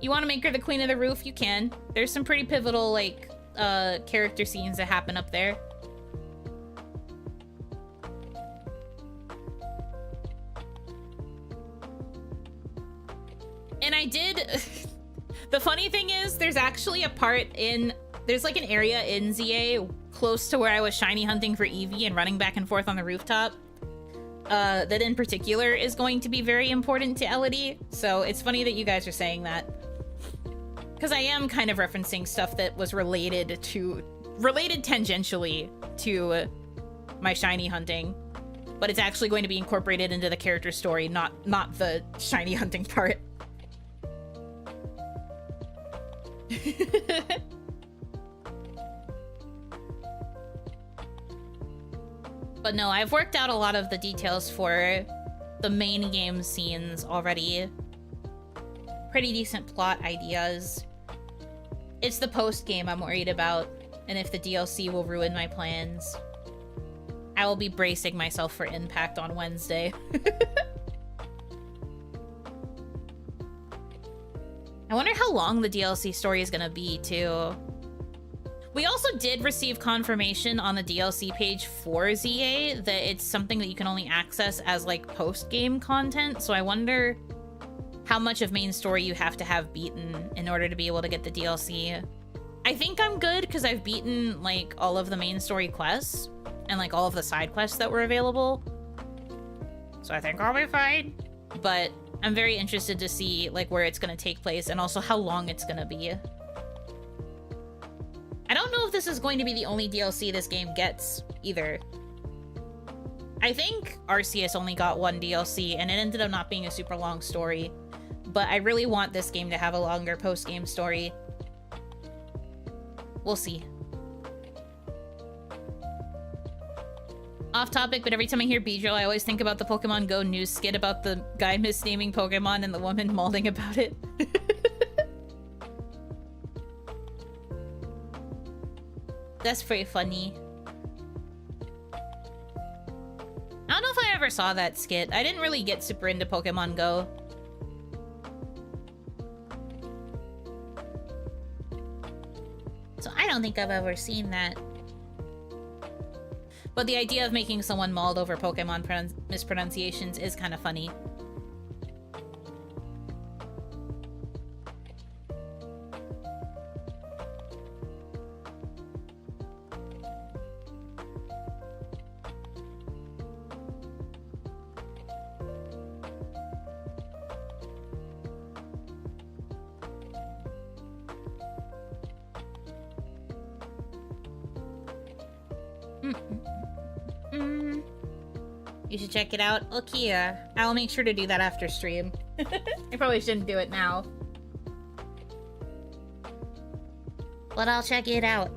You want to make her the queen of the roof, you can. There's some pretty pivotal like character scenes that happen up there. And I did the funny thing is there's actually a part there's like an area in ZA close to where I was shiny hunting for Eevee and running back and forth on the rooftop that in particular is going to be very important to Elodie. So it's funny that you guys are saying that, because I am kind of referencing stuff that was related tangentially to my shiny hunting, but it's actually going to be incorporated into the character story, not the shiny hunting part. But no, I've worked out a lot of the details for the main game scenes already. pretty decent plot ideas. It's the post-game I'm worried about, and if the DLC will ruin my plans. I will be bracing myself for impact on Wednesday. I wonder how long the DLC story is gonna be, too. We also did receive confirmation on the DLC page for ZA that it's something that you can only access as, like, post-game content, so I wonder how much of main story you have to have beaten in order to be able to get the DLC. I think I'm good, because I've beaten, like, all of the main story quests, and, like, all of the side quests that were available. So I think I'll be fine. But I'm very interested to see, like, where it's gonna take place, and also how long it's gonna be. I don't know if this is going to be the only DLC this game gets, either. I think Arceus only got one DLC, and it ended up not being a super long story. But I really want this game to have a longer post-game story. We'll see. Off topic, but every time I hear Beedrill, I always think about the Pokemon Go news skit about the guy misnaming Pokemon and the woman mauling about it. That's pretty funny. I don't know if I ever saw that skit. I didn't really get super into Pokemon Go. So I don't think I've ever seen that. But the idea of making someone mauled over Pokemon mispronunciations is kind of funny. You should check it out. Okay, I'll make sure to do that after stream. I probably shouldn't do it now. But I'll check it out.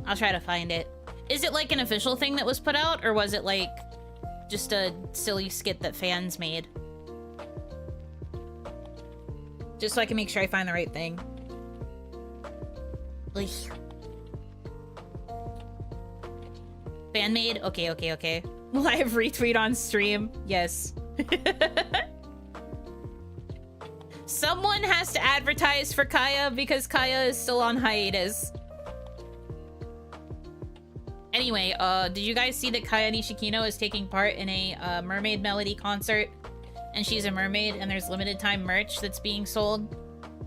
I'll try to find it. Is it like an official thing that was put out, or was it like just a silly skit that fans made? Just so I can make sure I find the right thing. Fan made? Okay, okay, okay. Live retweet on stream. Yes. Someone has to advertise for Kaya because Kaya is still on hiatus. Anyway, did you guys see that Kaya Nishikino is taking part in a Mermaid Melody concert? And she's a mermaid, and there's limited time merch that's being sold.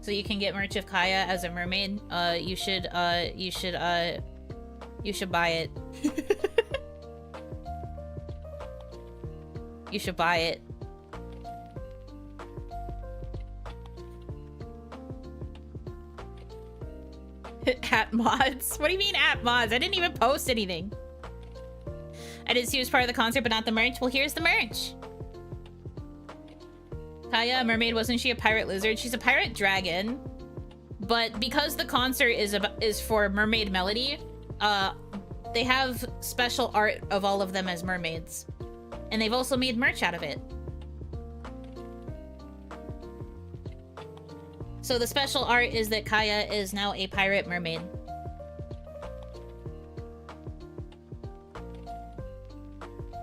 So you can get merch of Kaya as a mermaid. You should buy it. You should buy it. At mods? What do you mean at mods? I didn't even post anything. I did see it was part of the concert, but not the merch. Well, here's the merch. Kaya, a mermaid, wasn't she a pirate lizard? She's a pirate dragon. But because the concert is for Mermaid Melody, they have special art of all of them as mermaids. And they've also made merch out of it. So the special art is that Kaya is now a pirate mermaid.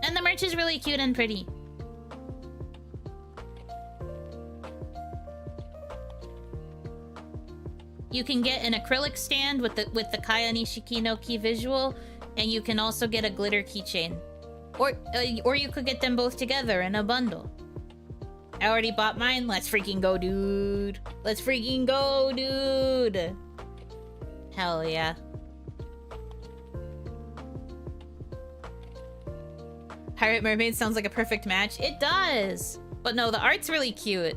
And the merch is really cute and pretty. You can get an acrylic stand with the Kaya Nishikino key visual, and you can also get a glitter keychain. Or you could get them both together in a bundle. I already bought mine. Let's freaking go, dude. Let's freaking go, dude. Hell yeah. Pirate Mermaid sounds like a perfect match. It does. But no, the art's really cute.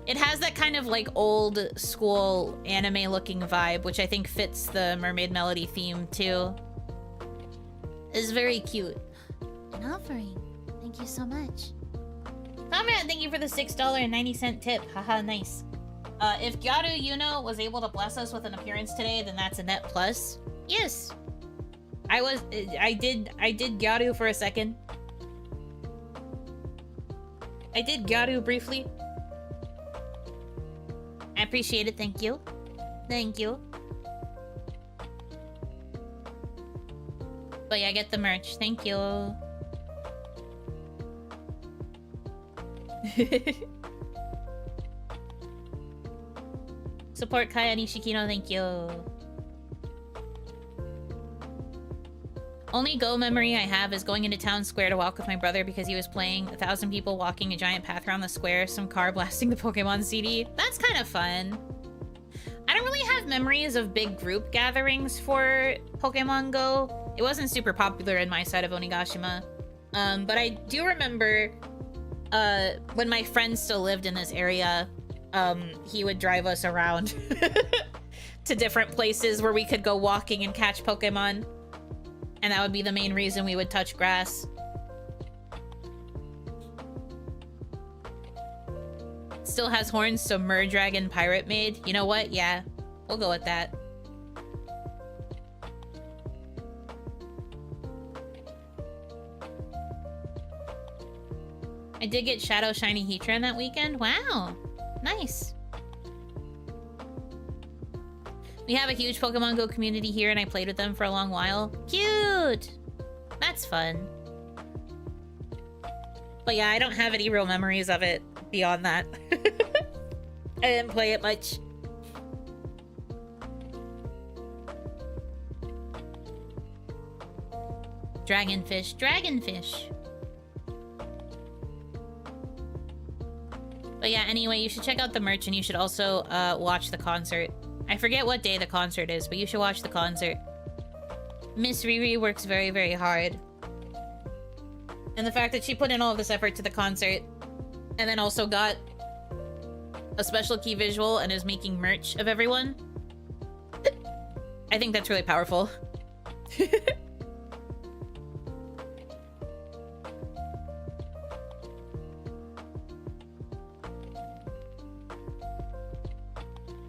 It has that kind of like old school anime looking vibe, which I think fits the Mermaid Melody theme too. It's very cute. An offering. Thank you so much. Comrade, thank you for the $6.90 tip. Haha, nice. If Gyaru Yuno was able to bless us with an appearance today, then that's a net plus. Yes. I did Gyaru for a second. I did Gyaru briefly. I appreciate it. Thank you. Thank you. But yeah, get the merch. Thank you. Support Kaya Nishikino. Thank you. Only Go memory I have is going into town square to walk with my brother because he was playing 1,000 people walking a giant path around the square, some car blasting the Pokemon CD. That's kind of fun. I don't really have memories of big group gatherings for Pokemon Go. It wasn't super popular in my side of Onigashima. But I do remember when my friend still lived in this area, he would drive us around to different places where we could go walking and catch Pokemon. And that would be the main reason we would touch grass. Still has horns, so Murdragon Pirate Maid. You know what? Yeah, we'll go with that. I did get Shadow Shiny Heatran that weekend. Wow, nice. We have a huge Pokemon Go community here, and I played with them for a long while. Cute! That's fun. But yeah, I don't have any real memories of it beyond that. I didn't play it much. Dragonfish, Dragonfish. But yeah, anyway, you should check out the merch, and you should also watch the concert. I forget what day the concert is, but you should watch the concert. Miss Riri works very, very hard. And the fact that she put in all of this effort to the concert, and then also got a special key visual and is making merch of everyone, I think that's really powerful.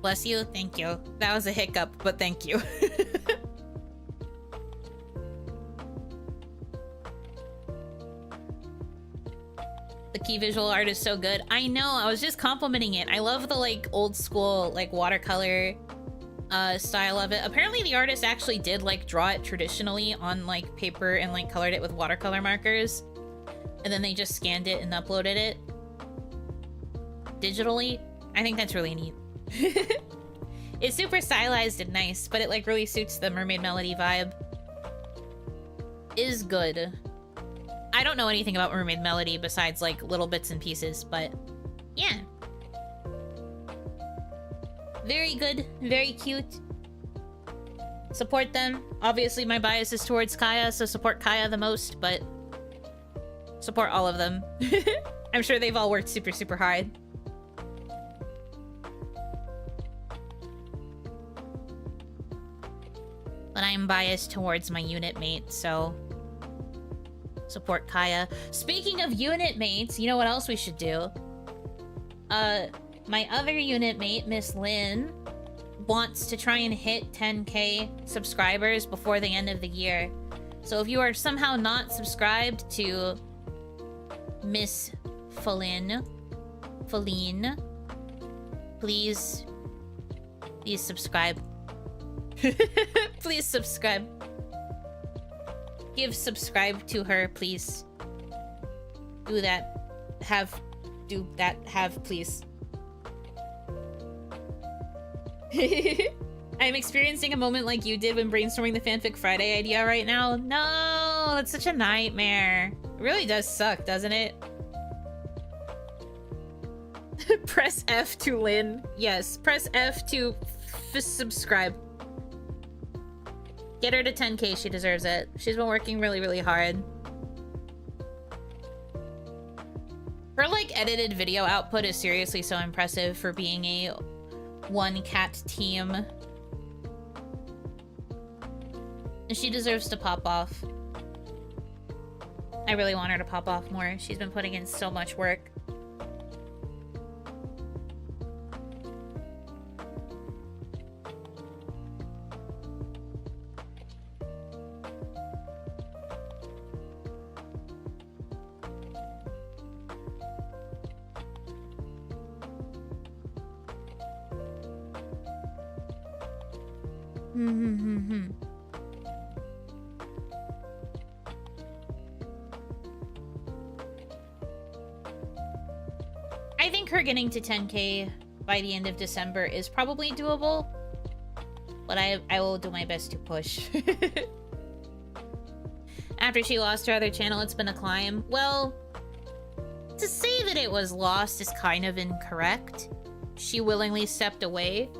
Bless you. Thank you. That was a hiccup, but thank you. The key visual art is so good. I know. I was just complimenting it. I love the like old school like watercolor style of it. Apparently the artist actually did like draw it traditionally on like paper and like colored it with watercolor markers. And then they just scanned it and uploaded it digitally. I think that's really neat. It's super stylized and nice, but it like really suits the Mermaid Melody vibe. Is good. I don't know anything about Mermaid Melody besides like little bits and pieces, but yeah. Very good, very cute. Support them. Obviously my bias is towards Kaya, so support Kaya the most, but support all of them. I'm sure they've all worked super, super hard. But I'm biased towards my unit mate, so support Kaya. Speaking of unit mates, you know what else we should do? My other unit mate, Miss Lynn, wants to try and hit 10k subscribers before the end of the year. So if you are somehow not subscribed to Miss Feline, please subscribe. Please subscribe. Give subscribe to her, please. Do that. Do that. Please. I'm experiencing a moment like you did when brainstorming the Fanfic Friday idea right now. No, that's such a nightmare. It really does suck, doesn't it? Press F to Lynn. Yes, press F to subscribe. Get her to 10k, she deserves it. She's been working really, really hard. Her, like, edited video output is seriously so impressive for being a one-cat team. And she deserves to pop off. I really want her to pop off more. She's been putting in so much work. I think her getting to 10K by the end of December is probably doable, but I will do my best to push. After she lost her other channel, it's been a climb. Well, to say that it was lost is kind of incorrect. She willingly stepped away,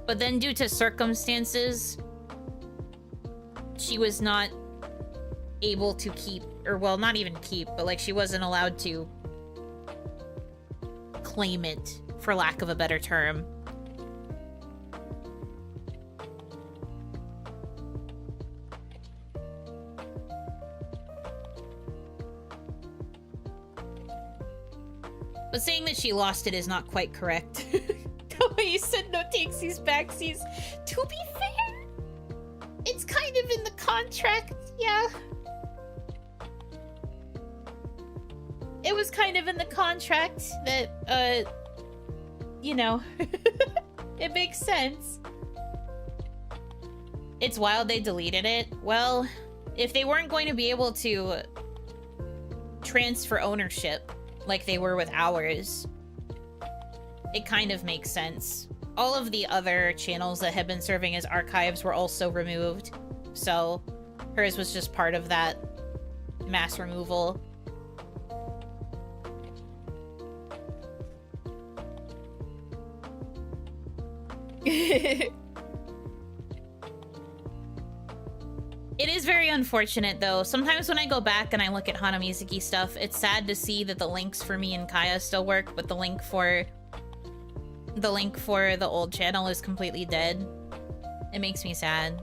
but then due to circumstances, she was not able to keep, or well, not even keep, but like she wasn't allowed to claim it, for lack of a better term. But saying that she lost it is not quite correct. The way you said no takesies, backsies. To be fair, it's kind of in the contract, yeah. It was kind of in the contract that, you know, it makes sense. It's wild they deleted it. Well, if they weren't going to be able to transfer ownership like they were with ours, it kind of makes sense. All of the other channels that had been serving as archives were also removed, so hers was just part of that mass removal. It is very unfortunate, though. Sometimes when I go back and I look at Hana Mizuki stuff, it's sad to see that the links for me and Kaya still work, but the link for the old channel is completely dead. It makes me sad.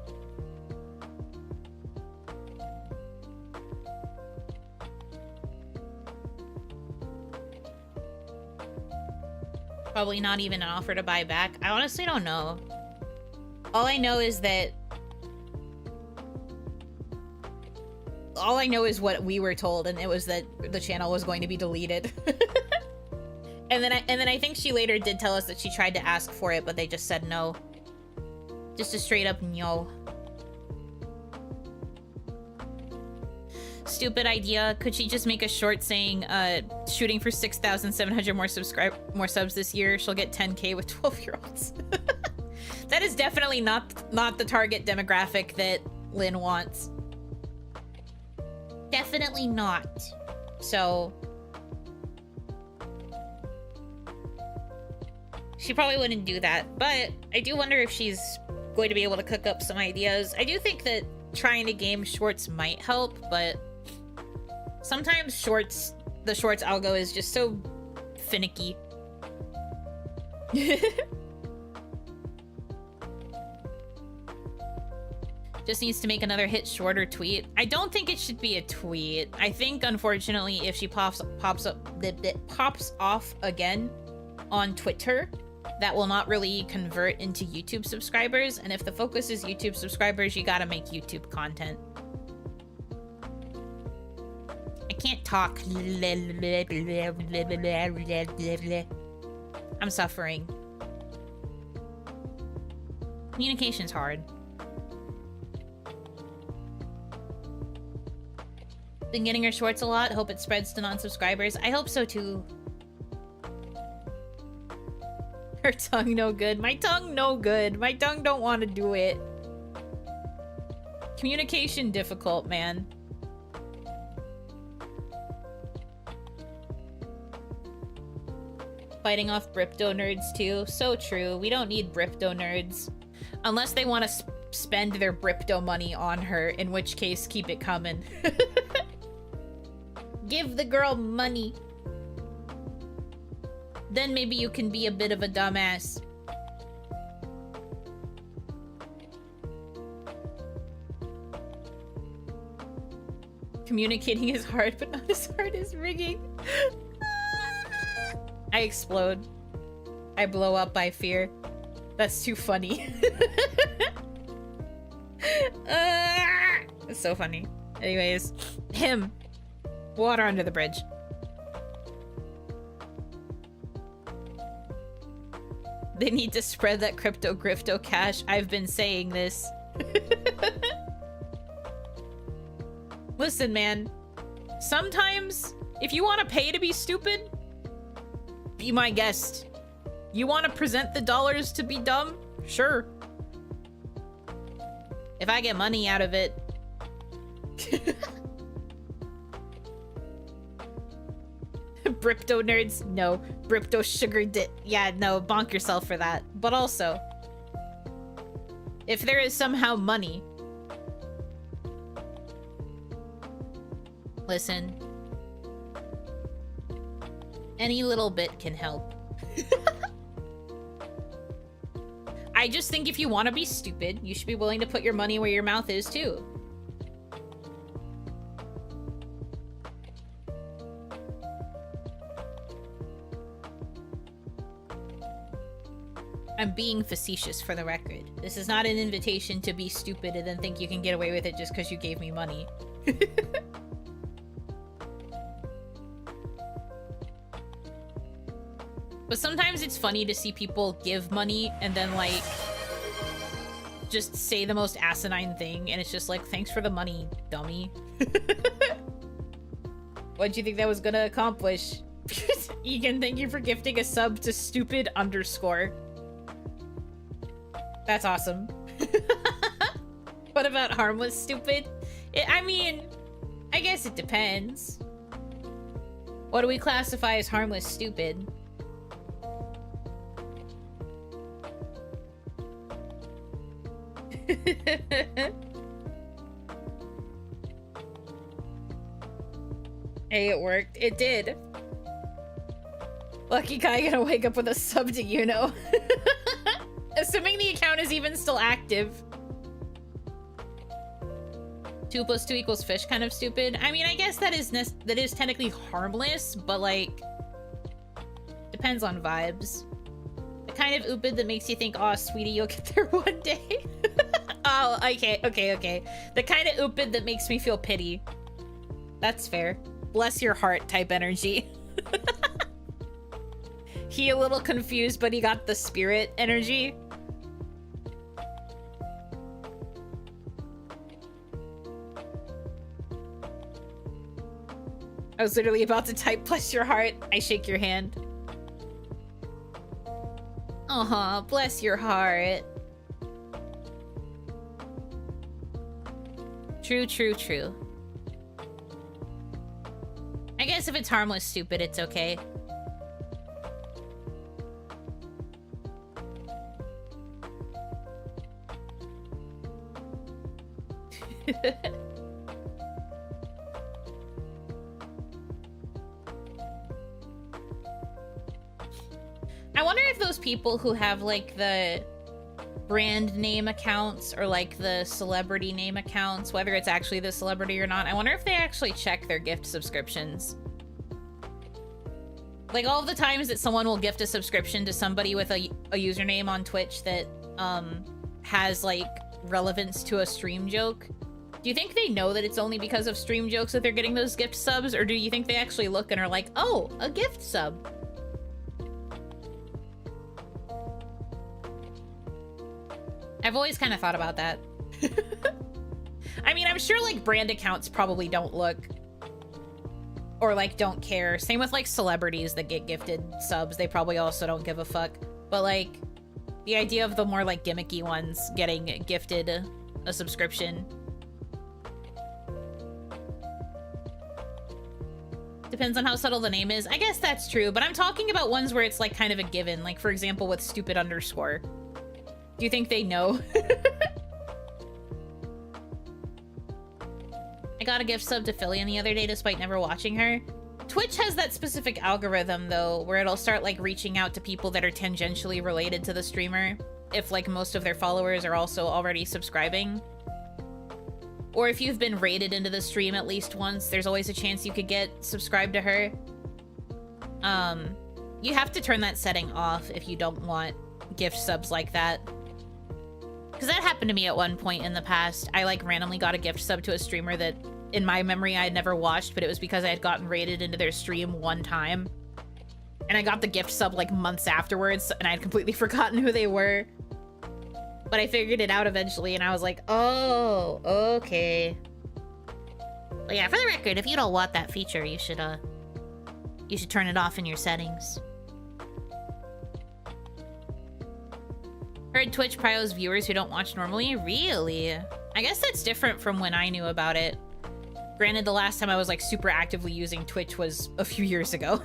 Probably not even an offer to buy back. I honestly don't know. All I know is what we were told, and it was that the channel was going to be deleted. and then I think she later did tell us that she tried to ask for it, but they just said no. Just a straight up no. Stupid idea. Could she just make a short saying, shooting for 6,700 more subs this year? She'll get 10K with 12-year-olds. That is definitely not the target demographic that Lynn wants. Definitely not. So she probably wouldn't do that, but I do wonder if she's going to be able to cook up some ideas. I do think that trying to game shorts might help, but sometimes the shorts algo is just so finicky. Just needs to make another hit shorter tweet. I don't think it should be a tweet. I think, unfortunately, if she pops off again on Twitter, that will not really convert into YouTube subscribers. And if the focus is YouTube subscribers, you gotta make YouTube content. I can't talk. I'm suffering. Communication's hard. Been getting her shorts a lot. Hope it spreads to non-subscribers. I hope so too. Her tongue no good. My tongue no good. My tongue don't want to do it. Communication difficult, man. Fighting off Bripto nerds too. So true. We don't need Bripto nerds. Unless they want to spend their Bripto money on her, in which case keep it coming. Give the girl money. Then maybe you can be a bit of a dumbass. Communicating is hard, but not as hard as rigging. I explode. I blow up by fear. That's too funny. It's so funny. Anyways, him. Water under the bridge. They need to spread that crypto grifto cash. I've been saying this. Listen, man. Sometimes, if you want to pay to be stupid, be my guest. You want to present the dollars to be dumb? Sure. If I get money out of it. Brypto nerds? No. Brypto sugar yeah, no, bonk yourself for that. But also, if there is somehow money, listen, any little bit can help. I just think if you want to be stupid, you should be willing to put your money where your mouth is too. I'm being facetious for the record. This is not an invitation to be stupid and then think you can get away with it just because you gave me money. But sometimes it's funny to see people give money and then, like, just say the most asinine thing, and it's just like, thanks for the money, dummy. What'd you think that was gonna accomplish? Egan, thank you for gifting a sub to stupid underscore. That's awesome. What about harmless stupid? I mean, I guess it depends. What do we classify as harmless stupid? Hey, it worked. It did. Lucky guy gonna wake up with a sub to Yuno. Assuming the account is even still active. 2 + 2 = fish kind of stupid. I mean, I guess that is technically harmless, but like, depends on vibes. The kind of oopid that makes you think, oh, sweetie, you'll get there one day. Oh, okay. The kind of oopid that makes me feel pity. That's fair. Bless your heart type energy. He a little confused, but he got the spirit energy. I was literally about to type bless your heart. I shake your hand. Uh-huh, bless your heart. True. I guess if it's harmless stupid, it's okay. I wonder if those people who have like the brand name accounts or like the celebrity name accounts, whether it's actually the celebrity or not, I wonder if they actually check their gift subscriptions. Like all of the times that someone will gift a subscription to somebody with a username on Twitch that has like relevance to a stream joke, do you think they know that it's only because of stream jokes that they're getting those gift subs, or do you think they actually look and are like, oh, a gift sub? I've always kind of thought about that. I mean, I'm sure like brand accounts probably don't look or like don't care. Same with like celebrities that get gifted subs. They probably also don't give a fuck. But like the idea of the more like gimmicky ones getting gifted a subscription. Depends on how subtle the name is. I guess that's true, but I'm talking about ones where it's like kind of a given. Like for example with stupid underscore. Do you think they know? I got a gift sub to Phillian the other day despite never watching her. Twitch has that specific algorithm though, where it'll start like reaching out to people that are tangentially related to the streamer, if like most of their followers are also already subscribing. Or if you've been rated into the stream at least once, there's always a chance you could get subscribed to her. You have to turn that setting off if you don't want gift subs like that. Because that happened to me at one point in the past. I like randomly got a gift sub to a streamer that in my memory I had never watched, but it was because I had gotten rated into their stream one time. And I got the gift sub like months afterwards and I had completely forgotten who they were. But I figured it out eventually, and I was like, oh, okay. But yeah, for the record, if you don't want that feature, you should turn it off in your settings. Heard Twitch prios viewers who don't watch normally? Really? I guess that's different from when I knew about it. Granted, the last time I was like super actively using Twitch was a few years ago.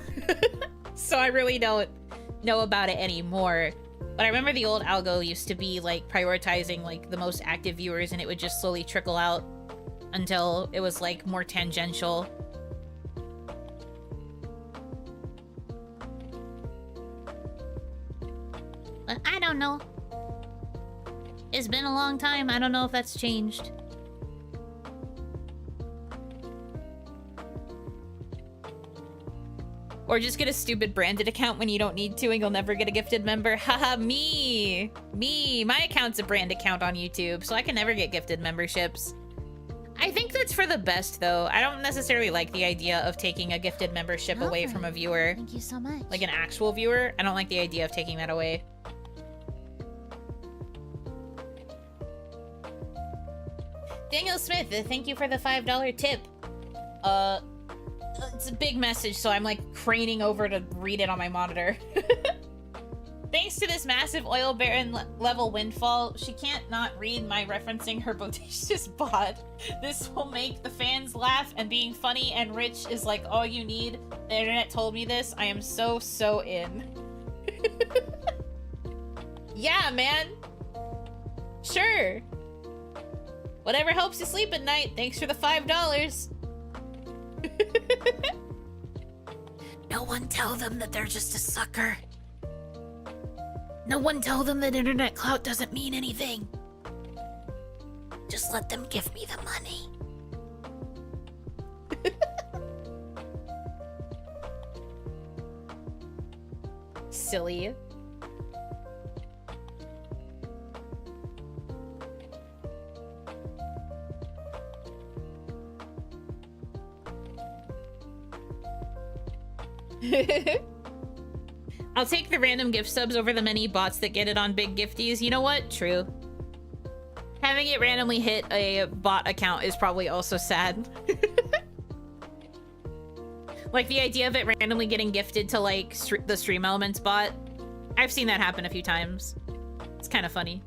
So I really don't know about it anymore. But I remember the old algo used to be like prioritizing like the most active viewers, and it would just slowly trickle out until it was like more tangential. But I don't know. It's been a long time. I don't know if that's changed. Or just get a stupid branded account when you don't need to and you'll never get a gifted member. Haha, me! Me! My account's a brand account on YouTube, so I can never get gifted memberships. I think that's for the best, though. I don't necessarily like the idea of taking a gifted membership away from a viewer. Thank you so much. Like an actual viewer. I don't like the idea of taking that away. Daniel Smith, thank you for the $5 tip. It's a big message, so I'm like craning over to read it on my monitor. Thanks to this massive oil baron level windfall, she can't not read my referencing her bodacious bot. This will make the fans laugh, and being funny and rich is like all you need. The internet told me this. I am so in. Yeah, man. Sure. Whatever helps you sleep at night. Thanks for the $5. No one tell them that they're just a sucker. No one tell them that internet clout doesn't mean anything. Just let them give me the money. Silly. I'll take the random gift subs over the many bots that get it on big gifties. You know what? True. Having it randomly hit a bot account is probably also sad. Like the idea of it randomly getting gifted to like the Stream Elements bot. I've seen that happen a few times. It's kind of funny.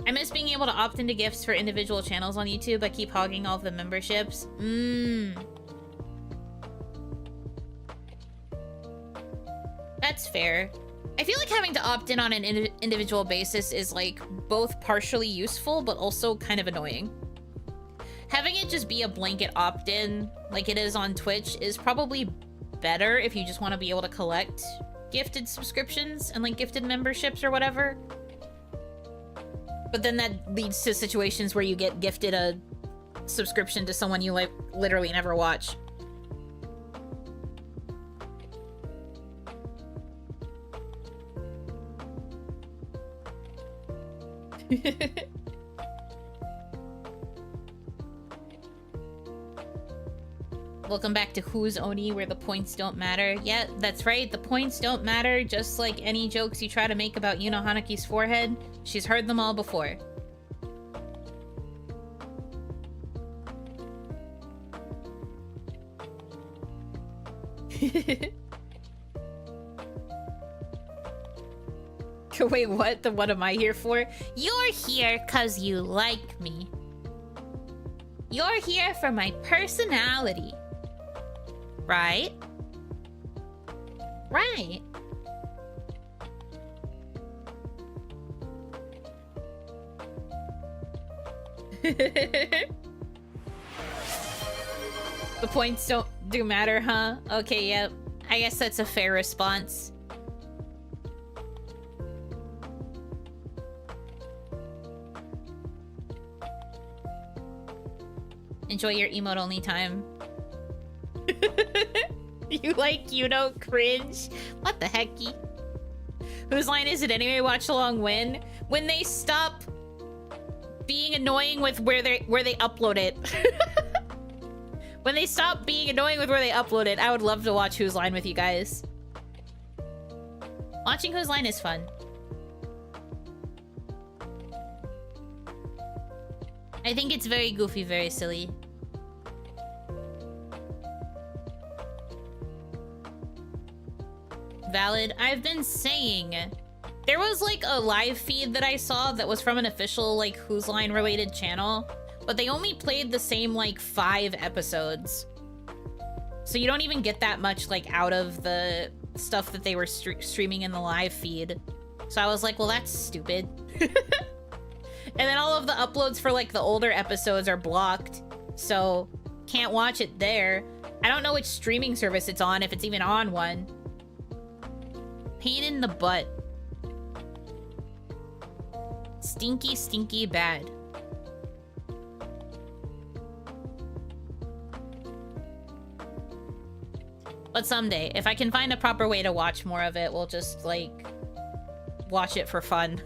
I miss being able to opt into gifts for individual channels on YouTube. I keep hogging all of the memberships. That's fair. I feel like having to opt in on an individual basis is like both partially useful, but also kind of annoying. Having it just be a blanket opt-in like it is on Twitch is probably better if you just want to be able to collect gifted subscriptions and like gifted memberships or whatever. But then that leads to situations where you get gifted a subscription to someone you like literally never watch. Welcome back to Who's Oni, where the points don't matter. Yeah, that's right, the points don't matter, just like any jokes you try to make about Yuno Hanaki's forehead. She's heard them all before. Wait, what? What am I here for? You're here 'cause you like me. You're here for my personality. Right? Right. The points do matter, huh? Okay, yep. I guess that's a fair response. Enjoy your emote-only time. You like Yuno cringe? What the hecky? Whose line is it anyway? Watch along when? When they stop being annoying with where they upload it. When they stop being annoying with where they upload it, I would love to watch Whose Line with you guys. Watching Whose Line is fun. I think it's very goofy, very silly. Valid. I've been saying... There was, like, a live feed that I saw that was from an official, like, Whose Line related channel. But they only played the same, like, 5 episodes. So you don't even get that much, like, out of the stuff that they were streaming in the live feed. So I was like, well, that's stupid. And then all of the uploads for, like, the older episodes are blocked. So can't watch it there. I don't know which streaming service it's on, if it's even on one. Pain in the butt. Stinky, stinky bad. But someday, if I can find a proper way to watch more of it, we'll just, like, watch it for fun.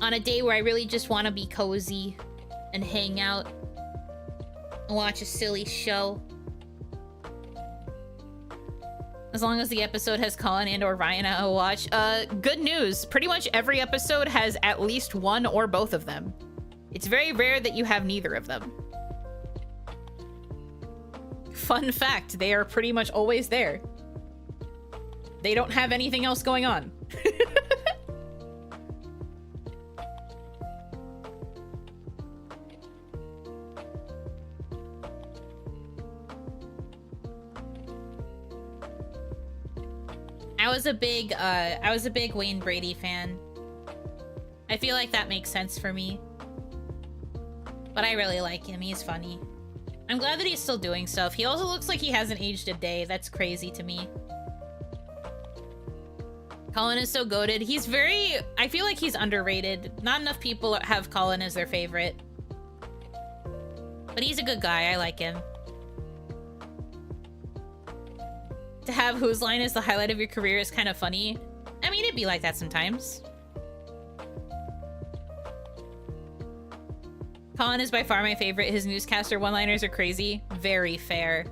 On a day where I really just want to be cozy and hang out and watch a silly show. As long as the episode has Colin and or Ryan, I'll watch. Good news. Pretty much every episode has at least one or both of them. It's very rare that you have neither of them. Fun fact, they are pretty much always there. They don't have anything else going on. I was a big Wayne Brady fan. I feel like that makes sense for me. But I really like him. He's funny. I'm glad that he's still doing stuff. He also looks like he hasn't aged a day. That's crazy to me. Colin is so goated. He's very... I feel like he's underrated. Not enough people have Colin as their favorite. But he's a good guy. I like him. To have Whose Line as the highlight of your career is kind of funny. I mean, it'd be like that sometimes. Colin is by far my favorite. His newscaster one-liners are crazy. Very fair.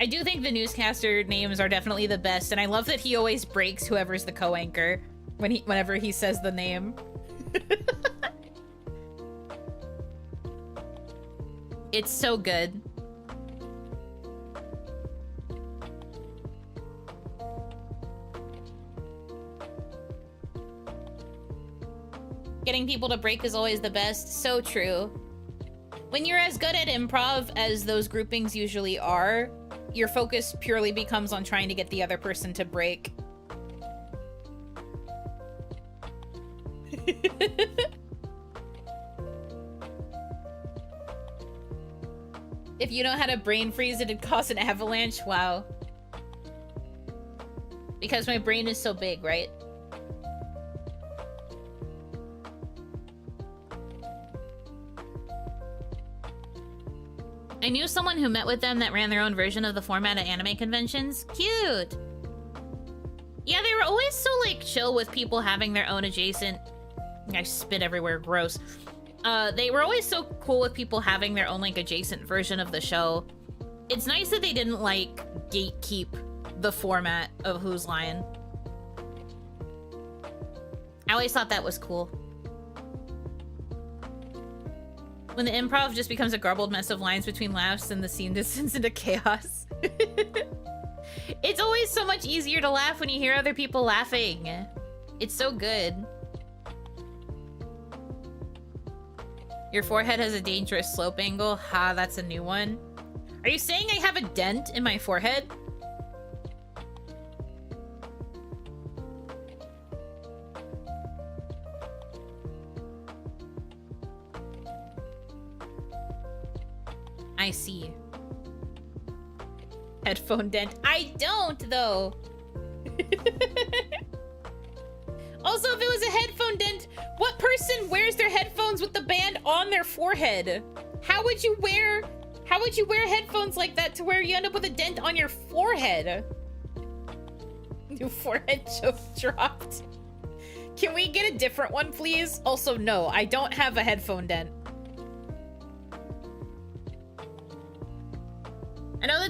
I do think the newscaster names are definitely the best, and I love that he always breaks whoever's the co-anchor whenever he says the name. It's so good. Getting people to break is always the best. So true. When you're as good at improv as those groupings usually are, your focus purely becomes on trying to get the other person to break. If you know how to brain freeze, it'd cause an avalanche. Wow. Because my brain is so big, right? I knew someone who met with them that ran their own version of the format at anime conventions. Cute! Yeah, they were always so, like, chill with people having their own adjacent... I spit everywhere, gross. They were always so cool with people having their own, like, adjacent version of the show. It's nice that they didn't, like, gatekeep the format of Whose Line. I always thought that was cool. When the improv just becomes a garbled mess of lines between laughs and the scene descends into chaos. It's always so much easier to laugh when you hear other people laughing. It's so good. Your forehead has a dangerous slope angle. Ha, that's a new one. Are you saying I have a dent in my forehead? I see. Headphone dent. I don't, though. Also, if it was a headphone dent, what person wears their headphones with the band on their forehead? How would you wear headphones like that to where you end up with a dent on your forehead? New forehead joke dropped. Can we get a different one, please? Also, no, I don't have a headphone dent.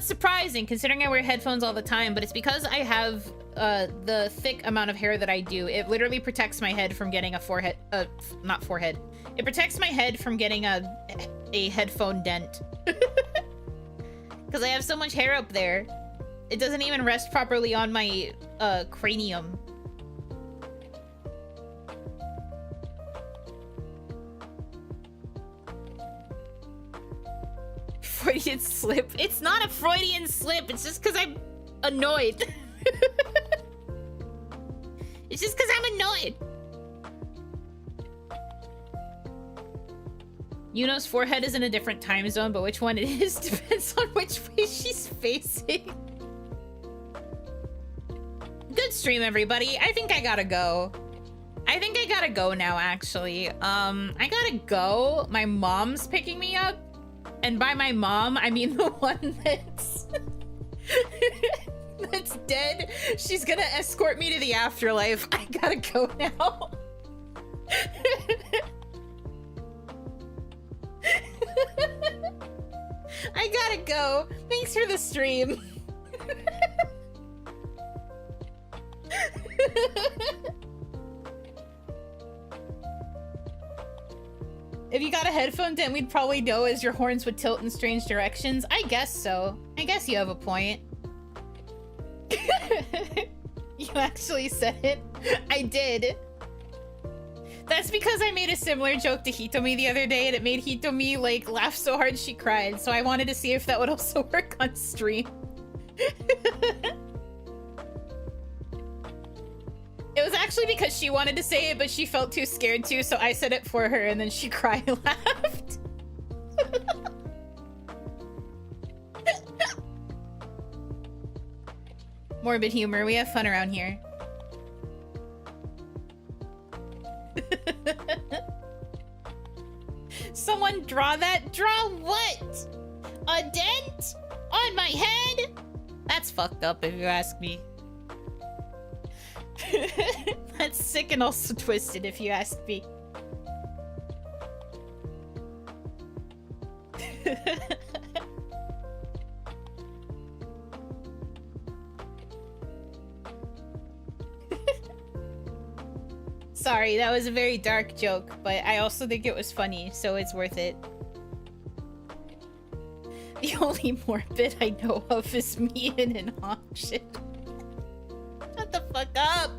it's surprising considering I wear headphones all the time, but it's because I have the thick amount of hair that I do. It literally protects my head from getting a forehead, not forehead. It protects my head from getting a headphone dent. Because I have so much hair up there. It doesn't even rest properly on my cranium. Freudian slip. It's not a Freudian slip. It's just because I'm annoyed. It's just because I'm annoyed. Yuno's forehead is in a different time zone, but which one it is depends on which way she's facing. Good stream, everybody. I think I gotta go. I think I gotta go now, actually. I gotta go. My mom's picking me up. And by my mom, I mean the one that's... that's dead. She's gonna escort me to the afterlife. I gotta go now. I gotta go. Thanks for the stream. If you got a headphone dent, we'd probably know as your horns would tilt in strange directions. I guess so. I guess you have a point. You actually said it. I did. That's because I made a similar joke to Hitomi the other day, and it made Hitomi, like, laugh so hard she cried. So I wanted to see if that would also work on stream. It was actually because she wanted to say it, but she felt too scared to, so I said it for her, and then she cried and laughed. Morbid humor. We have fun around here. Someone draw that? Draw what? A dent? On my head? That's fucked up if you ask me. That's sick and also twisted if you ask me. Sorry, that was a very dark joke, but I also think it was funny, so it's worth it. The only morbid I know of is me in an auction. Shut the fuck up!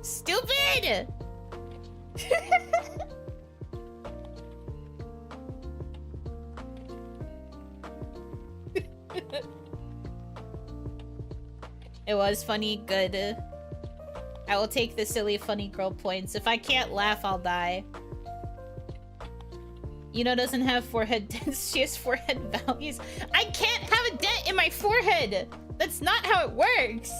Stupid! It was funny, good. I will take the silly funny girl points. If I can't laugh, I'll die. Yuno doesn't have forehead dents, she has forehead valleys. I can't have a dent in my forehead! That's not how it works!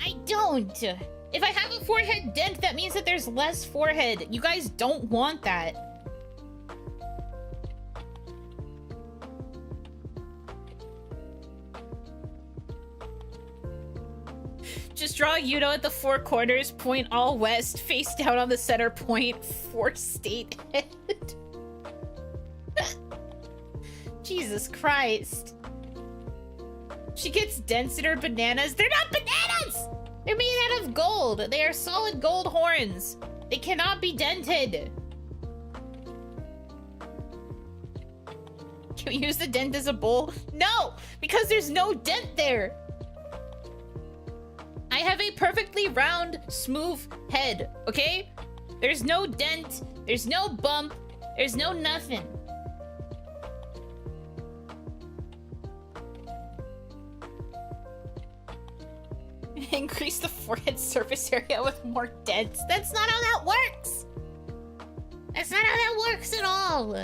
I don't! If I have a forehead dent, that means that there's less forehead. You guys don't want that. Just draw Yuno at the four corners, point all west, face down on the center point, four state head. Jesus Christ. She gets dents in her bananas. They're not bananas! They're made out of gold. They are solid gold horns. They cannot be dented. Can we use the dent as a bowl? No, because there's no dent there. I have a perfectly round, smooth head, okay? There's no dent, there's no bump, there's no nothing. Increase the forehead surface area with more dents. That's not how that works! That's not how that works at all!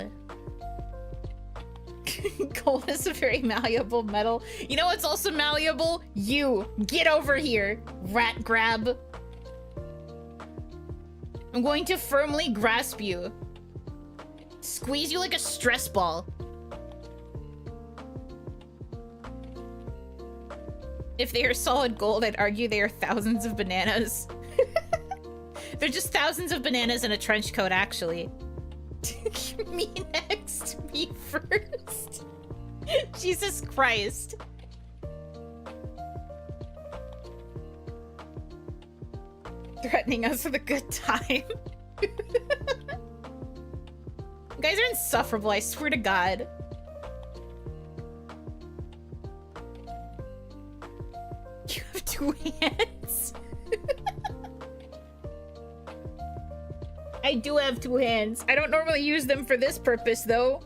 Gold is a very malleable metal. You know what's also malleable? You! Get over here, rat grab! I'm going to firmly grasp you. Squeeze you like a stress ball. If they are solid gold, I'd argue they are thousands of bananas. They're just thousands of bananas in a trench coat, actually. Me next, me first. Jesus Christ. Threatening us with a good time. You guys are insufferable, I swear to God. You have 2 hands. I do have 2 hands. I don't normally use them for this purpose, though.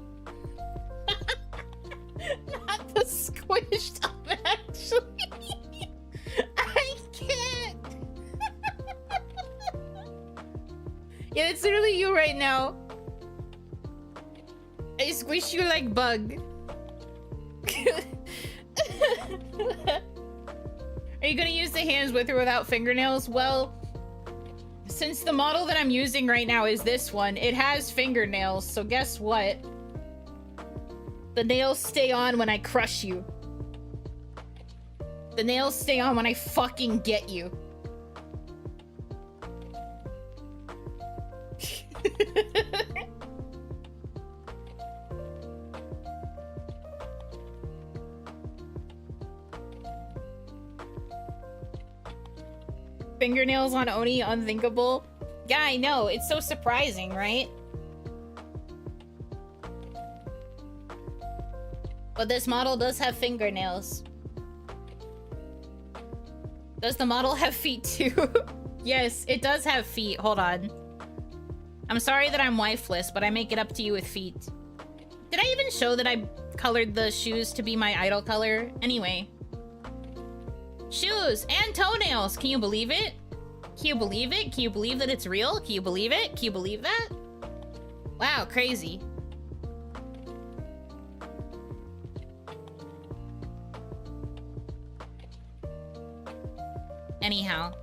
Not the squished up, actually. I can't. Yeah, it's literally you right now. I squish you like bug. Are you gonna use the hands with or without fingernails? Well, since the model that I'm using right now is this one, it has fingernails, so guess what? The nails stay on when I crush you. The nails stay on when I fucking get you. Fingernails on Oni, unthinkable. Yeah, I know. It's so surprising, right? But this model does have fingernails. Does the model have feet too? Yes, it does have feet. Hold on. I'm sorry that I'm wifeless, but I make it up to you with feet. Did I even show that I colored the shoes to be my idol color? Anyway. Shoes and toenails. Can you believe it? Can you believe it? Can you believe that it's real? Can you believe it? Can you believe that? Wow, crazy. Anyhow.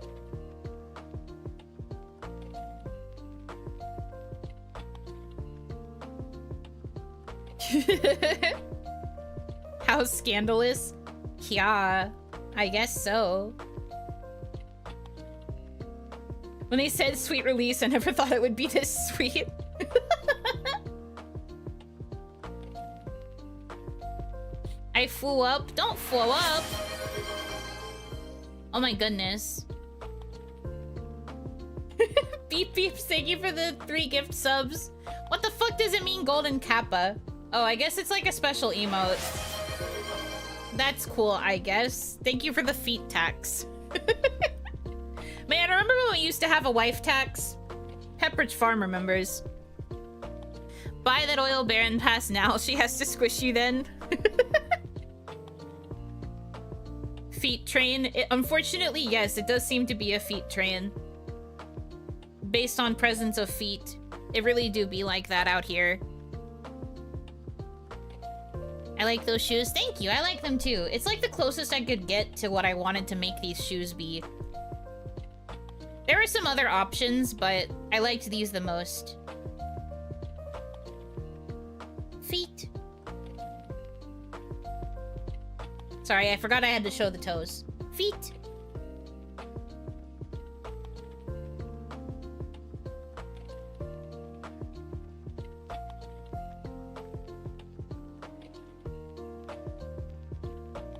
How scandalous? Yeah. I guess so. When they said sweet release, I never thought it would be this sweet. I flew up. Don't flow up. Oh my goodness. Beep beep, thank you for the 3 gift subs. What the fuck does it mean, golden kappa? Oh, I guess it's like a special emote. That's cool, I guess. Thank you for the feet tax. Man, remember when we used to have a wife tax? Pepperidge Farm remembers. Buy that oil baron pass now. She has to squish you then. Feet train. Unfortunately, yes, it does seem to be a feet train. Based on presence of feet. It really do be like that out here. I like those shoes. Thank you. I like them too. It's like the closest I could get to what I wanted to make these shoes be. There were some other options, but I liked these the most. Feet. Sorry, I forgot I had to show the toes. Feet.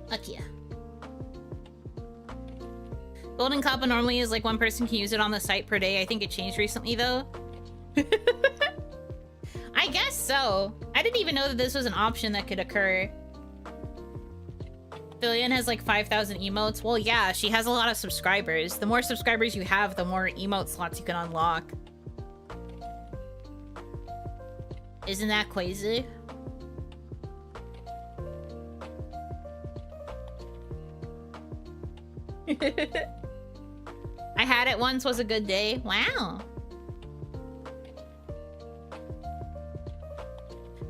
Akia. Golden Kappa normally is like 1 person can use it on the site per day. I think it changed recently though. I guess so. I didn't even know that this was an option that could occur. Billion has like 5,000 emotes. Well, yeah, she has a lot of subscribers. The more subscribers you have, the more emote slots you can unlock. Isn't that crazy? I had it once, was a good day. Wow.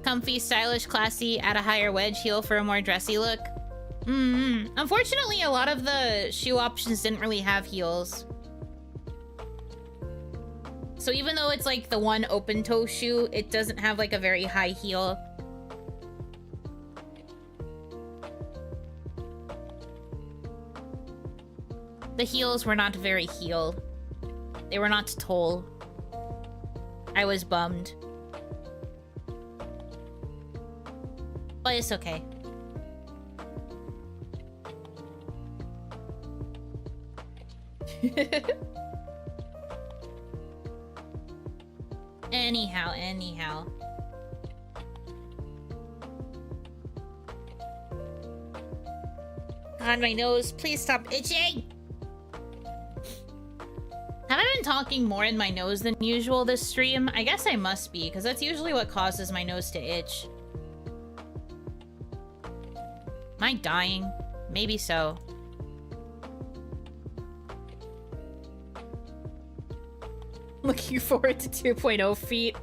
Comfy, stylish, classy, add a higher wedge heel for a more dressy look. Unfortunately, a lot of the shoe options didn't really have heels. So even though it's like the one open toe shoe, it doesn't have like a very high heel. The heels were not very heel. They were not tall. I was bummed. But it's okay. Anyhow. God, my nose. Please stop itching. Have I been talking more in my nose than usual this stream? I guess I must be, because that's usually what causes my nose to itch. Am I dying? Maybe so. Looking forward to 2.0 feet.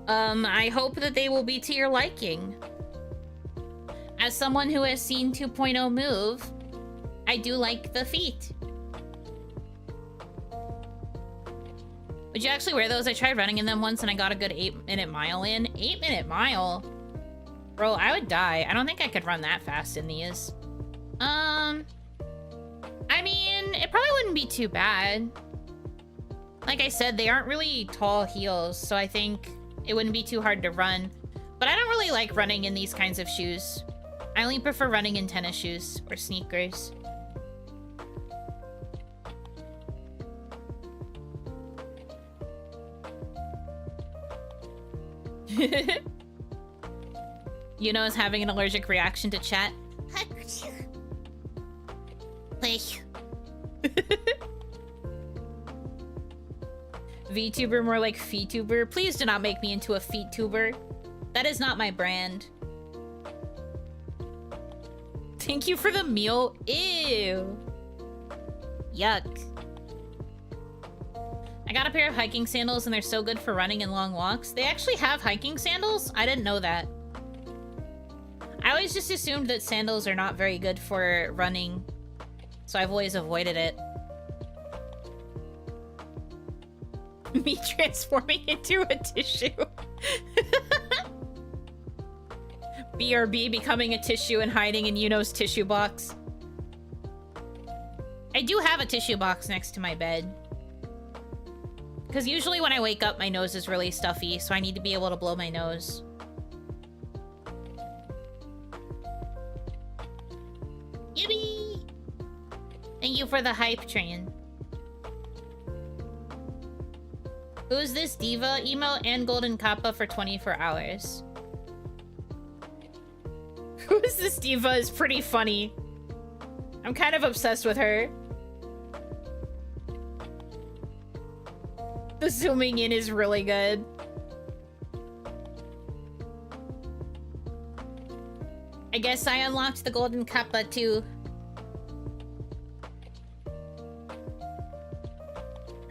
I hope that they will be to your liking. As someone who has seen 2.0 move, I do like the feet. Would you actually wear those? I tried running in them once and I got a good 8-minute mile in. 8-minute mile? Bro, I would die. I don't think I could run that fast in these. I mean, it probably wouldn't be too bad. Like I said, they aren't really tall heels, so I think it wouldn't be too hard to run. But I don't really like running in these kinds of shoes. I only prefer running in tennis shoes or sneakers. Yuno is having an allergic reaction to chat. VTuber more like feetuber. Please do not make me into a feettuber. That is not my brand. Thank you for the meal. Ew. Yuck. I got a pair of hiking sandals and they're so good for running and long walks. They actually have hiking sandals? I didn't know that. I always just assumed that sandals are not very good for running, so I've always avoided it. Me transforming into a tissue. BRB becoming a tissue and hiding in Yuno's tissue box. I do have a tissue box next to my bed. Because usually when I wake up, my nose is really stuffy, so I need to be able to blow my nose. Yippee! Thank you for the hype train. Who's this diva? Emote and golden kappa for 24 hours. Who's this diva is pretty funny. I'm kind of obsessed with her. The zooming in is really good. I guess I unlocked the golden kappa too.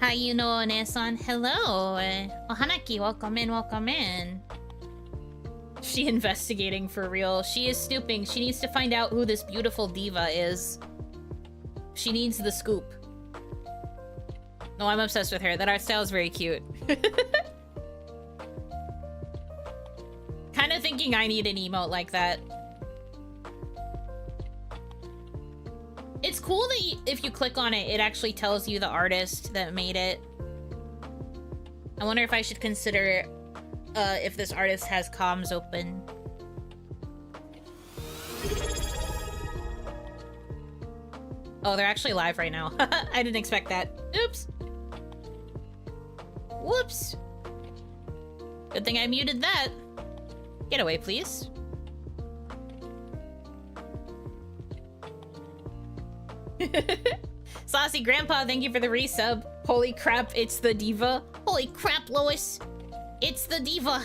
Hi, Yuno Onesan. Hello. Oh, Hanaki, welcome in, welcome in. She investigating for real. She is snooping. She needs to find out who this beautiful diva is. She needs the scoop. No, I'm obsessed with her. That art style is very cute. Kind of thinking I need an emote like that. It's cool that if you click on it, it actually tells you the artist that made it. I wonder if I should consider if this artist has comms open. Oh, they're actually live right now. I didn't expect that. Oops. Whoops. Good thing I muted that. Get away, please. Saucy Grandpa, thank you for the resub. Holy crap, it's the diva. Holy crap, Lois. It's the diva.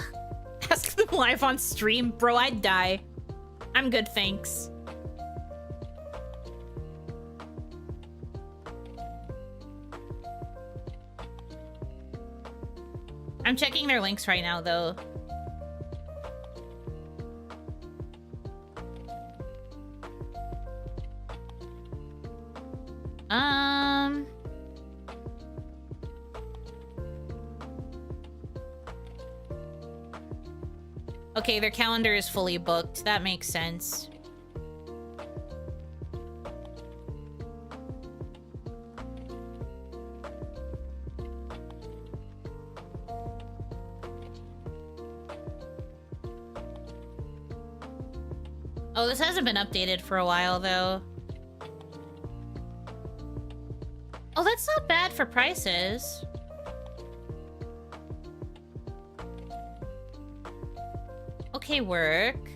Ask them live on stream. Bro, I'd die. I'm good, thanks. I'm checking their links right now, though. Okay, their calendar is fully booked. That makes sense. Oh, this hasn't been updated for a while, though. Oh, that's not bad for prices. Okay, work.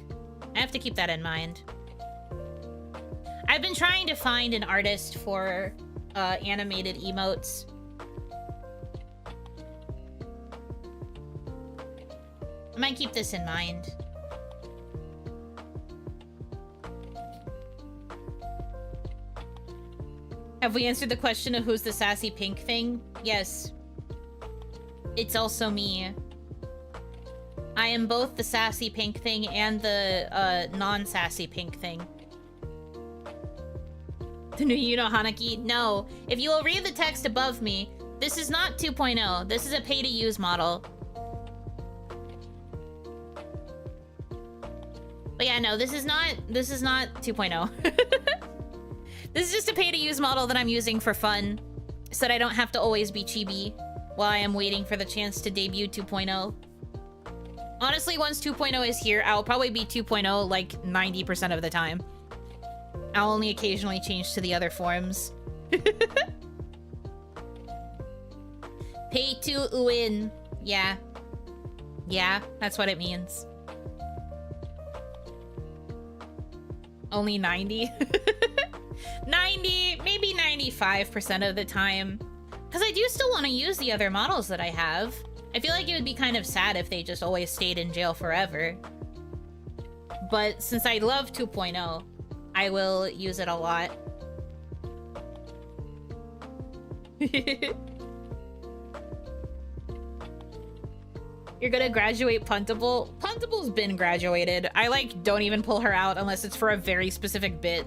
I have to keep that in mind. I've been trying to find an artist for animated emotes. I might keep this in mind. Have we answered the question of who's the sassy pink thing? Yes. It's also me. I am both the sassy pink thing and the non-sassy pink thing. The new Yuno Hanaki? No. If you will read the text above me, this is not 2.0. This is a pay-to-use model. But yeah, no, this is not 2.0. This is just a pay-to-use model that I'm using for fun, so that I don't have to always be chibi while I am waiting for the chance to debut 2.0. Honestly, once 2.0 is here, I'll probably be 2.0 like 90% of the time. I'll only occasionally change to the other forms. Pay to win. Yeah. Yeah, that's what it means. Only 90? 90, maybe 95% of the time. Because I do still want to use the other models that I have. I feel like it would be kind of sad if they just always stayed in jail forever. But since I love 2.0, I will use it a lot. You're gonna graduate Puntable? Puntable's been graduated. I, like, don't even pull her out unless it's for a very specific bit.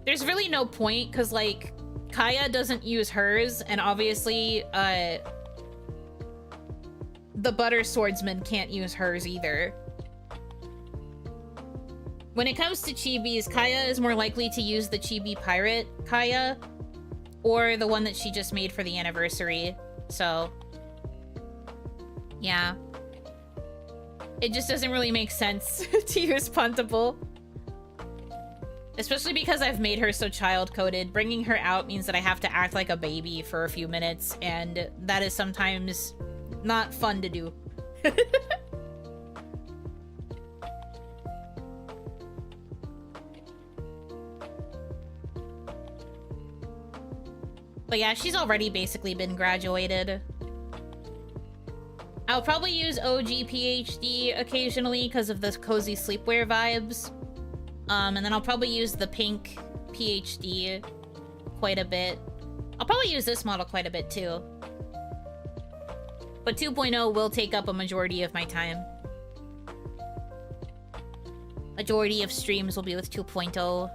There's really no point, because, like, Kaya doesn't use hers, and obviously, the Butter Swordsman can't use hers either. When it comes to chibis, Kaya is more likely to use the chibi pirate Kaya, or the one that she just made for the anniversary, so... yeah. It just doesn't really make sense to use Puntable. Especially because I've made her so child-coded. Bringing her out means that I have to act like a baby for a few minutes, and that is sometimes not fun to do. But yeah, she's already basically been graduated. I'll probably use OG PhD occasionally because of the cozy sleepwear vibes. And then I'll probably use the pink PhD quite a bit. I'll probably use this model quite a bit too. But 2.0 will take up a majority of my time. Majority of streams will be with 2.0.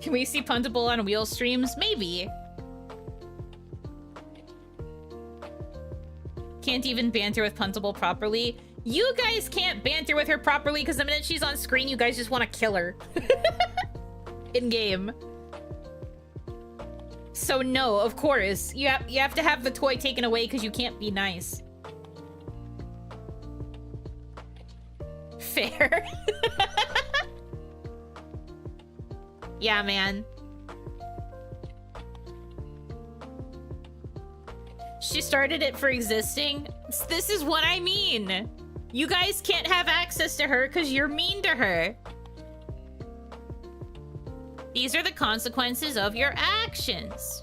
Can we see Puntable on wheel streams? Maybe. Can't even banter with Puntable properly. You guys can't banter with her properly because the minute she's on screen, you guys just want to kill her. In-game. So no, of course. You have to have the toy taken away because you can't be nice. Fair. Yeah, man. She started it for existing. This is what I mean. You guys can't have access to her because you're mean to her. These are the consequences of your actions.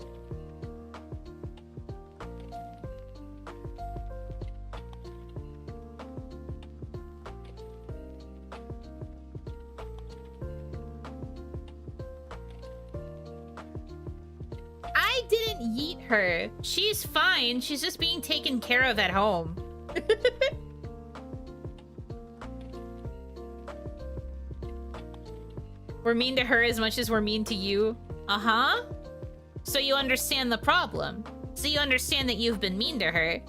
I didn't yeet her. She's fine. She's just being taken care of at home. We're mean to her as much as we're mean to you. Uh-huh. So you understand the problem. So you understand that you've been mean to her.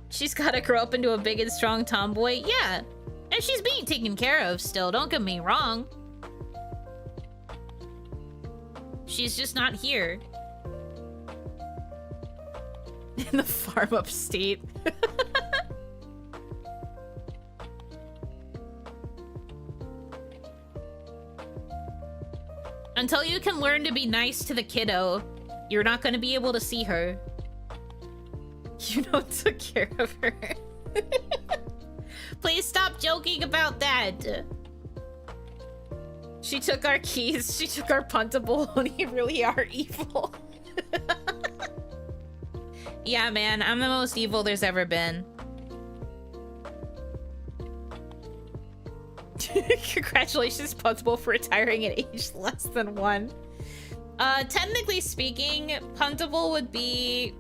She's gotta grow up into a big and strong tomboy. Yeah. And she's being taken care of still, don't get me wrong. She's just not here. In the farm upstate. Until you can learn to be nice to the kiddo, you're not gonna be able to see her. Yuno took care of her. Please stop joking about that. She took our keys, she took our puntable, and you really are evil. Yeah, man, I'm the most evil there's ever been. Congratulations, Puntable, for retiring at age less than 1. Technically speaking, Puntable would be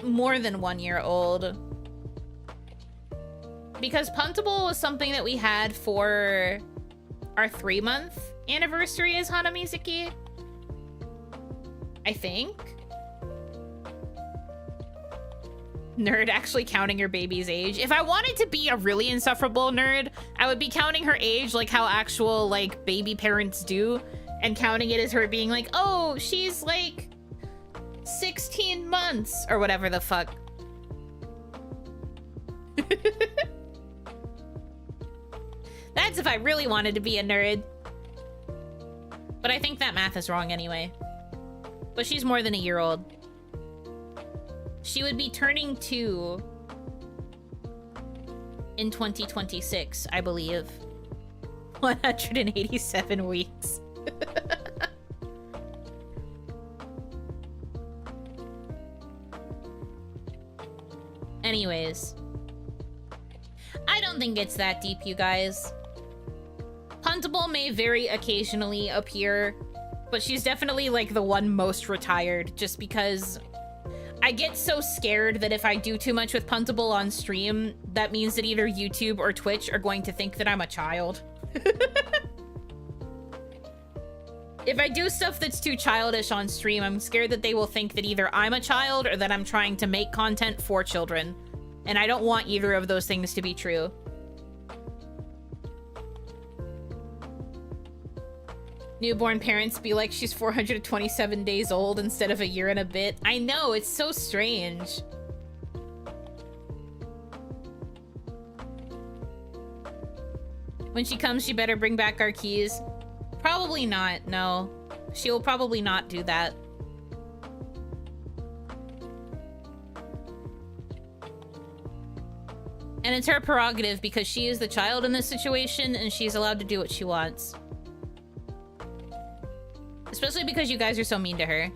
more than 1 year old. Because Puntable was something that we had for our 3-month anniversary as Hana Mizuki. I think. Nerd actually counting your baby's age. If I wanted to be a really insufferable nerd, I would be counting her age like how actual like baby parents do, and counting it as her being like, oh, she's like 16 months or whatever the fuck. That's if I really wanted to be a nerd. But I think that math is wrong anyway. But she's more than a year old. She would be turning 2 in 2026, I believe. 187 weeks. Anyways. I don't think it's that deep, you guys. Puntable may very occasionally appear, but she's definitely like the one most retired, just because I get so scared that if I do too much with Puntable on stream, that means that either YouTube or Twitch are going to think that I'm a child. If I do stuff that's too childish on stream, I'm scared that they will think that either I'm a child or that I'm trying to make content for children. And I don't want either of those things to be true. Newborn parents be like, she's 427 days old instead of a year and a bit. I know, it's so strange. When she comes, she better bring back our keys. Probably not, no. She will probably not do that. And it's her prerogative because she is the child in this situation and she's allowed to do what she wants. Especially because you guys are so mean to her.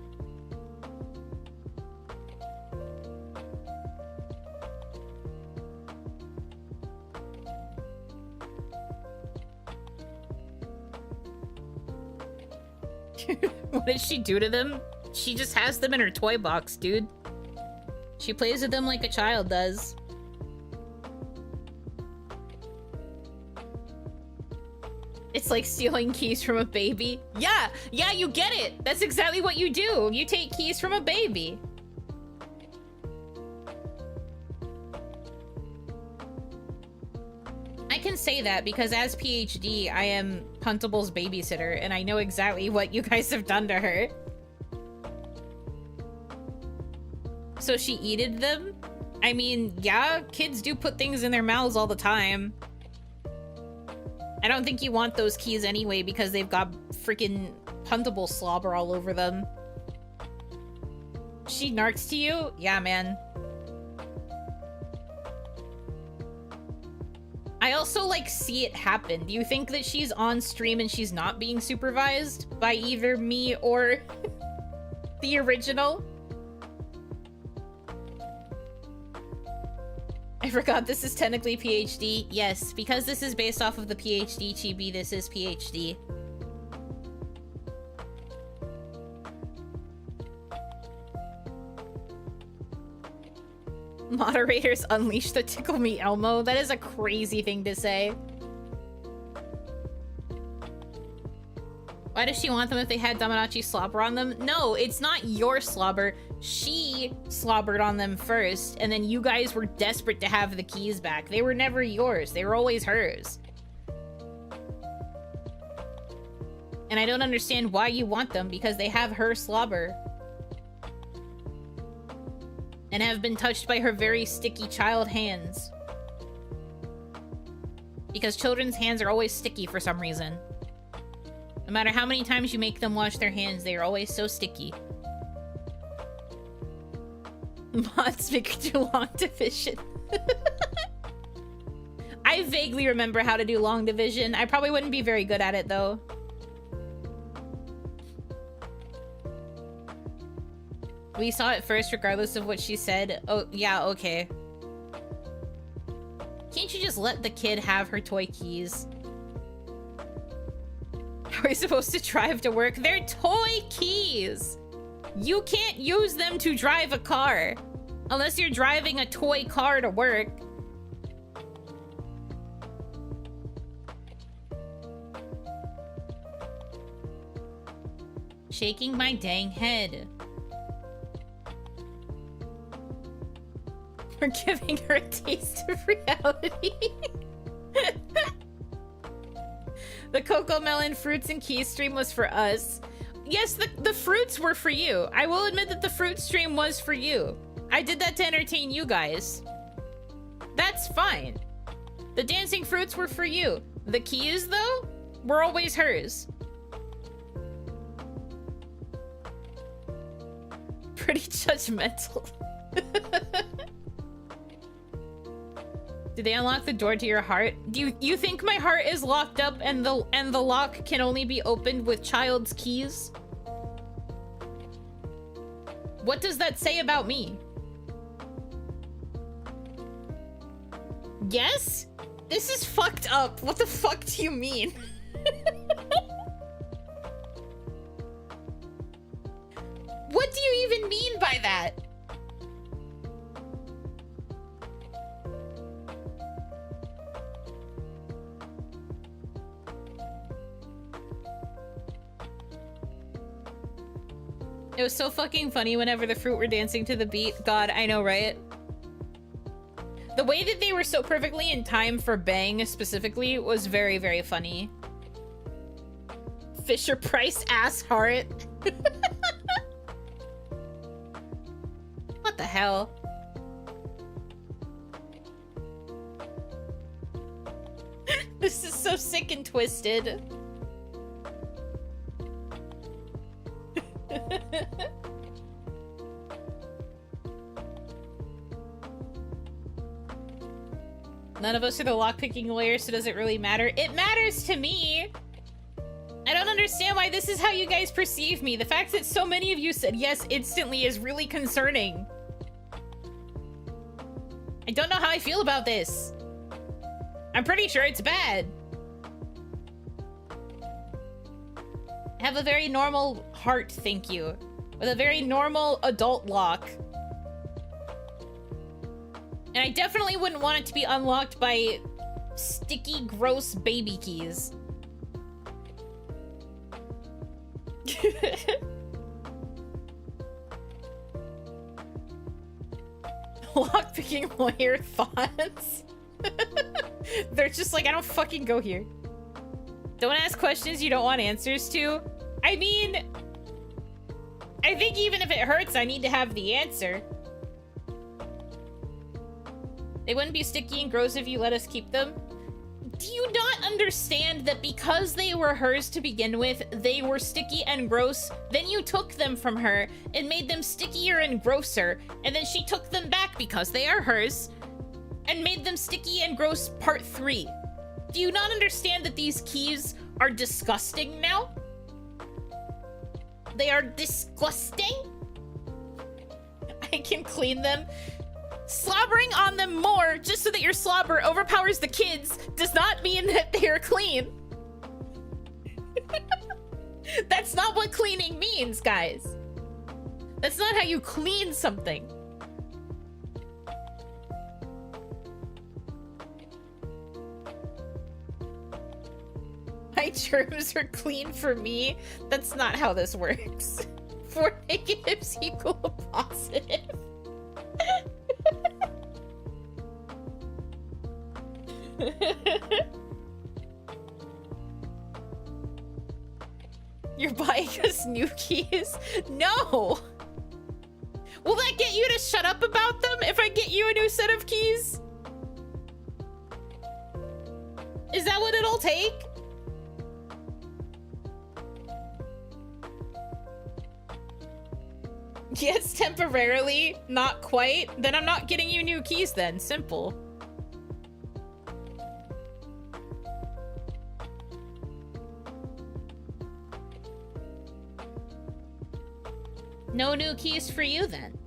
What did she do to them? She just has them in her toy box, dude. She plays with them like a child does. It's like stealing keys from a baby. Yeah, you get it. That's exactly what you do. You take keys from a baby. I can say that because as PhD, I am Puntable's babysitter, and I know exactly what you guys have done to her. So she eated them? I mean, yeah, kids do put things in their mouths all the time. I don't think you want those keys anyway because they've got freaking Puntable slobber all over them. She narcs to you? Yeah, man. I also, like, see it happen. Do you think that she's on stream and she's not being supervised by either me or the original? I forgot this is technically PhD. Yes, because this is based off of the PhD chibi, this is PhD. Moderators unleash the Tickle Me Elmo. That is a crazy thing to say. Why does she want them if they had damadachi slobber on them? No, it's not your slobber. She slobbered on them first, and then you guys were desperate to have the keys back. They were never yours. They were always hers. And I don't understand why you want them, because they have her slobber. And have been touched by her very sticky child hands. Because children's hands are always sticky for some reason. No matter how many times you make them wash their hands, they are always so sticky. Mods make her do long division. I vaguely remember how to do long division. I probably wouldn't be very good at it, though. We saw it first, regardless of what she said. Oh, yeah, okay. Can't you just let the kid have her toy keys? How are we supposed to drive to work? They're toy keys! You can't use them to drive a car. Unless you're driving a toy car to work. Shaking my dang head. We're giving her a taste of reality. The Cocoa Melon fruits and keys stream was for us. Yes, the fruits were for you. I will admit that the fruit stream was for you. I did that to entertain you guys. That's fine. The dancing fruits were for you. The keys, though, were always hers. Pretty judgmental. Did they unlock the door to your heart? Do you think my heart is locked up and the lock can only be opened with child's keys? What does that say about me? Yes? This is fucked up. What the fuck do you mean? What do you even mean by that? It was so fucking funny whenever the fruit were dancing to the beat. God, I know, right? The way that they were so perfectly in time for Bang specifically was very, very funny. Fisher Price ass heart. What the hell? This is so sick and twisted. None of us are the lockpicking lawyer, so does it really matter? It matters to me! I don't understand why this is how you guys perceive me. The fact that so many of you said yes instantly is really concerning. I don't know how I feel about this. I'm pretty sure it's bad. I have a very normal heart, thank you. With a very normal adult lock. And I definitely wouldn't want it to be unlocked by sticky, gross baby keys. Lockpicking lawyer thoughts. They're just like, I don't fucking go here. Don't ask questions you don't want answers to. I mean, I think even if it hurts, I need to have the answer. They wouldn't be sticky and gross if you let us keep them. Do you not understand that because they were hers to begin with, they were sticky and gross? Then you took them from her and made them stickier and grosser, and then she took them back because they are hers and made them sticky and gross part 3. Do you not understand that these keys are disgusting now? They are disgusting? I can clean them. Slobbering on them more just so that your slobber overpowers the kids does not mean that they are clean. That's not what cleaning means, guys. That's not how you clean something. My my germs are clean for me. That's not how this works. 4 negatives equal a positive. You're buying us new keys? No! Will that get you to shut up about them if I get you a new set of keys? Is that what it'll take? Yes, temporarily. Not quite. Then I'm not getting you new keys then. Simple. No new keys for you then.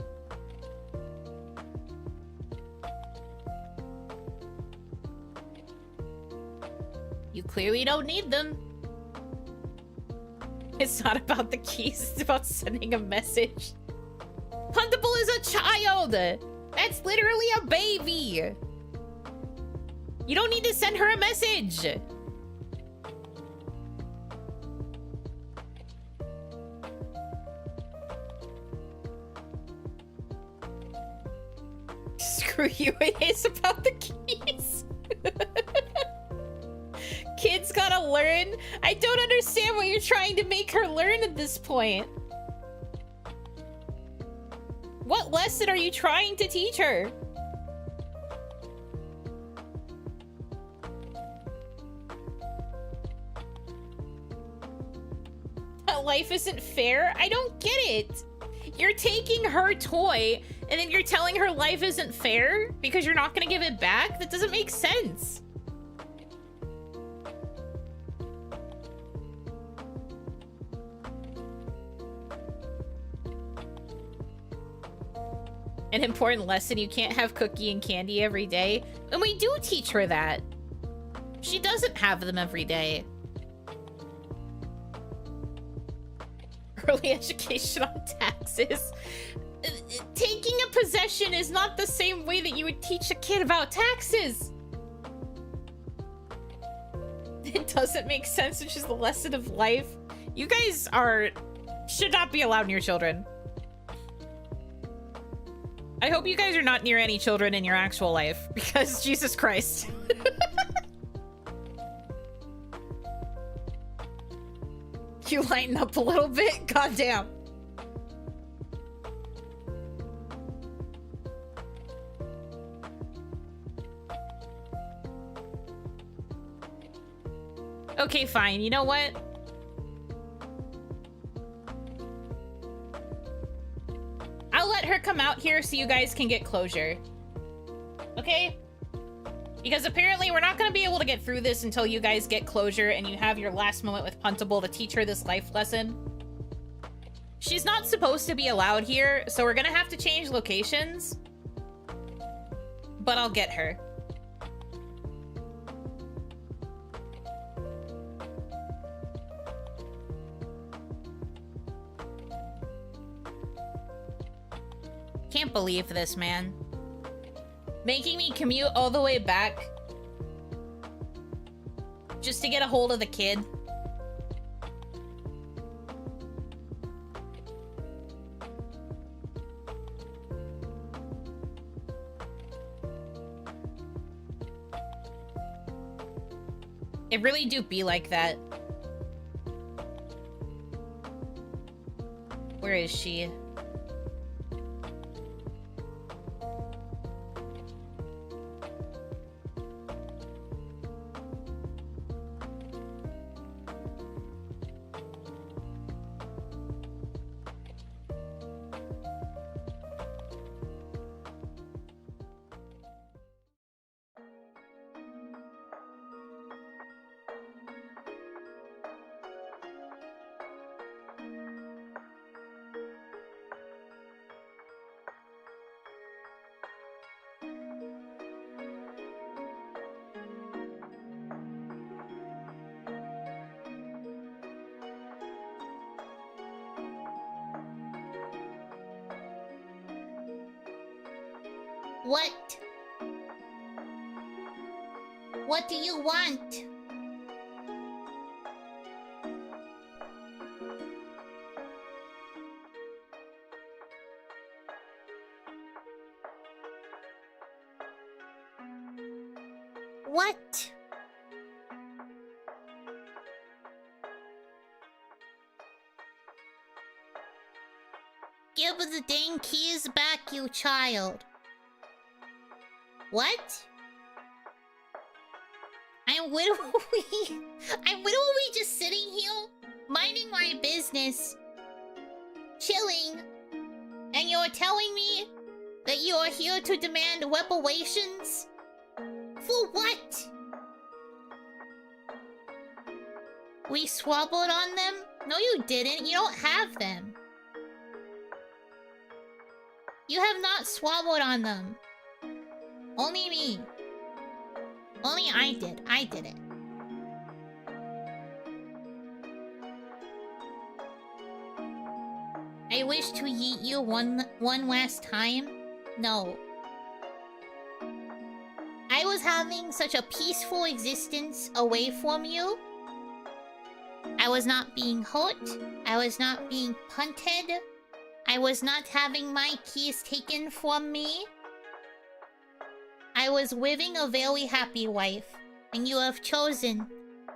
You clearly don't need them. It's not about the keys, it's about sending a message. Puntable is a child! That's literally a baby! You don't need to send her a message! Screw you, it is about the keys. Kids gotta learn. I don't understand what you're trying to make her learn at this point. What lesson are you trying to teach her? That life isn't fair? I don't get it. You're taking her toy and then you're telling her life isn't fair because you're not gonna give it back? That doesn't make sense. An important lesson, you can't have cookie and candy every day. And we do teach her that. She doesn't have them every day. Early education on taxes. Taking a possession is not the same way that you would teach a kid about taxes. It doesn't make sense, which is the lesson of life. You guys should not be allowed near children. I hope you guys are not near any children in your actual life, because Jesus Christ. You lighten up a little bit? Goddamn. Okay, fine. You know what? I'll let her come out here so you guys can get closure. Okay? Because apparently we're not going to be able to get through this until you guys get closure and you have your last moment with Puntable to teach her this life lesson. She's not supposed to be allowed here, so we're going to have to change locations. But I'll get her. Can't believe this, man. Making me commute all the way back just to get a hold of the kid. It really do be like that. Where is she? What? What do you want? What? Give the dang keys back, you child. What? I'm literally just sitting here, minding my business, chilling, and you're telling me that you are here to demand reparations? For what? We swabbled on them? No, you didn't. You don't have them. You have not swabbled on them. Only me. Only I did. I did it. I wish to yeet you one last time. No. I was having such a peaceful existence away from you. I was not being hurt. I was not being punted. I was not having my keys taken from me. I was living a very happy life, and you have chosen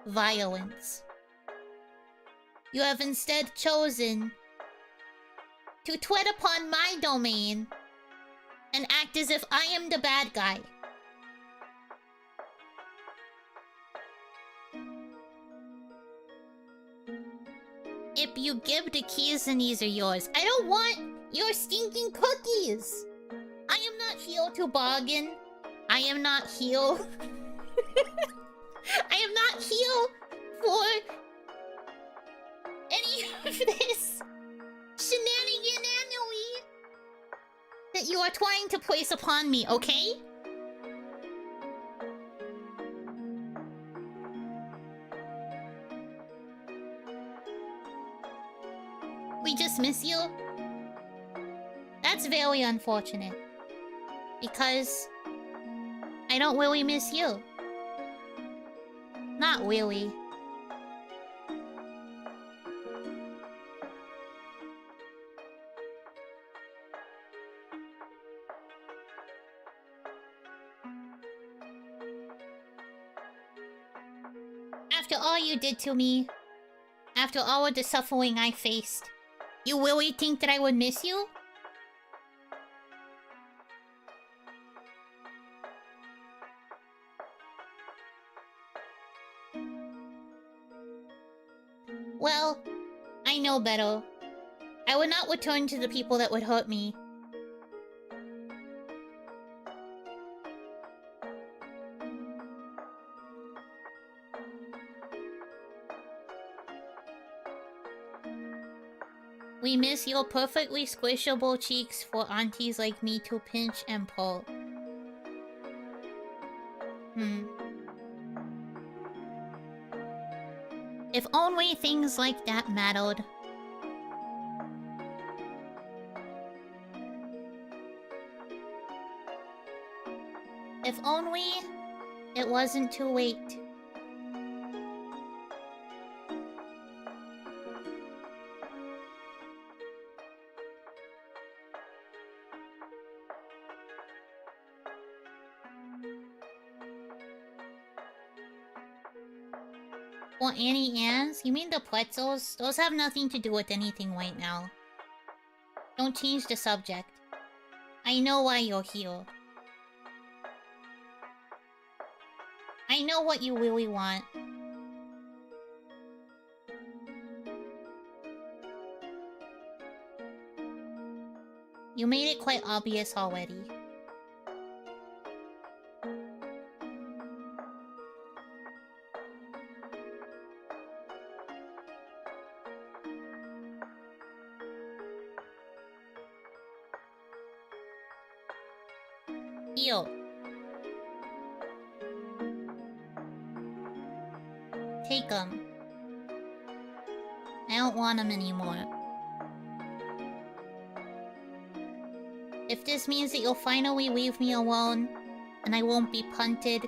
violence. You have instead chosen to tread upon my domain and act as if I am the bad guy. If you give the keys, then these are yours. I don't want your stinking cookies. I am not here to bargain. I am not here. I am not here for any of this shenaniganery that you are trying to place upon me, okay? We just miss you? That's very unfortunate. Because I don't really miss you. Not really. After all you did to me, after all of the suffering I faced, you really think that I would miss you? Well, I know better. I would not return to the people that would hurt me. We miss your perfectly squishable cheeks for aunties like me to pinch and pull. If only things like that mattered. If only it wasn't too late. Well, Annie Ann's? You mean the pretzels? Those have nothing to do with anything right now. Don't change the subject. I know why you're here. I know what you really want. You made it quite obvious already. Yo. Take them. I don't want them anymore. If this means that you'll finally leave me alone, and I won't be punted,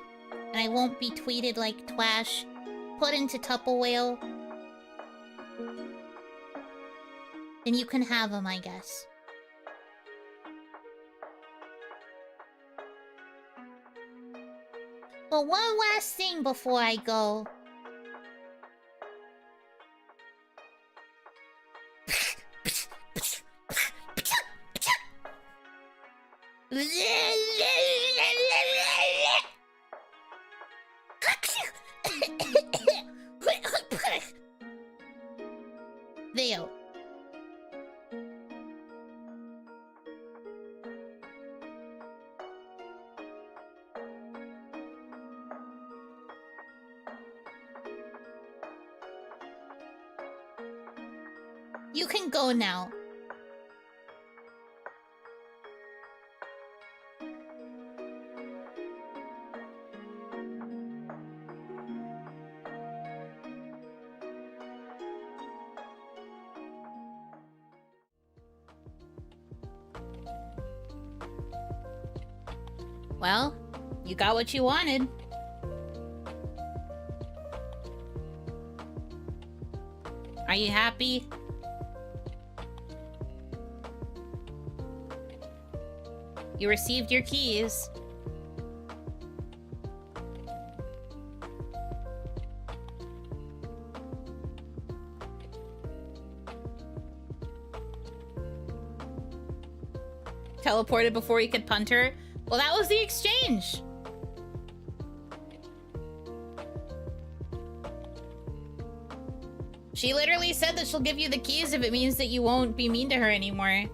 and I won't be tweeted like twash, put into Tupperware, then you can have them, I guess. But one last thing before I go. There. You can go now. Well, you got what you wanted. Are you happy? You received your keys. Teleported before you could punt her? Well, that was the exchange. She literally said that she'll give you the keys if it means that you won't be mean to her anymore.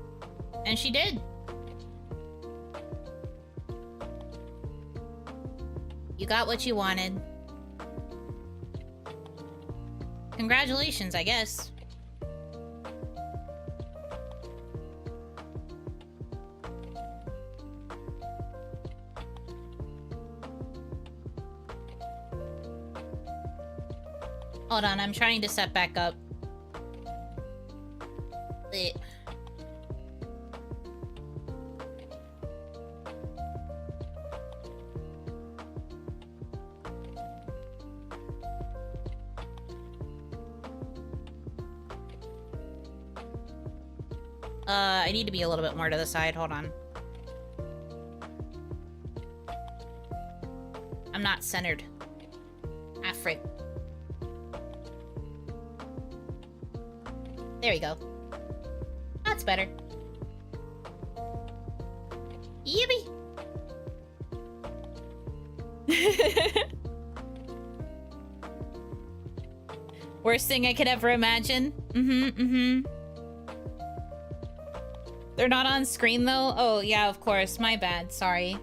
And she did. You got what you wanted. Congratulations, I guess. Hold on, I'm trying to set back up. I need to be a little bit more to the side. Hold on. I'm not centered. Ah, frick. There we go. That's better. Yippee! Worst thing I could ever imagine. They're not on screen though? Oh, yeah, of course. My bad. Sorry.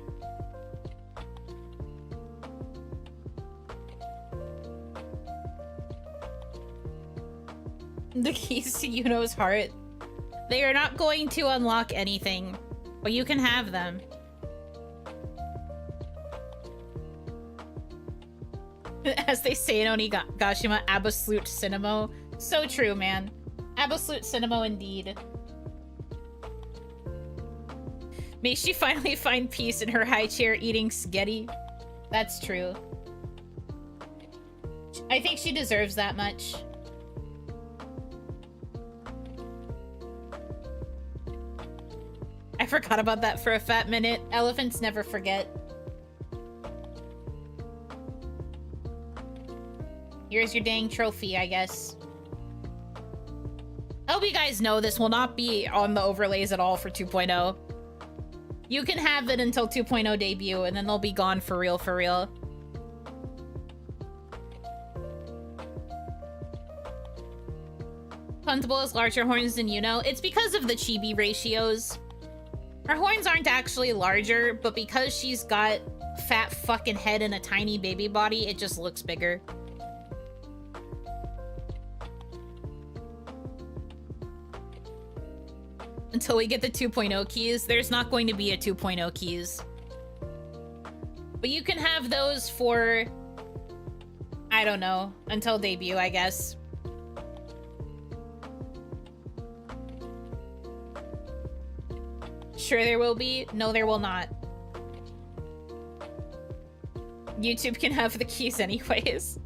The keys to Yuno's heart. They are not going to unlock anything, but you can have them. As they say in Onigashima, absolute cinema. So true, man. Absolute cinema indeed. May she finally find peace in her high chair eating spaghetti. That's true. I think she deserves that much. I forgot about that for a fat minute. Elephants never forget. Here's your dang trophy, I guess. I hope you guys know this will not be on the overlays at all for 2.0. You can have it until 2.0 debut, and then they'll be gone for real, for real. Puntable has larger horns than Yuno. It's because of the chibi ratios. Her horns aren't actually larger, but because she's got fat fucking head and a tiny baby body, it just looks bigger. Until we get the 2.0 keys, there's not going to be a 2.0 keys. But you can have those for, I don't know, until debut, I guess. Sure there will be? No, there will not. YouTube can have the keys anyways.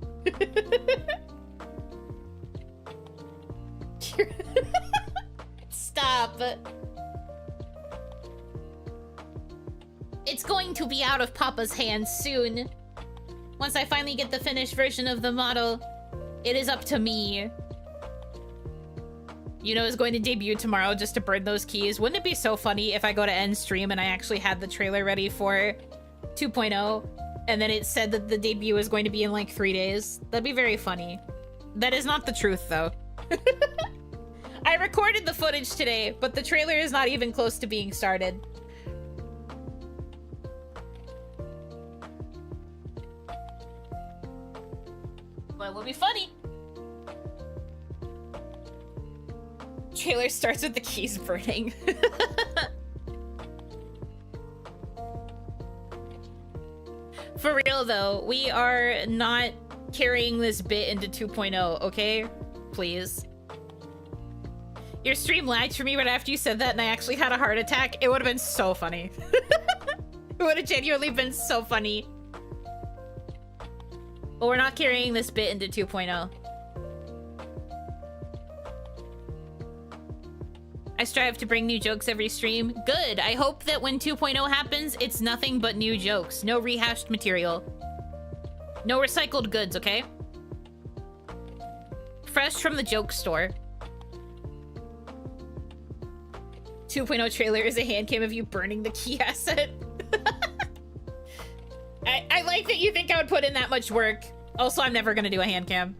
Stop. It's going to be out of Papa's hands soon. Once I finally get the finished version of the model, it is up to me. Yuno is going to debut tomorrow just to burn those keys. Wouldn't it be so funny if I go to end stream and I actually had the trailer ready for 2.0 and then it said that the debut is going to be in like 3 days? That'd be very funny. That is not the truth though. I recorded the footage today, but the trailer is not even close to being started. But it will be funny. Trailer starts with the keys burning. For real though, we are not carrying this bit into 2.0, okay? Please. Your stream lagged for me right after you said that and I actually had a heart attack. It would have been so funny. It would have genuinely been so funny. But we're not carrying this bit into 2.0. I strive to bring new jokes every stream. Good. I hope that when 2.0 happens, it's nothing but new jokes. No rehashed material. No recycled goods, okay? Fresh from the joke store. 2.0 trailer is a hand cam of you burning the key asset. I like that you think I would put in that much work. Also, I'm never gonna do a hand cam.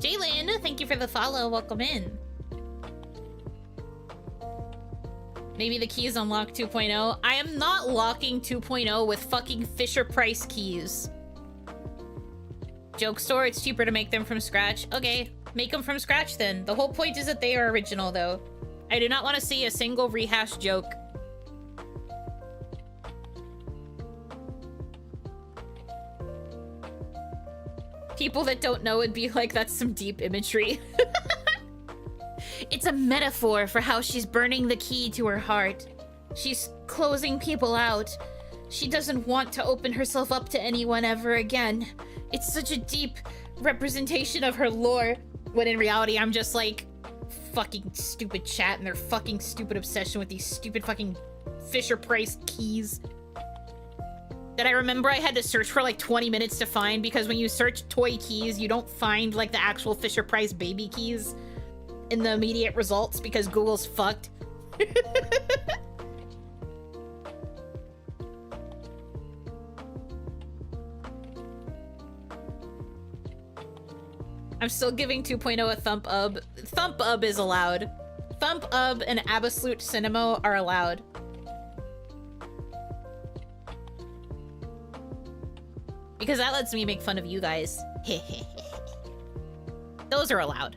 Jalen, thank you for the follow. Welcome in. Maybe the keys unlock 2.0. I am not locking 2.0 with fucking Fisher Price keys. Joke store, it's cheaper to make them from scratch. Okay, make them from scratch then. The whole point is that they are original though. I do not want to see a single rehashed joke. People that don't know would be like, that's some deep imagery. It's a metaphor for how she's burning the key to her heart. She's closing people out. She doesn't want to open herself up to anyone ever again. It's such a deep representation of her lore. When in reality, I'm just like, fucking stupid chat and their fucking stupid obsession with these stupid fucking Fisher Price keys. That I remember I had to search for like 20 minutes to find, because when you search toy keys, you don't find like the actual Fisher Price baby keys in the immediate results because Google's fucked. I'm still giving 2.0 a thump up. Thump up is allowed. Thump up and absolute cinema are allowed. Because that lets me make fun of you guys. Those are allowed.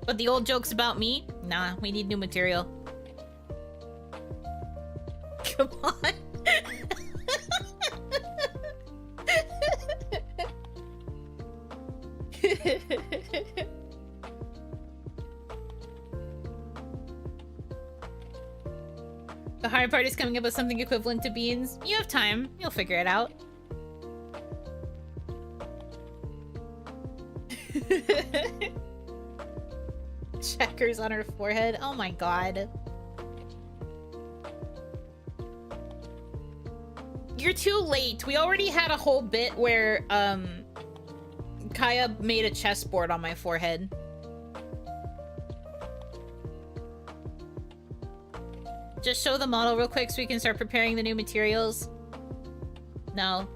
But the old jokes about me? Nah, we need new material. Come on. The hard part is coming up with something equivalent to beans. You have time. You'll figure it out. Checkers on her forehead. Oh my god. You're too late. We already had a whole bit where, Kaya made a chessboard on my forehead. Just show the model real quick so we can start preparing the new materials. No.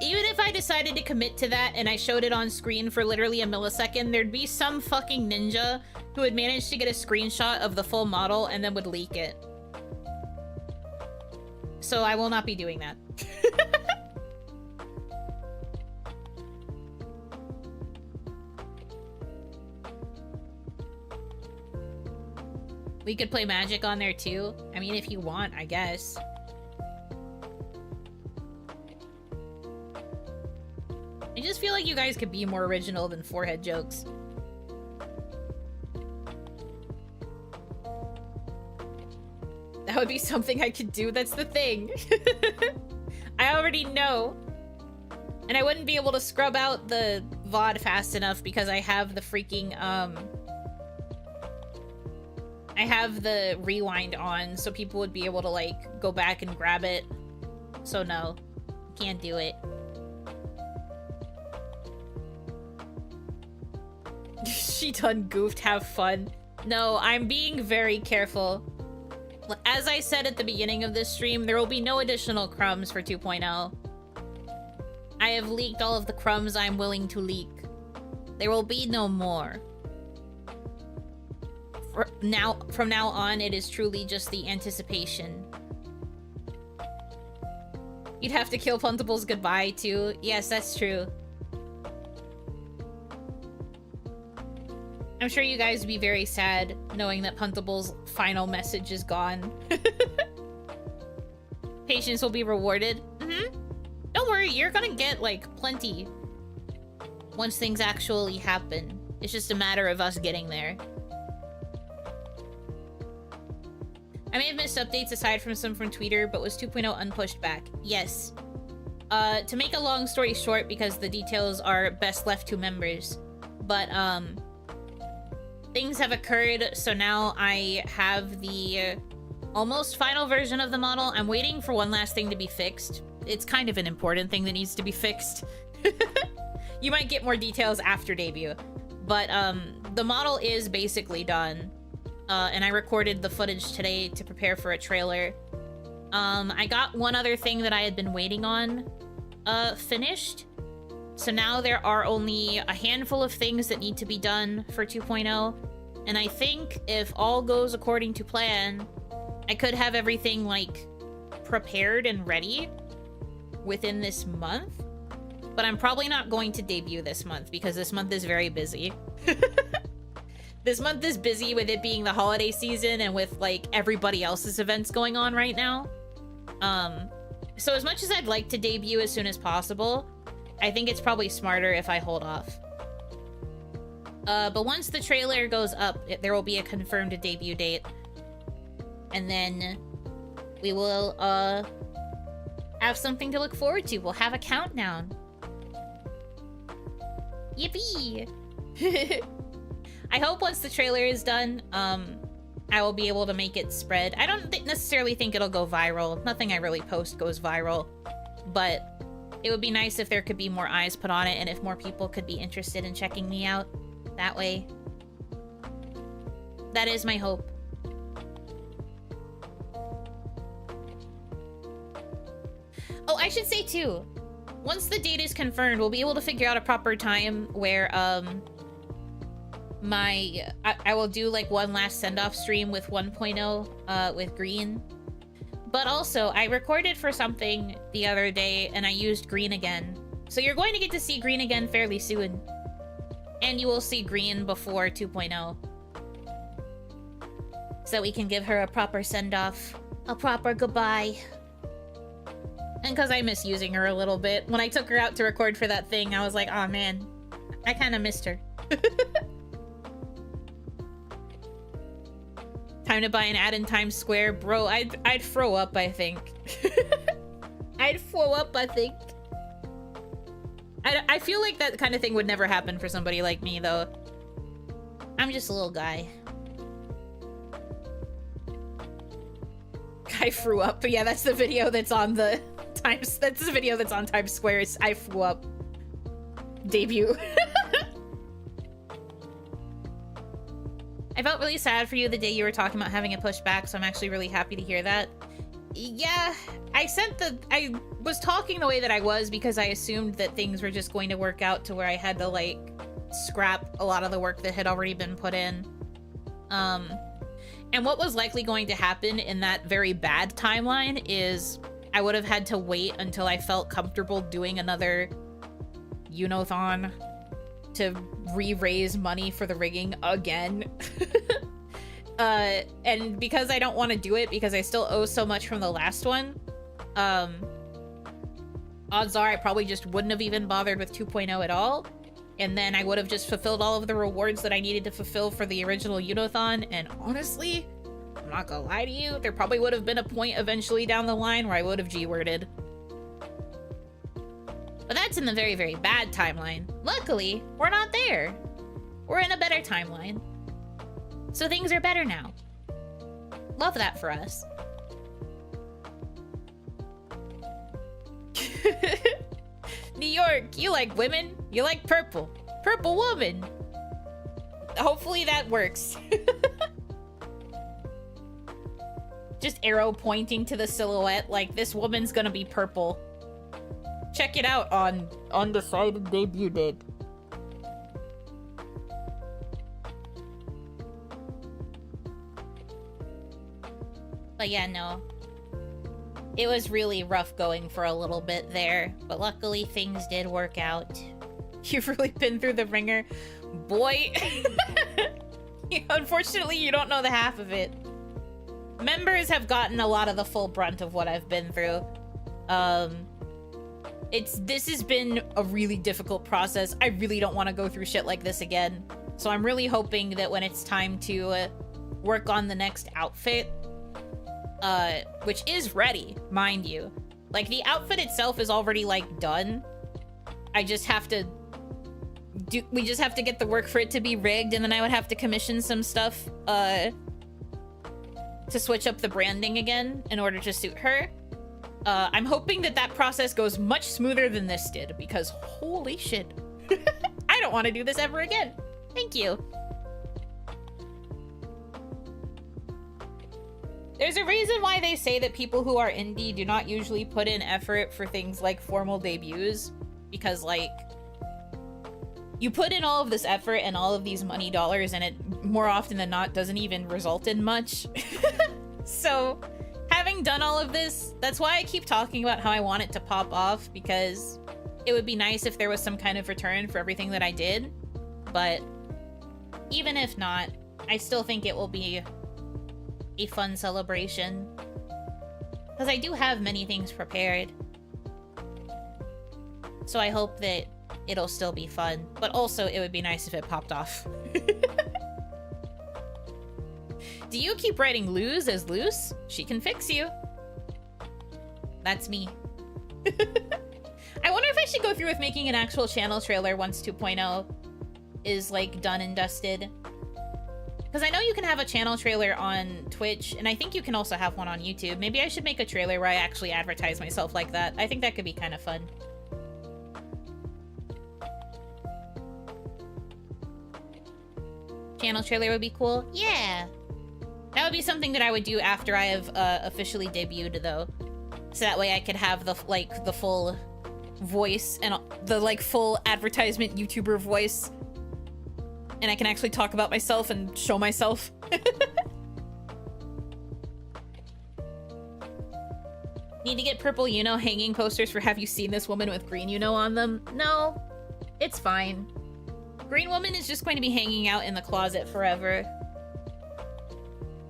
Even if I decided to commit to that and I showed it on screen for literally a millisecond, there'd be some fucking ninja who would manage to get a screenshot of the full model and then would leak it. So I will not be doing that. We could play Magic on there too. I mean, if you want, I guess. I just feel like you guys could be more original than forehead jokes. That would be something I could do. That's the thing. I already know. And I wouldn't be able to scrub out the VOD fast enough because I have the freaking, I have the rewind on, so people would be able to, like, go back and grab it. So no, can't do it. She done goofed, have fun. No, I'm being very careful. As I said at the beginning of this stream, there will be no additional crumbs for 2.0. I have leaked all of the crumbs I'm willing to leak. There will be no more. From now on, it is truly just the anticipation. You'd have to kill Puntable's goodbye, too. Yes, that's true. I'm sure you guys would be very sad knowing that Puntable's final message is gone. Patience will be rewarded. Don't worry, you're gonna get, like, plenty once things actually happen. It's just a matter of us getting there. I may have missed updates aside from some from Twitter, but was 2.0 unpushed back? Yes. To make a long story short, because the details are best left to members, but, things have occurred, so now I have the almost final version of the model. I'm waiting for one last thing to be fixed. It's kind of an important thing that needs to be fixed. You might get more details after debut. But, the model is basically done. And I recorded the footage today to prepare for a trailer. I got one other thing that I had been waiting on, finished. So now there are only a handful of things that need to be done for 2.0. And I think if all goes according to plan, I could have everything, like, prepared and ready within this month. But I'm probably not going to debut this month because this month is very busy. This month is busy with it being the holiday season and with, like, everybody else's events going on right now. So as much as I'd like to debut as soon as possible, I think it's probably smarter if I hold off. But once the trailer goes up, there will be a confirmed debut date. And then we will, have something to look forward to. We'll have a countdown. Yippee! I hope once the trailer is done, I will be able to make it spread. I don't necessarily think it'll go viral. Nothing I really post goes viral. But it would be nice if there could be more eyes put on it and if more people could be interested in checking me out that way. That is my hope. Oh, I should say too, once the date is confirmed, we'll be able to figure out a proper time where, I will do, like, one last send-off stream with 1.0, with Green. But also, I recorded for something the other day, and I used Green again. So you're going to get to see Green again fairly soon. And you will see Green before 2.0. So we can give her a proper send-off. A proper goodbye. And because I miss using her a little bit. When I took her out to record for that thing, I was like, oh man, I kind of missed her. Time to buy an ad in Times Square. Bro, I'd throw up, I think. I'd throw up, I think. I feel like that kind of thing would never happen for somebody like me, though. I'm just a little guy. I threw up. But yeah, that's the video that's on the Times... That's the video that's on Times Square. It's I threw up. Debut. I felt really sad for you the day you were talking about having it pushed back, so I'm actually really happy to hear that. Yeah, I was talking the way that I was because I assumed that things were just going to work out to where I had to, like, scrap a lot of the work that had already been put in. And what was likely going to happen in that very bad timeline is I would have had to wait until I felt comfortable doing another Yuno-thon to re-raise money for the rigging again. And because I don't want to do it because I still owe so much from the last one, odds are I probably just wouldn't have even bothered with 2.0 at all. And then I would have just fulfilled all of the rewards that I needed to fulfill for the original Yuno-thon. And honestly, I'm not gonna lie to you, there probably would have been a point eventually down the line where I would have G-worded. But that's in the very, very bad timeline. Luckily, we're not there. We're in a better timeline. So things are better now. Love that for us. New York, you like women? You like purple. Purple woman. Hopefully that works. Just arrow pointing to the silhouette like this woman's gonna be purple. Check it out on Undecided Debut Date. But yeah, no. It was really rough going for a little bit there, but luckily things did work out. You've really been through the ringer. Boy. Unfortunately, you don't know the half of it. Members have gotten a lot of the full brunt of what I've been through. This has been a really difficult process. I really don't want to go through shit like this again. So I'm really hoping that when it's time to work on the next outfit, which is ready, mind you. Like, the outfit itself is already, like, done. I just have to we just have to get the work for it to be rigged, and then I would have to commission some stuff, to switch up the branding again in order to suit her. I'm hoping that that process goes much smoother than this did, because holy shit. I don't want to do this ever again. Thank you. There's a reason why they say that people who are indie do not usually put in effort for things like formal debuts. Because, like, you put in all of this effort and all of these money dollars, and it, more often than not, doesn't even result in much. So, having done all of this, that's why I keep talking about how I want it to pop off, because it would be nice if there was some kind of return for everything that I did. But even if not, I still think it will be a fun celebration. Because I do have many things prepared. So I hope that it'll still be fun. But also, it would be nice if it popped off. Do you keep writing Luz as Luce? She can fix you. That's me. I wonder if I should go through with making an actual channel trailer once 2.0 is, like, done and dusted. Because I know you can have a channel trailer on Twitch, and I think you can also have one on YouTube. Maybe I should make a trailer where I actually advertise myself like that. I think that could be kind of fun. Channel trailer would be cool? Yeah! That would be something that I would do after I have officially debuted, though. So that way I could have the, like, the full voice and the, like, full advertisement YouTuber voice. And I can actually talk about myself and show myself. Need to get purple Yuno hanging posters for Have You Seen This Woman with green Yuno on them? No, it's fine. Green woman is just going to be hanging out in the closet forever.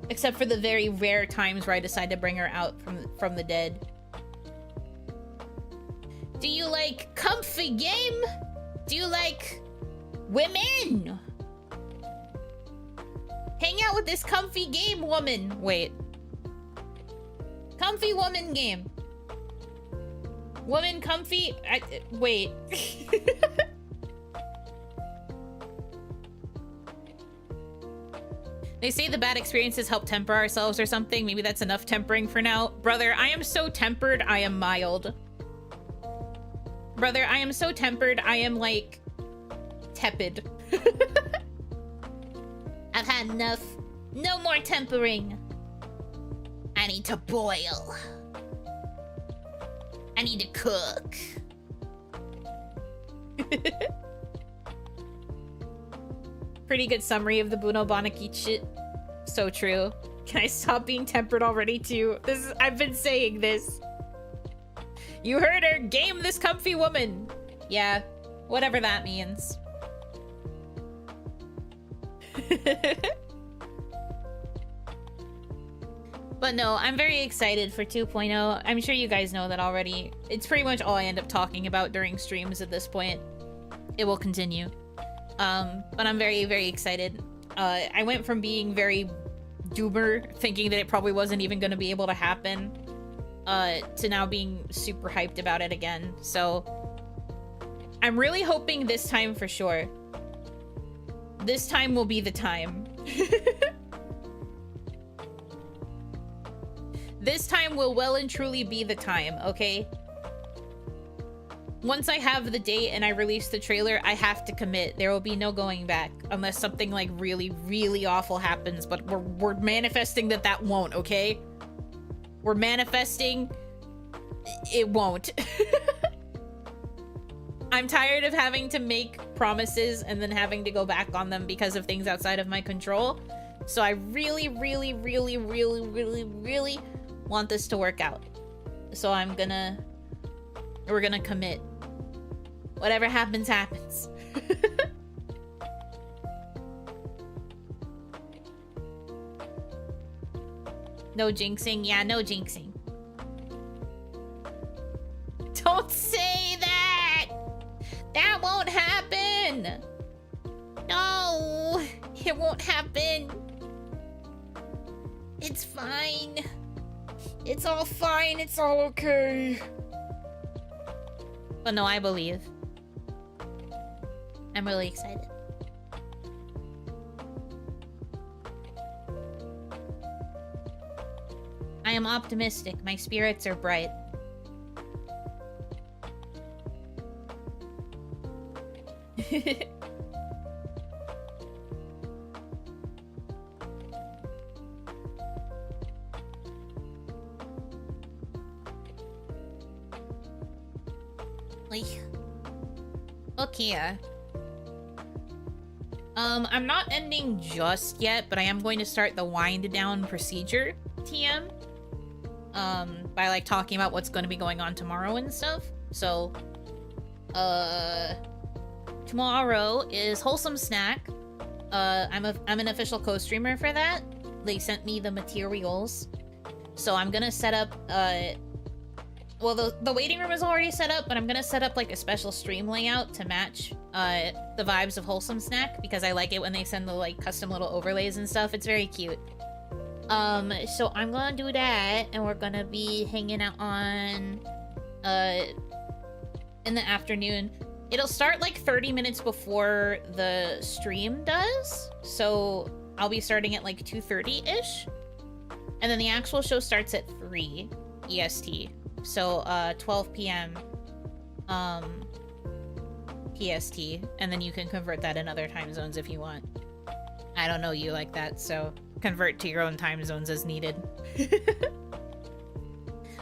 Except for the very rare times where I decide to bring her out from the dead. Do you like comfy game? Do you like women? Hang out with this comfy game woman. Wait. Comfy woman game. Woman comfy? Wait. They say the bad experiences help temper ourselves or something. Maybe that's enough tempering for now. Brother, I am so tempered, I am mild. Brother, I am so tempered, I am, like, tepid. I've had enough. No more tempering. I need to boil. I need to cook. Pretty good summary of the Buno Banaki shit. So true. Can I stop being tempered already too? I've been saying this. You heard her. Game this comfy woman. Yeah, whatever that means. But no, I'm very excited for 2.0. I'm sure you guys know that already. It's pretty much all I end up talking about during streams at this point. It will continue. But I'm very, very excited. I went from being very doomer, thinking that it probably wasn't even going to be able to happen, to now being super hyped about it again. So I'm really hoping this time for sure. This time will be the time. This time will well and truly be the time, okay? Once I have the date and I release the trailer, I have to commit. There will be no going back unless something like really, really awful happens, but we're manifesting that won't, okay? We're manifesting it won't. I'm tired of having to make promises and then having to go back on them because of things outside of my control. So I really, really, really, really, really, really want this to work out. So we're gonna commit. Whatever happens, happens. No jinxing? Yeah, no jinxing. Don't say that! That won't happen! No! It won't happen. It's fine. It's all fine. It's all okay. But no, I believe. I'm really excited. I am optimistic. My spirits are bright. Okay. I'm not ending just yet, but I am going to start the wind down procedure, TM. By like talking about what's going to be going on tomorrow and stuff. So, tomorrow is Wholesome Snack. I'm an official co-streamer for that. They sent me the materials. So I'm gonna set up, well, the waiting room is already set up, but I'm gonna set up like a special stream layout to match the vibes of Wholesome Snack, because I like it when they send the like custom little overlays and stuff. It's very cute. So I'm gonna do that, and we're gonna be hanging out on in the afternoon. It'll start like 30 minutes before the stream does, so I'll be starting at like 2:30-ish, and then the actual show starts at 3 EST. So, 12 p.m. PST, and then you can convert that in other time zones if you want. I don't know you like that, so convert to your own time zones as needed.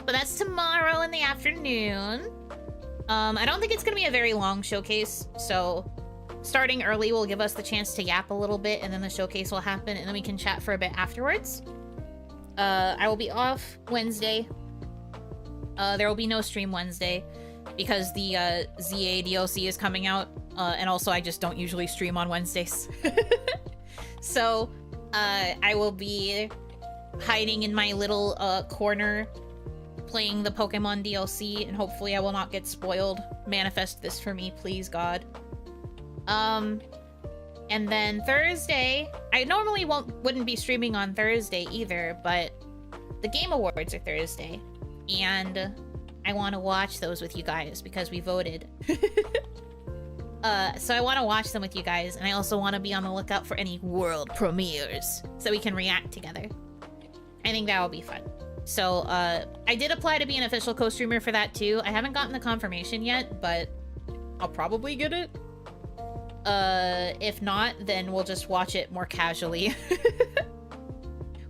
But that's tomorrow in the afternoon. I don't think it's gonna be a very long showcase, so starting early will give us the chance to yap a little bit, and then the showcase will happen, and then we can chat for a bit afterwards. I will be off Wednesday. There will be no stream Wednesday because the ZA DLC is coming out, and also I just don't usually stream on Wednesdays. So I will be hiding in my little corner playing the Pokemon DLC, and hopefully I will not get spoiled. Manifest this for me, please, God. And then Thursday, I normally wouldn't be streaming on Thursday either, but the Game Awards are Thursday. And I want to watch those with you guys because we voted. So I want to watch them with you guys, and I also want to be on the lookout for any world premieres so we can react together. I think that will be fun. So I did apply to be an official co-streamer for that too. I haven't gotten the confirmation yet, but I'll probably get it. If not, then we'll just watch it more casually.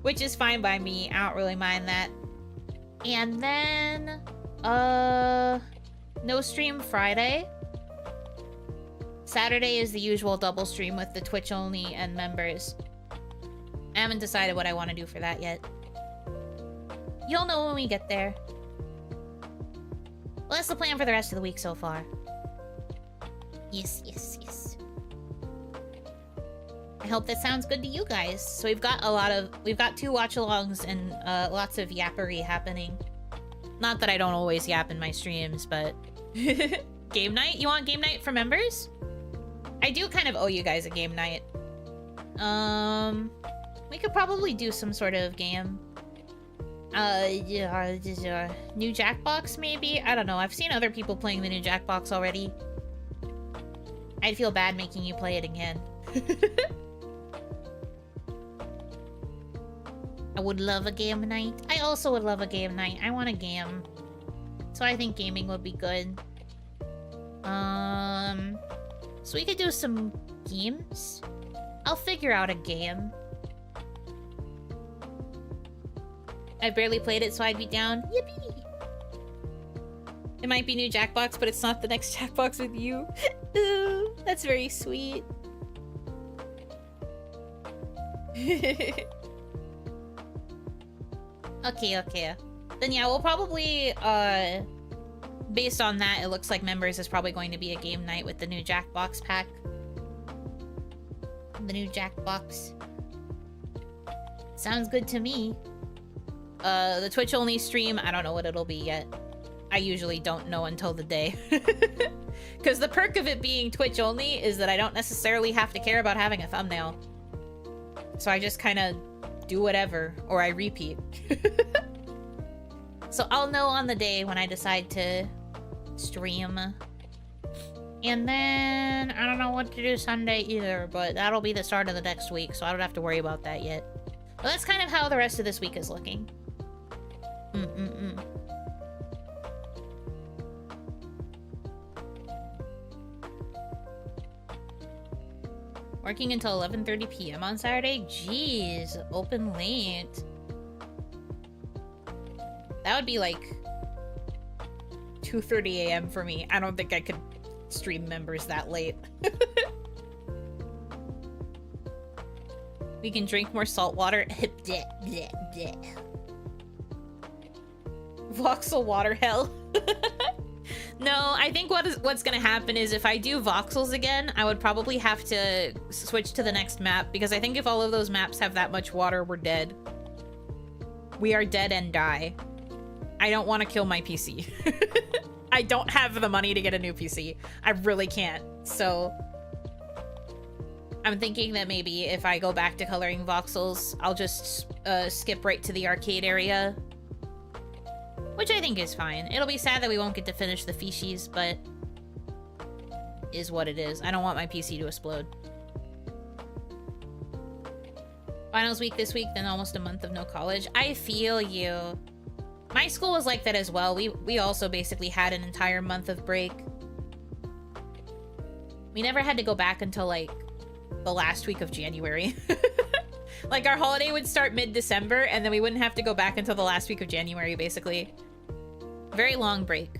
Which is fine by me. I don't really mind that. And then, no stream Friday. Saturday is the usual double stream with the Twitch only and members. I haven't decided what I want to do for that yet. You'll know when we get there. Well, that's the plan for the rest of the week so far. Yes, yes, yes. I hope that sounds good to you guys. So we've got 2 watch-alongs and lots of yappery happening. Not that I don't always yap in my streams, but... Game night? You want game night for members? I do kind of owe you guys a game night. We could probably do some sort of game. New Jackbox, maybe? I don't know. I've seen other people playing the new Jackbox already. I'd feel bad making you play it again. I would love a game night. I also would love a game night. I want a game. So I think gaming would be good. So we could do some games. I'll figure out a game. I barely played it, so I'd be down. Yippee! It might be new Jackbox, but it's not the next Jackbox with you. Ooh, that's very sweet. Okay. Then yeah, we'll probably, based on that, it looks like Members is probably going to be a game night with the new Jackbox pack. The new Jackbox. Sounds good to me. The Twitch-only stream, I don't know what it'll be yet. I usually don't know until the day. Because the perk of it being Twitch-only is that I don't necessarily have to care about having a thumbnail. So I just kind of do whatever, or I repeat. So I'll know on the day when I decide to stream. And then, I don't know what to do Sunday either, but that'll be the start of the next week, so I don't have to worry about that yet. But that's kind of how the rest of this week is looking. Working until 11:30 p.m. on Saturday? Jeez, open late. That would be like 2:30 a.m. for me. I don't think I could stream Members that late. We can drink more salt water. Voxel water hell. No, I think what's gonna happen is if I do voxels again, I would probably have to switch to the next map, because I think if all of those maps have that much water, we're dead. We are dead and die. I don't want to kill my PC. I don't have the money to get a new PC. I really can't. So I'm thinking that maybe if I go back to coloring voxels, I'll just skip right to the arcade area. Which I think is fine. It'll be sad that we won't get to finish the fishies, but is what it is. I don't want my PC to explode. Finals week this week, then almost a month of no college. I feel you. My school was like that as well. We also basically had an entire month of break. We never had to go back until like the last week of January. Like our holiday would start mid-December and then we wouldn't have to go back until the last week of January, basically. Very long break.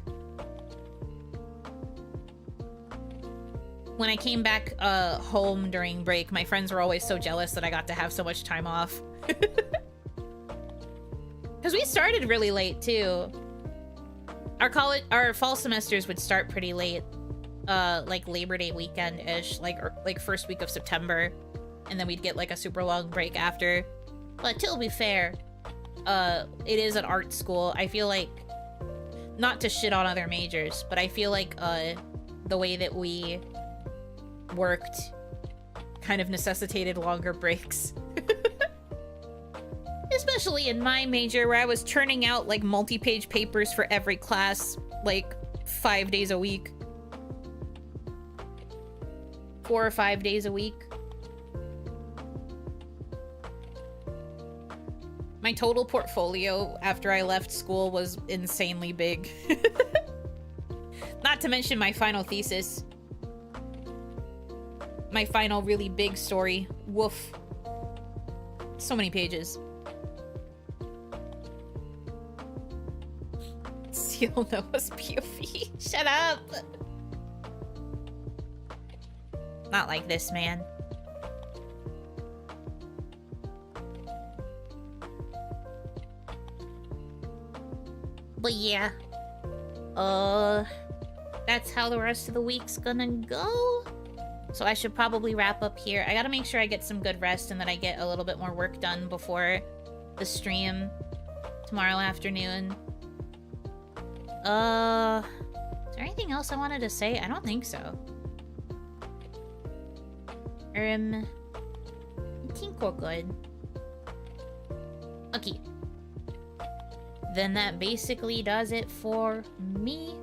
When I came back home during break, my friends were always so jealous that I got to have so much time off. Because we started really late too. Our fall semesters would start pretty late. Like Labor Day weekend-ish, like first week of September. And then we'd get like a super long break after. But to be fair, it is an art school. I feel like, not to shit on other majors, but I feel like the way that we worked kind of necessitated longer breaks. Especially in my major, where I was churning out like multi-page papers for every class, like 5 days a week. 4 or 5 days a week. My total portfolio after I left school was insanely big. Not to mention my final thesis. My final really big story. Woof. So many pages. Seal Noah's POV. Shut up! Not like this, man. But yeah, that's how the rest of the week's gonna go. So I should probably wrap up here. I gotta make sure I get some good rest and that I get a little bit more work done before the stream tomorrow afternoon. Is there anything else I wanted to say? I don't think so. I think we're good. Okay. Then that basically does it for me.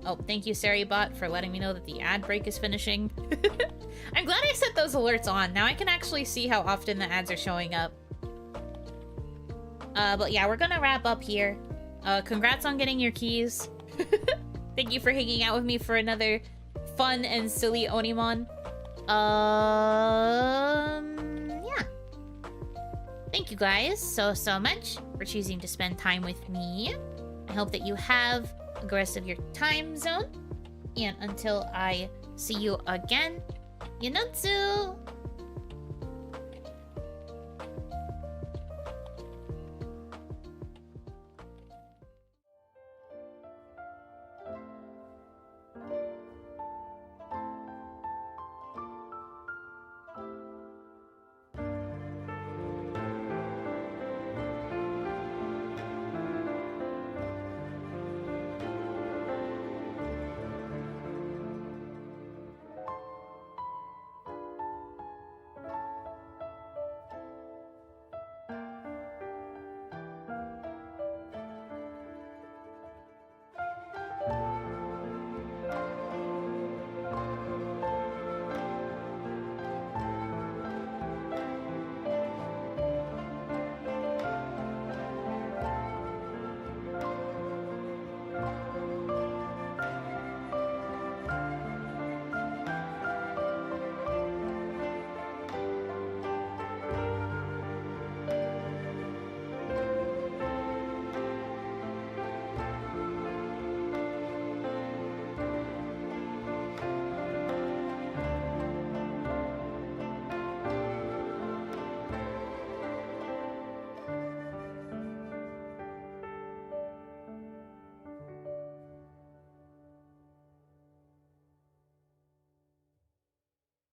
Oh, thank you, Saribot, for letting me know that the ad break is finishing. I'm glad I set those alerts on. Now I can actually see how often the ads are showing up. But yeah, we're gonna wrap up here. Congrats on getting your keys. Thank you for hanging out with me for another fun and silly OniMon. Yeah. Thank you guys so much for choosing to spend time with me. I hope that you have a good rest of your time zone. And until I see you again, Yunotsu!